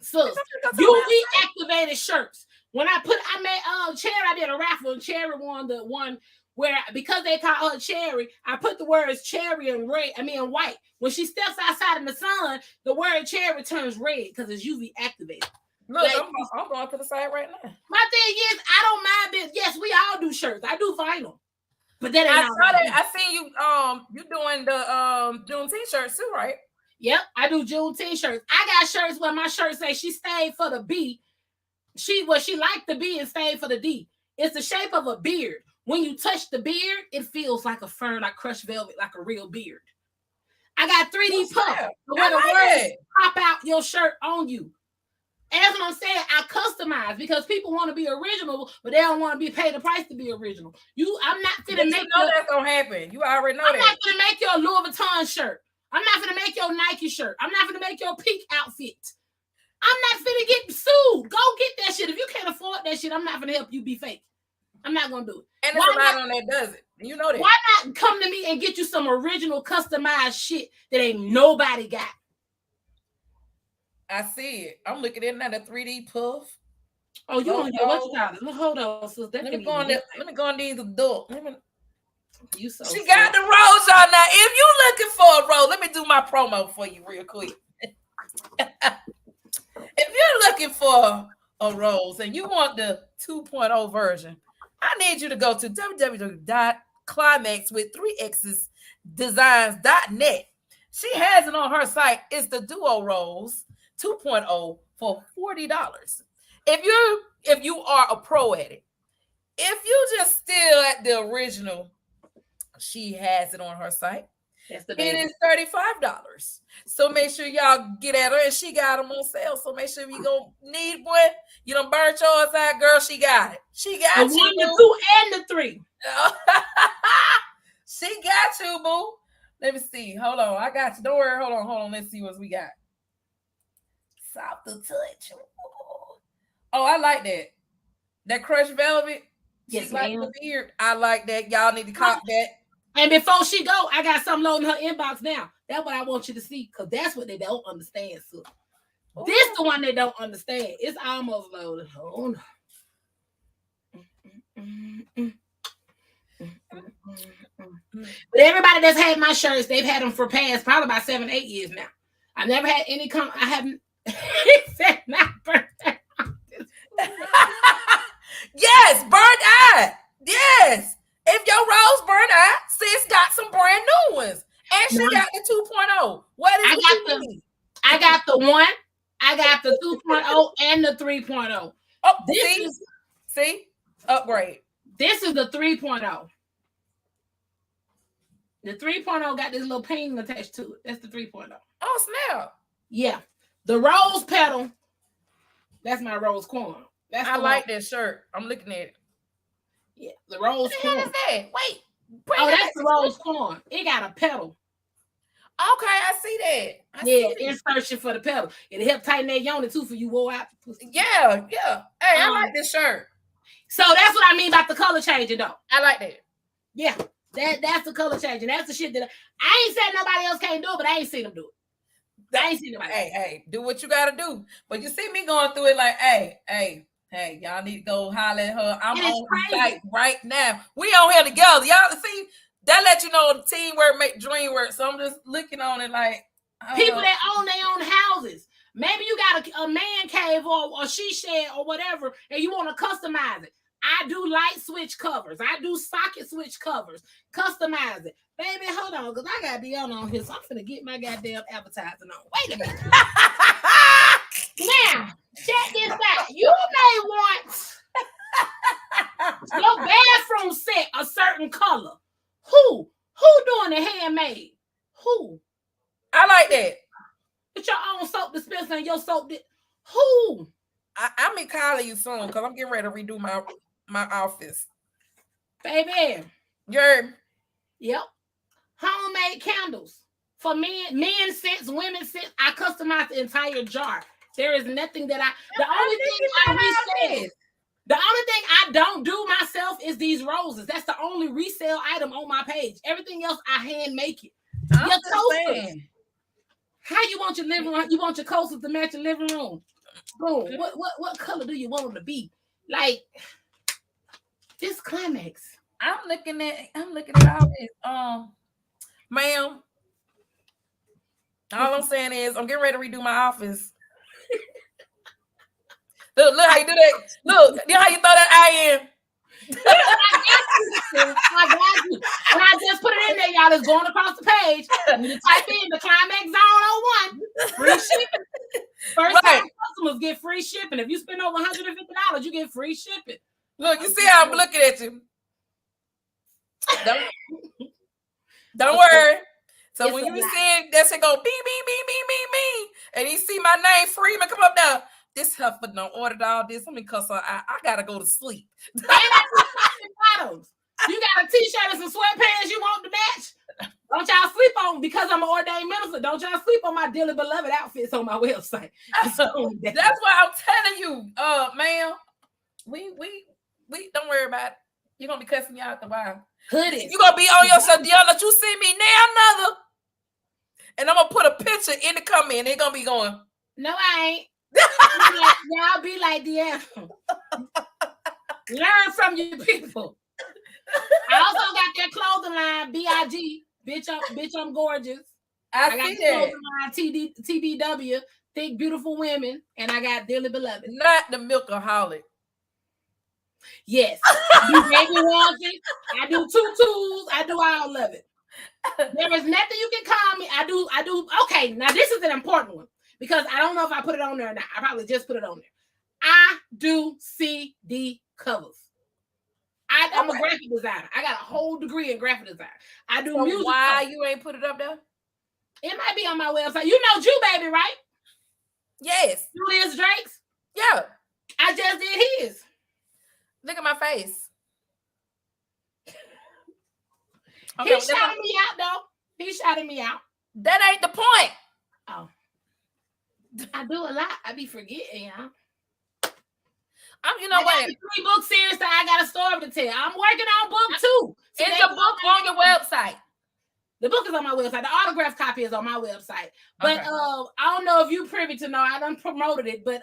So UV activated shirts. When I made Cherry, I did a raffle and Cherry won the one where because they call her Cherry, I put the words cherry and white. When she steps outside in the sun, the word cherry turns red because it's UV activated. Look, like, I'm going to the side right now. My thing is, I don't mind this. Yes, we all do shirts. I do vinyl. But that ain't I saw that. I seen you doing the June t-shirts too, right? Yep, I do June t-shirts. I got shirts where my shirts say she stayed for the B. She liked the B and stayed for the D. It's the shape of a beard. When you touch the beard, it feels like a fur, like crushed velvet, like a real beard. I got 3D puff where the words pop out your shirt on you. And that's what I'm saying. I customize because people want to be original, but they don't want to be paid the price to be original. I'm not gonna make that's gonna happen. You already know that. I'm not gonna make your Louis Vuitton shirt. I'm not gonna make your Nike shirt. I'm not gonna make your Peak outfit. I'm not finna get sued. Go get that shit. If you can't afford that shit, I'm not gonna help you be fake. I'm not gonna do it. And there's a lot on that does it. You know that. Why not come to me and get you some original customized shit that ain't nobody got? I see it. I'm looking at that 3D puff. Oh, you don't know what you got. Hold on, sis. Let me go on these adult. You so she got the rose on now. If you looking for a rose, let me do my promo for you real quick. If you're looking for a rose and you want the 2.0 version, I need you to go to www.climaxwith3xsdesigns.net. She has it on her site. It's the Duo Rose 2.0 for $40. If you are a pro at it, if you just still at the original, she has it on her site. It is $35. So make sure y'all get at her, and she got them on sale. So make sure you go need one. You done burnt yours out, girl. She got it. She got the 1, the 2, and the 3. She got you, boo. Let me see. Hold on. I got you. Don't worry. Hold on. Let's see what we got. Soft to touch. Oh, I like that. That crushed velvet. Yes, She like ma'am. the beard. I like that. Y'all need to cop that. And before she go, I got something loading her inbox now. That's what I want you to see, because that's what they don't understand, so. This the one they don't understand. It's almost loaded. Hold on. But everybody that's had my shirts, they've had them for past probably about 7, 8 years now. I've never had any I haven't said not birthday. Yes, burnt eye. Yes. If your rose burnt eye, sis got some brand new ones. And she got the 2.0. What is it? I got the 1, I got the 2.0 and the 3.0. Oh, see? Upgrade. This is the 3.0. The 3.0 got this little ping attached to it. That's the 3.0. Oh, snap. Yeah. The rose petal, that's my rose corn. I like that shirt. I'm looking at it. Yeah, the rose corn. What is that? Wait. That's the rose corn. It got a petal. Okay, I see that. Insertion for the petal. It'll help tighten that yoni too for you wore out. Yeah. Hey, I like this shirt. So that's what I mean about the color changing, though. I like that. Yeah, that's the color changing. That's the shit that I ain't said nobody else can't do it, but I ain't seen them do it. I ain't seen nobody. Hey, do what you gotta do. But you see me going through it like, hey, y'all need to go holler at her. I'm on the site right now. We on here together. Y'all see, that let you know the teamwork make dream work. So I'm just looking on it like people that own their own houses. Maybe you got a man cave or she shed or whatever, and you want to customize it. I do light switch covers. I do socket switch covers. Customize it. Baby, hold on, because I got Deona on here, so I'm finna get my goddamn advertising on. Wait a minute. Now, check this out. You may want your bathroom set a certain color. Who doing the handmade? Who? I like that. With your own soap dispenser and your soap. Who? I'm in calling you soon because I'm getting ready to redo my office. Baby. Yep. Homemade candles. For men scents, women scents. I customize the entire jar. There is nothing that the only thing I don't do myself is these roses. That's the only resale item on my page. Everything else I hand make it. Your toasters. How you want your living room? You want your coasters to match your living room? Boom. What color do you want them to be? Like this Climax. I'm looking at all this. Ma'am. All I'm saying is I'm getting ready to redo my office. Look how you do that. Look, you know how you throw that eye in. I got you. When I just put it in there, y'all, it's going across the page. When you type in the Climax Zone 01, free shipping. First time customers get free shipping. If you spend over $150, you get free shipping. Look, you see how I'm looking at you. Don't worry. So it's when you be seeing that shit go beep, beep, beep, beep, beep, beep, and you see my name, Freeman, come up there. This heifer done ordered all this. Let me cuss her. I gotta go to sleep. And I you got a t-shirt and some sweatpants you want to match? Don't y'all sleep on, because I'm an ordained minister, don't y'all sleep on my dearly beloved outfits on my website. That's why I'm telling you, ma'am. We don't worry about it. You're gonna be cussing me out the while. Hoodies. You're gonna be on yourself, Deona. You see me now, another. And I'm gonna put a picture in the comment. They're gonna be going, no, I ain't. Y'all be like Deona. Learn from your people. I also got that clothing line, BIG. Bitch, I'm gorgeous. I got the clothing line, TBW, Thick Beautiful Women, and I got Dearly Beloved. Not the milkaholic. Yes. I do baby onesies. I do tutus. I do all of it. There is nothing you can call me. I do. Okay, now this is an important one, because I don't know if I put it on there or not. I probably just put it on there. I do CD covers. I'm a graphic designer. I got a whole degree in graphic design. I do music. Why covers. You ain't put it up there? It might be on my website. You know Jew Baby, right? Yes. Julius Drake's? Yeah. I just did his. Look at my face. Okay, he shouted me out, though. He shouted me out. That ain't the point. Oh. I do a lot. I be forgetting, y'all. You know what? 3 book series that I got a story to tell. I'm working on book 2. Is the book on your website? The book is on my website. The autograph copy is on my website. But okay. I don't know if you privy to know. I done promoted it. But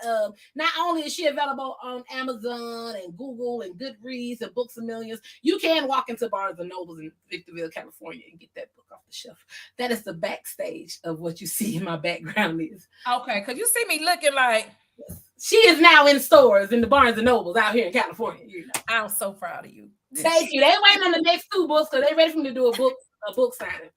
not only is she available on Amazon and Google and Goodreads and Books A Millions, you can walk into Barnes and Nobles in Victorville, California, and get that book off the shelf. That is the backstage of what you see in my background is. Okay, because you see me looking like... She is now in stores in the Barnes and Nobles out here in California. You know. I'm so proud of you. Thank you. They waiting on the next 2 books because they ready for me to do a book signing.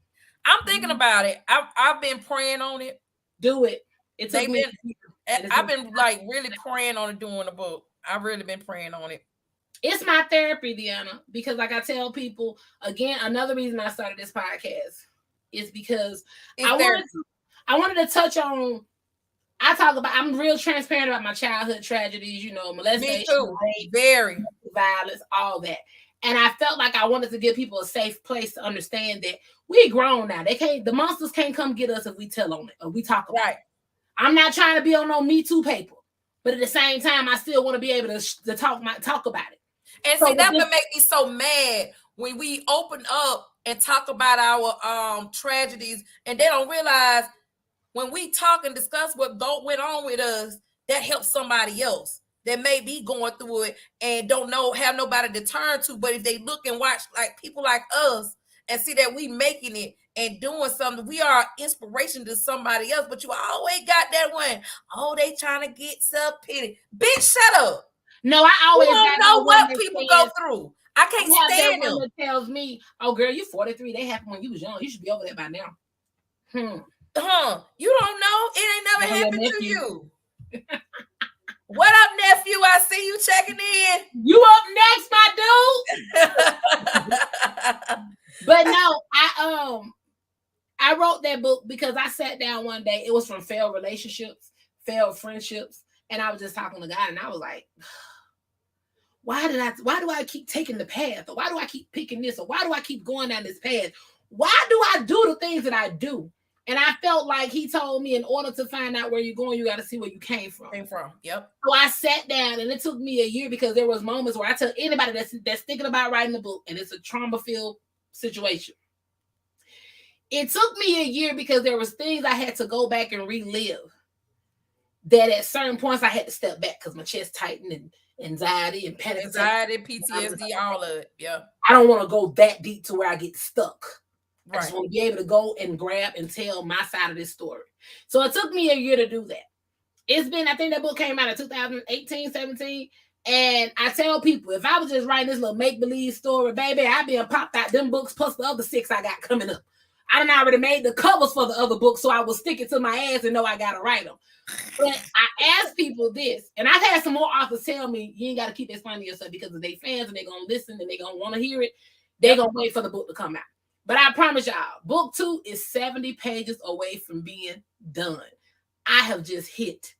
I'm thinking about it. I've been praying on it. Do it. I've been like really praying on it, doing the book. I've really been praying on it. It's my therapy, Deona, because like I tell people, again, another reason I started this podcast is because I wanted to touch on. I'm real transparent about my childhood tragedies, molestation, me too. rape, very violence, all that. And I felt like I wanted to give people a safe place to understand that we grown now. The monsters can't come get us if we tell on it or we talk about it. I'm not trying to be on no Me Too paper, but at the same time, I still want to be able to talk about it. And so see, that would make me so mad when we open up and talk about our tragedies, and they don't realize when we talk and discuss what went on with us, that helps somebody else that may be going through it and have nobody to turn to. But if they look and watch like people like us and see that we making it and doing something, we are inspiration to somebody else. But you always got that one. Oh, they trying to get self-pity. Bitch, shut up. No, I always don't know what people go through. I can't stand them. That tells me, oh girl, you 43. They happened when you was young. You should be over there by now. You don't know. It ain't never happened to you. What up, nephew? I see you checking in. You up next, my dude? But no, I wrote that book because I sat down one day. It was from failed relationships, failed friendships, and I was just talking to God, and I was like, why do I keep taking the path? Or why do I keep picking this? Or why do I keep going down this path? Why do I do the things that I do? And I felt like he told me in order to find out where you're going, you got to see where you came from. Yep. So I sat down, and it took me a year because there was moments where I tell anybody that's thinking about writing a book, and it's a trauma-filled situation. It took me a year because there was things I had to go back and relive. That at certain points I had to step back because my chest tightened and anxiety and panic. Anxiety, PTSD, all of it. Yeah. I don't want to go that deep to where I get stuck. Right. I just want to be able to go and grab and tell my side of this story. So it took me a year to do that. I think that book came out in 2018, 17. And I tell people, if I was just writing this little make-believe story, baby, I'd be popped out them books plus the other 6 I got coming up. I done already made the covers for the other books, so I will stick it to my ass and know I got to write them. But I ask people this, and I've had some more authors tell me, you ain't got to keep explaining yourself because if they fans and they're going to listen and they're going to want to hear it, they're going to wait for the book to come out. But I promise y'all, book 2 is 70 pages away from being done. I have just hit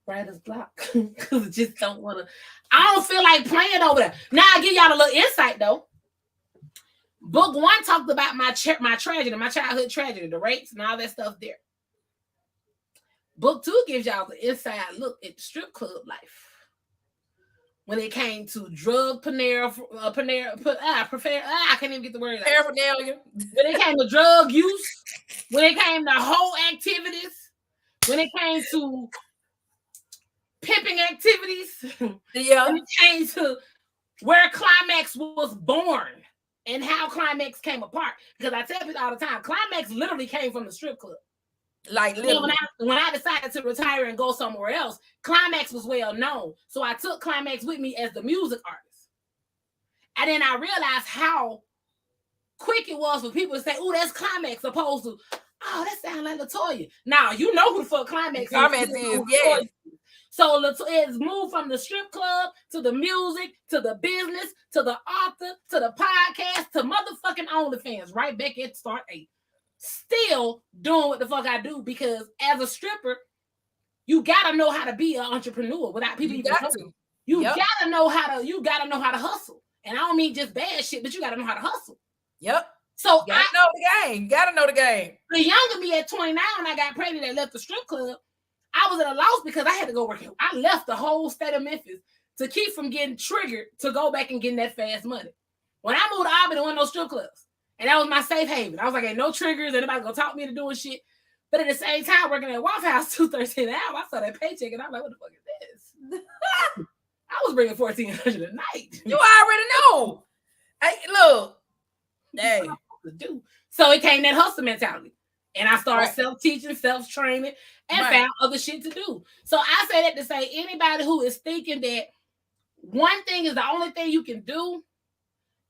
writer's block because I just don't want to. I don't feel like playing over there. Now I'll give y'all a little insight though. Book 1 talked about my tragedy, my childhood tragedy, the rapes and all that stuff there. Book 2 gives y'all the inside look at the strip club life. When it came to drug I can't even get the word out. Paraphernalia. When it came to drug use, when it came to whole activities, when it came to pimping activities, when it came to where Climax was born and how Climax came apart. Because I tell people all the time, Climax literally came from the strip club. Like literally. When I decided to retire and go somewhere else, Climax was well known. So I took Climax with me as the music artist. And then I realized how quick it was for people to say, oh, that's Climax, opposed to, oh, that sounds like LaToya. Now, you know who the fuck Climax is. Yeah. So it's moved from the strip club to the music, to the business, to the author, to the podcast, to motherfucking OnlyFans, right back at start 8. Still doing what the fuck I do because as a stripper, you gotta know how to be an entrepreneur without people even knowing. You gotta know how to hustle. And I don't mean just bad shit, but you gotta know how to hustle. Yep. So I know the game. You gotta know the game. The younger me at 29 when I got pregnant and left the strip club, I was at a loss because I had to go work. I left the whole state of Memphis to keep from getting triggered to go back and getting that fast money. When I moved to Auburn, there wasn't no strip clubs. And that was my safe haven. I was like, ain't no triggers. Anybody gonna talk me into doing shit. But at the same time, working at Waffle House $2.13 an hour, I saw that paycheck and I'm like, what the fuck is this? I was bringing $1,400 a night. You already know. Hey, look. Hey. So it came that hustle mentality. And I started self-teaching, self-training, and found other shit to do. So I say that to say anybody who is thinking that one thing is the only thing you can do,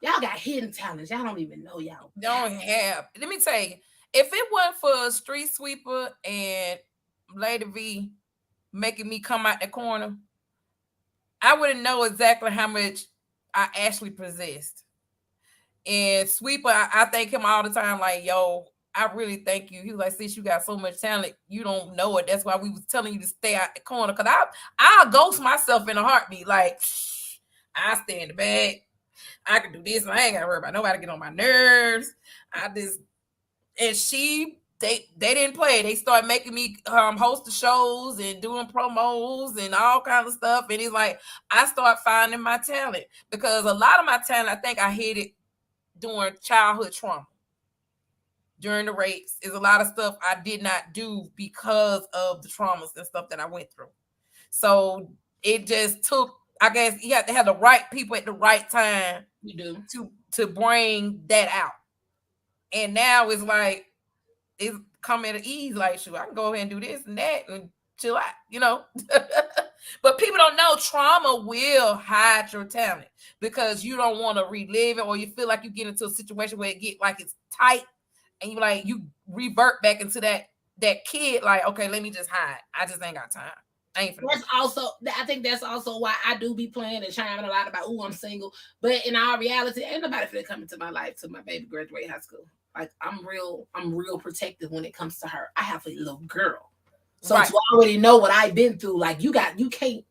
y'all got hidden talents. Y'all don't even know y'all don't have. Let me tell you, if it wasn't for a street sweeper and Lady V making me come out the corner, I wouldn't know exactly how much I actually possessed. And Sweeper, I thank him all the time, like, yo, I really thank you. He was like, sis, you got so much talent, you don't know it. That's why we was telling you to stay out the corner. Because I'll ghost myself in a heartbeat. Like, I stay in the back. I can do this. And I ain't got to worry about nobody get on my nerves. They didn't play. They started making me host the shows and doing promos and all kinds of stuff. And it's like, I start finding my talent. Because a lot of my talent, I think I hid it during childhood trauma. During the rapes, is a lot of stuff I did not do because of the traumas and stuff that I went through. So it just took, I guess you have to have the right people at the right time. You do to bring that out. And now it's like it's coming at ease. Like, shoot, I can go ahead and do this and that and chill out, you know. But people don't know trauma will hide your talent because you don't want to relive it, or you feel like you get into a situation where it get like it's tight. And you revert back into that kid, like, okay, let me just hide. I just ain't got time. I think that's also why I do be playing and chiming a lot about, oh, I'm single. But in all reality, ain't nobody finna come into my life till my baby graduate high school. Like, I'm real protective when it comes to her. I have a little girl. So to already know what I've been through, like, I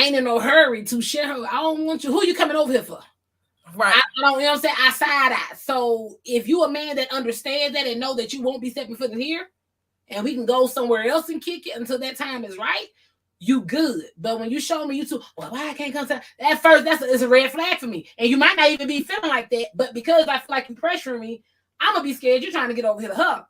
ain't in no hurry to share her. I don't want you. Who you coming over here for? Right. I don't, you know what I'm saying? I side eye. So if you a man that understands that and know that you won't be stepping foot in here, and we can go somewhere else and kick it until that time is right, you good. But when you show me you two, well, why I can't come to at first, it's a red flag for me. And you might not even be feeling like that, but because I feel like you pressuring me, I'm gonna be scared you're trying to get over here to her.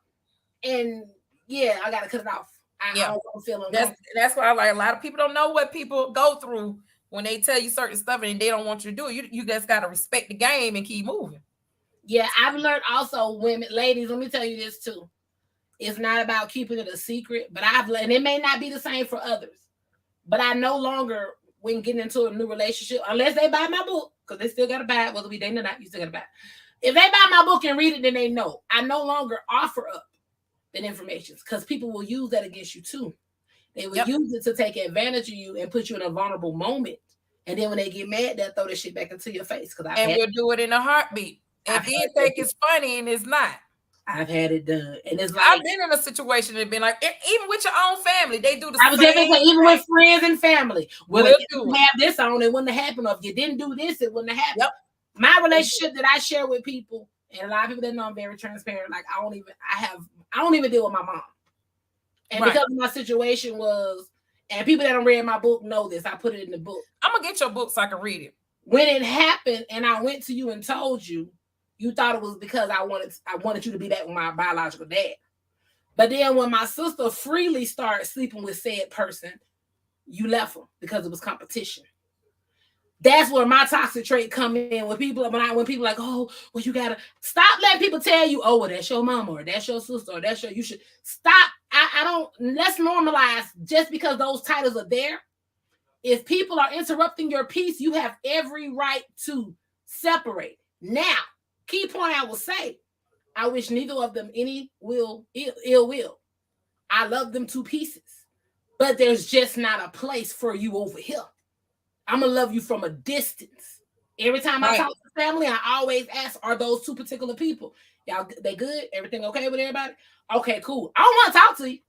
And yeah, I gotta cut it off. I don't feel that's why like a lot of people don't know what people go through when they tell you certain stuff and they don't want you to do it. You just gotta respect the game and keep moving. Yeah, I've learned also, women, ladies, let me tell you this too. It's not about keeping it a secret, but and it may not be the same for others, but I no longer, when getting into a new relationship, unless they buy my book, because they still got to buy it, whether we dating or not, you still got to buy it. If they buy my book and read it, then they know. I no longer offer up that information because people will use that against you too. They will use it to take advantage of you and put you in a vulnerable moment. And then when they get mad, they'll throw this shit back into your face. And we'll do it in a heartbeat. And then think it's funny and it's not. I've had it done, and it's like I've been in a situation that been like, even with your own family, they do the same. I was just saying, even with friends and family, well, if you have this on, it wouldn't have happened. Or if you didn't do this, it wouldn't have happened. Yep. My relationship that I share with people, and a lot of people that know I'm very transparent. Like I don't even deal with my mom, and because my situation was, and people that don't read my book know this. I put it in the book. I'm gonna get your book so I can read it. When it happened, and I went to you and told you. You thought it was because I wanted you to be back with my biological dad. But then when my sister freely started sleeping with said person, you left her because it was competition. That's where my toxic trait come in. When people like, oh, well, you gotta stop letting people tell you, oh, well, that's your mama or that's your sister or you should stop. Let's normalize just because those titles are there. If people are interrupting your peace, you have every right to separate. Now, key point I will say, I wish neither of them any ill will. I love them to pieces, but there's just not a place for you over here. I'm going to love you from a distance. Every time I talk to family, I always ask, are those two particular people? Y'all, they good? Everything okay with everybody? Okay, cool. I don't want to talk to you.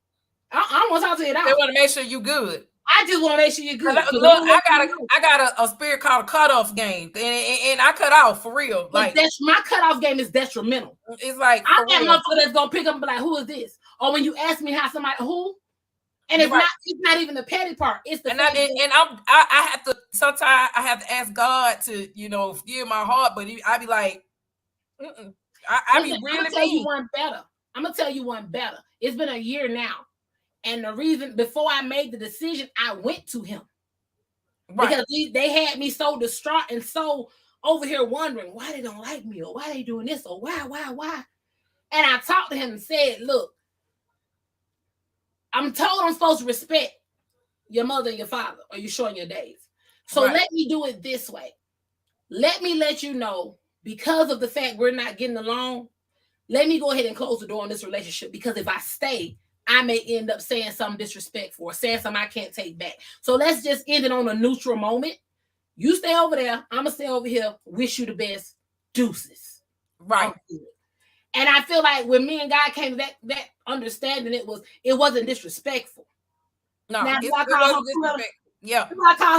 I don't want to talk to you at all. They want to make sure you good. I just want to make sure you're good. Look, I got a spirit called a cutoff game, and I cut off for real. Like that's my cutoff game is detrimental. It's like I'm that motherfucker that's gonna pick up and be like, "Who is this?" Or when you ask me how somebody who, and it's not even the petty part. It's the I have to sometimes I have to ask God to forgive my heart, but I be like, I be really. I'm gonna tell you one better. I'm gonna tell you one better. It's been a year now. And the reason, before I made the decision, I went to him. Right. Because they had me so distraught and so over here wondering why they don't like me or why they doing this or why. And I talked to him and said, look, I'm told I'm supposed to respect your mother and your father, or you're showing your days. So let me do it this way. Let me let you know, because of the fact we're not getting along, let me go ahead and close the door on this relationship, because if I stay, I may end up saying something disrespectful or saying something I can't take back. So let's just end it on a neutral moment. You stay over there. I'm going to stay over here. Wish you the best. Deuces. Right. And I feel like when me and God came to that understanding, it wasn't disrespectful. No, now, do I call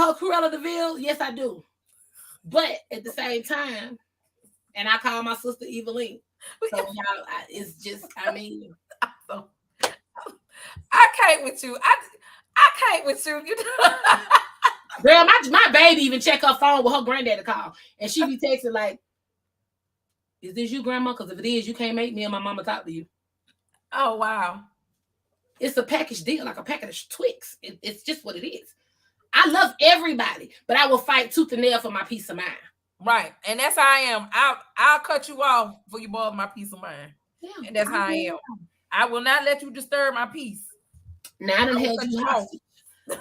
her Cruella DeVille? Yes, I do. But at the same time, and I call my sister Eveline. So y'all, it's just, I can't with you. I can't with you. Girl, my baby even check her phone with her granddaddy call, and she be texting like, "Is this you, grandma? Because if it is, you can't make me and my mama talk to you." Oh wow, it's a package deal, like a package of Twix. It's just what it is. I love everybody, but I will fight tooth and nail for my peace of mind. Right, and that's how I am. I'll cut you off for you both my peace of mind, and that's how I am. I will not let you disturb my peace. Now I done held you hostage.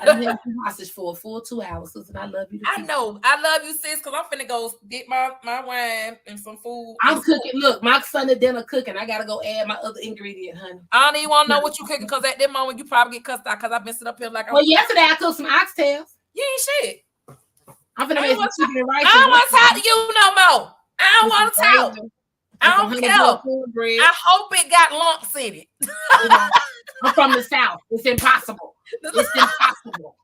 I done held you hostage for a full 2 hours, and I love you. I know. I love you, sis, because I'm finna go get my wine and some food. I'm cooking. Look, my Sunday dinner cooking. I gotta go add my other ingredient, honey. I don't even want to know what you cooking, because at that moment you probably get cussed out because I've been sitting up here like. Well, yesterday I cooked some oxtails. You ain't shit. I'm finna make some chicken and rice. I don't want to talk to you no more. I don't want to talk. I don't care. I hope it got lumps in it. I'm from the South. It's impossible. It's impossible.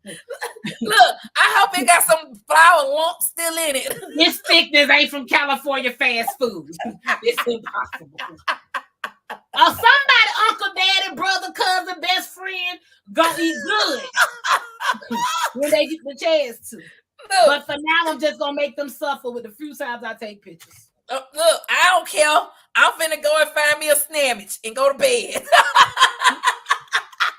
Look, I hope it got some flour lumps still in it. This thickness ain't from California fast food. It's impossible. Somebody, uncle, daddy, brother, cousin, best friend, gonna eat good when they get the chance to. Look, but for now, I'm just gonna make them suffer with the few times I take pictures. Look, I don't care. I'm finna go and find me a sandwich and go to bed.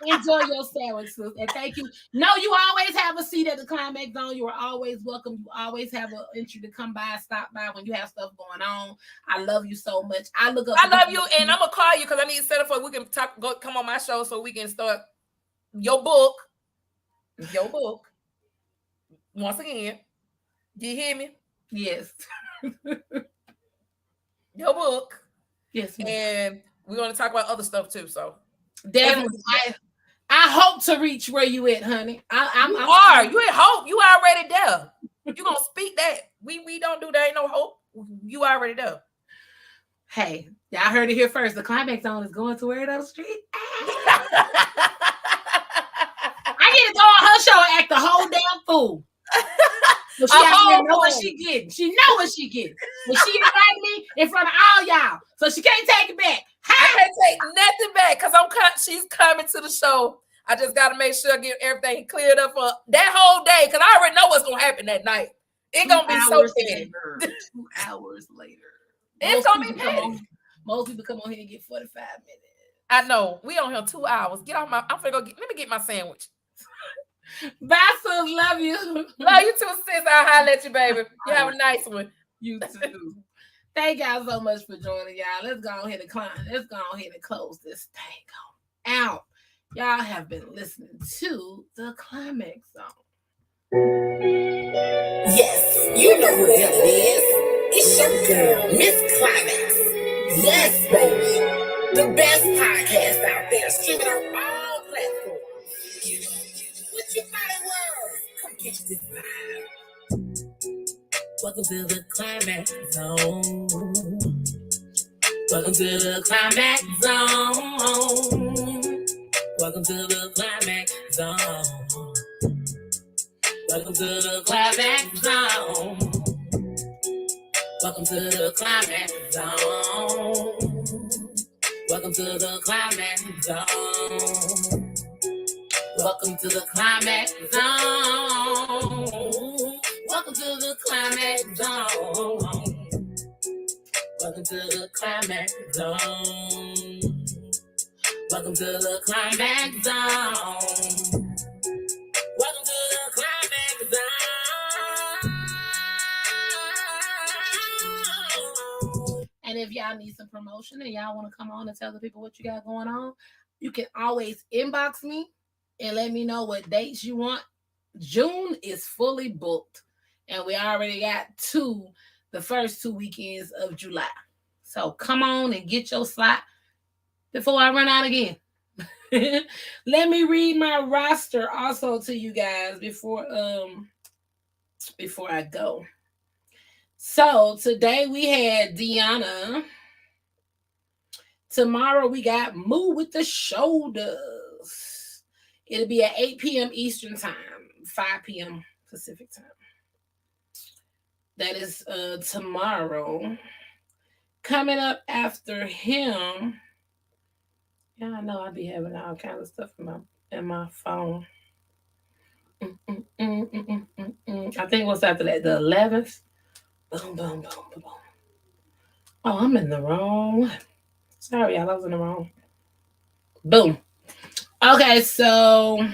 Enjoy your sandwich, sis, and thank you. No, you always have a seat at the Climax Zone. You are always welcome. You always have an entry to come by, stop by when you have stuff going on. I love you so much. I love you, and I'm gonna call you because I need to set up for we can talk. Come on my show so we can start your book. Your book. Once again, do you hear me? Yes. Your book. Yes, ma'am. And we're going to talk about other stuff too. So definitely, I hope to reach where you at, honey. You at hope. You already there. You gonna speak that. We don't do that. Ain't no hope. You already there. Hey, y'all heard it here first. The Climax Zone is going to where those street. I get to go on her show and act the whole damn fool. But she know what she getting. She know what she getting. But she invited me in front of all y'all, so she can't take it back. I can't take nothing back because she's coming to the show. I just got to make sure I get everything cleared up for that whole day because I already know what's gonna happen that night. It's gonna be so petty. 2 hours later, it's gonna be petty. Most people come on here and get 45 minutes. I know. We on here 2 hours. Get off I'm finna go let me get my sandwich. Bye, sis. Love you. Love you too, sis. I'll holler at you, baby. You have a nice one. You too. Thank y'all so much for joining, y'all. Let's go ahead and Let's go ahead and close this thing out. Y'all have been listening to the Climax Zone. Yes, you know who the hell it is. It's your girl, Miss Climax. Yes, baby. The best podcast out there, streaming on all platforms. What you thought it was? Come catch this vibe. Welcome to the Climax Zone. Welcome to the Climax Zone. Welcome to the Climax Zone. Welcome to the climax zone. Welcome to the climax zone. Welcome to the climax zone. Welcome to the climax zone. Welcome to the climax zone. Welcome to the climax zone. Welcome to the climax zone. Welcome to the climax zone. And if y'all need some promotion and y'all want to come on and tell the people what you got going on, you can always inbox me and let me know what dates you want. June is fully booked, and we already got the first 2 weekends of July. So come on and get your slot before I run out again. Let me read my roster also to you guys before I go. So today we had Deona. Tomorrow we got Move with the Shoulders. It'll be at 8 p.m. Eastern time, 5 p.m. Pacific time. That is tomorrow. Coming up after him, yeah, I know I'll be having all kinds of stuff in my phone. I think what's after that? The 11th. Boom, boom, boom, boom, boom. Oh, I'm in the wrong one. Sorry, y'all, I was in the wrong. Boom. Okay, so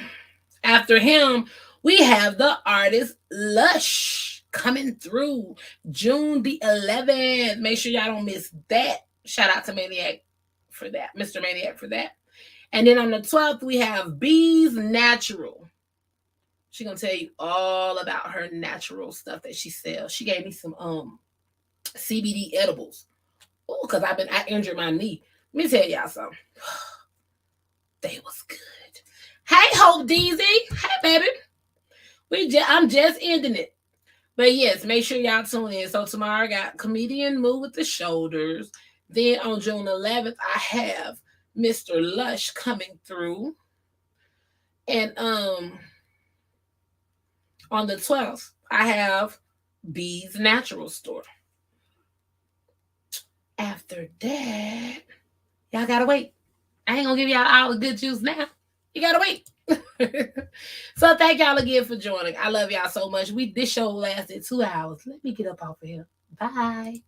after him, we have the artist Lush coming through June the 11th. Make sure y'all don't miss that. Shout out to Maniac for that, Mr. Maniac for that. And then on the 12th, we have Bees Natural. She's going to tell you all about her natural stuff that she sells. She gave me some CBD edibles. Oh, because I injured my knee. Let me tell y'all something. They was good. Hey, Hope Deezy. Hey, baby. I'm just ending it. But yes, make sure y'all tune in. So tomorrow I got Comedian Move with the Shoulders. Then on June 11th, I have Mr. Lush coming through. And on the 12th, I have Bees Natural Store. After that, y'all gotta wait. I ain't gonna give y'all all the good juice now. You gotta wait. So thank y'all again for joining. I love y'all so much. This show lasted 2 hours. Let me get up off of here. Bye.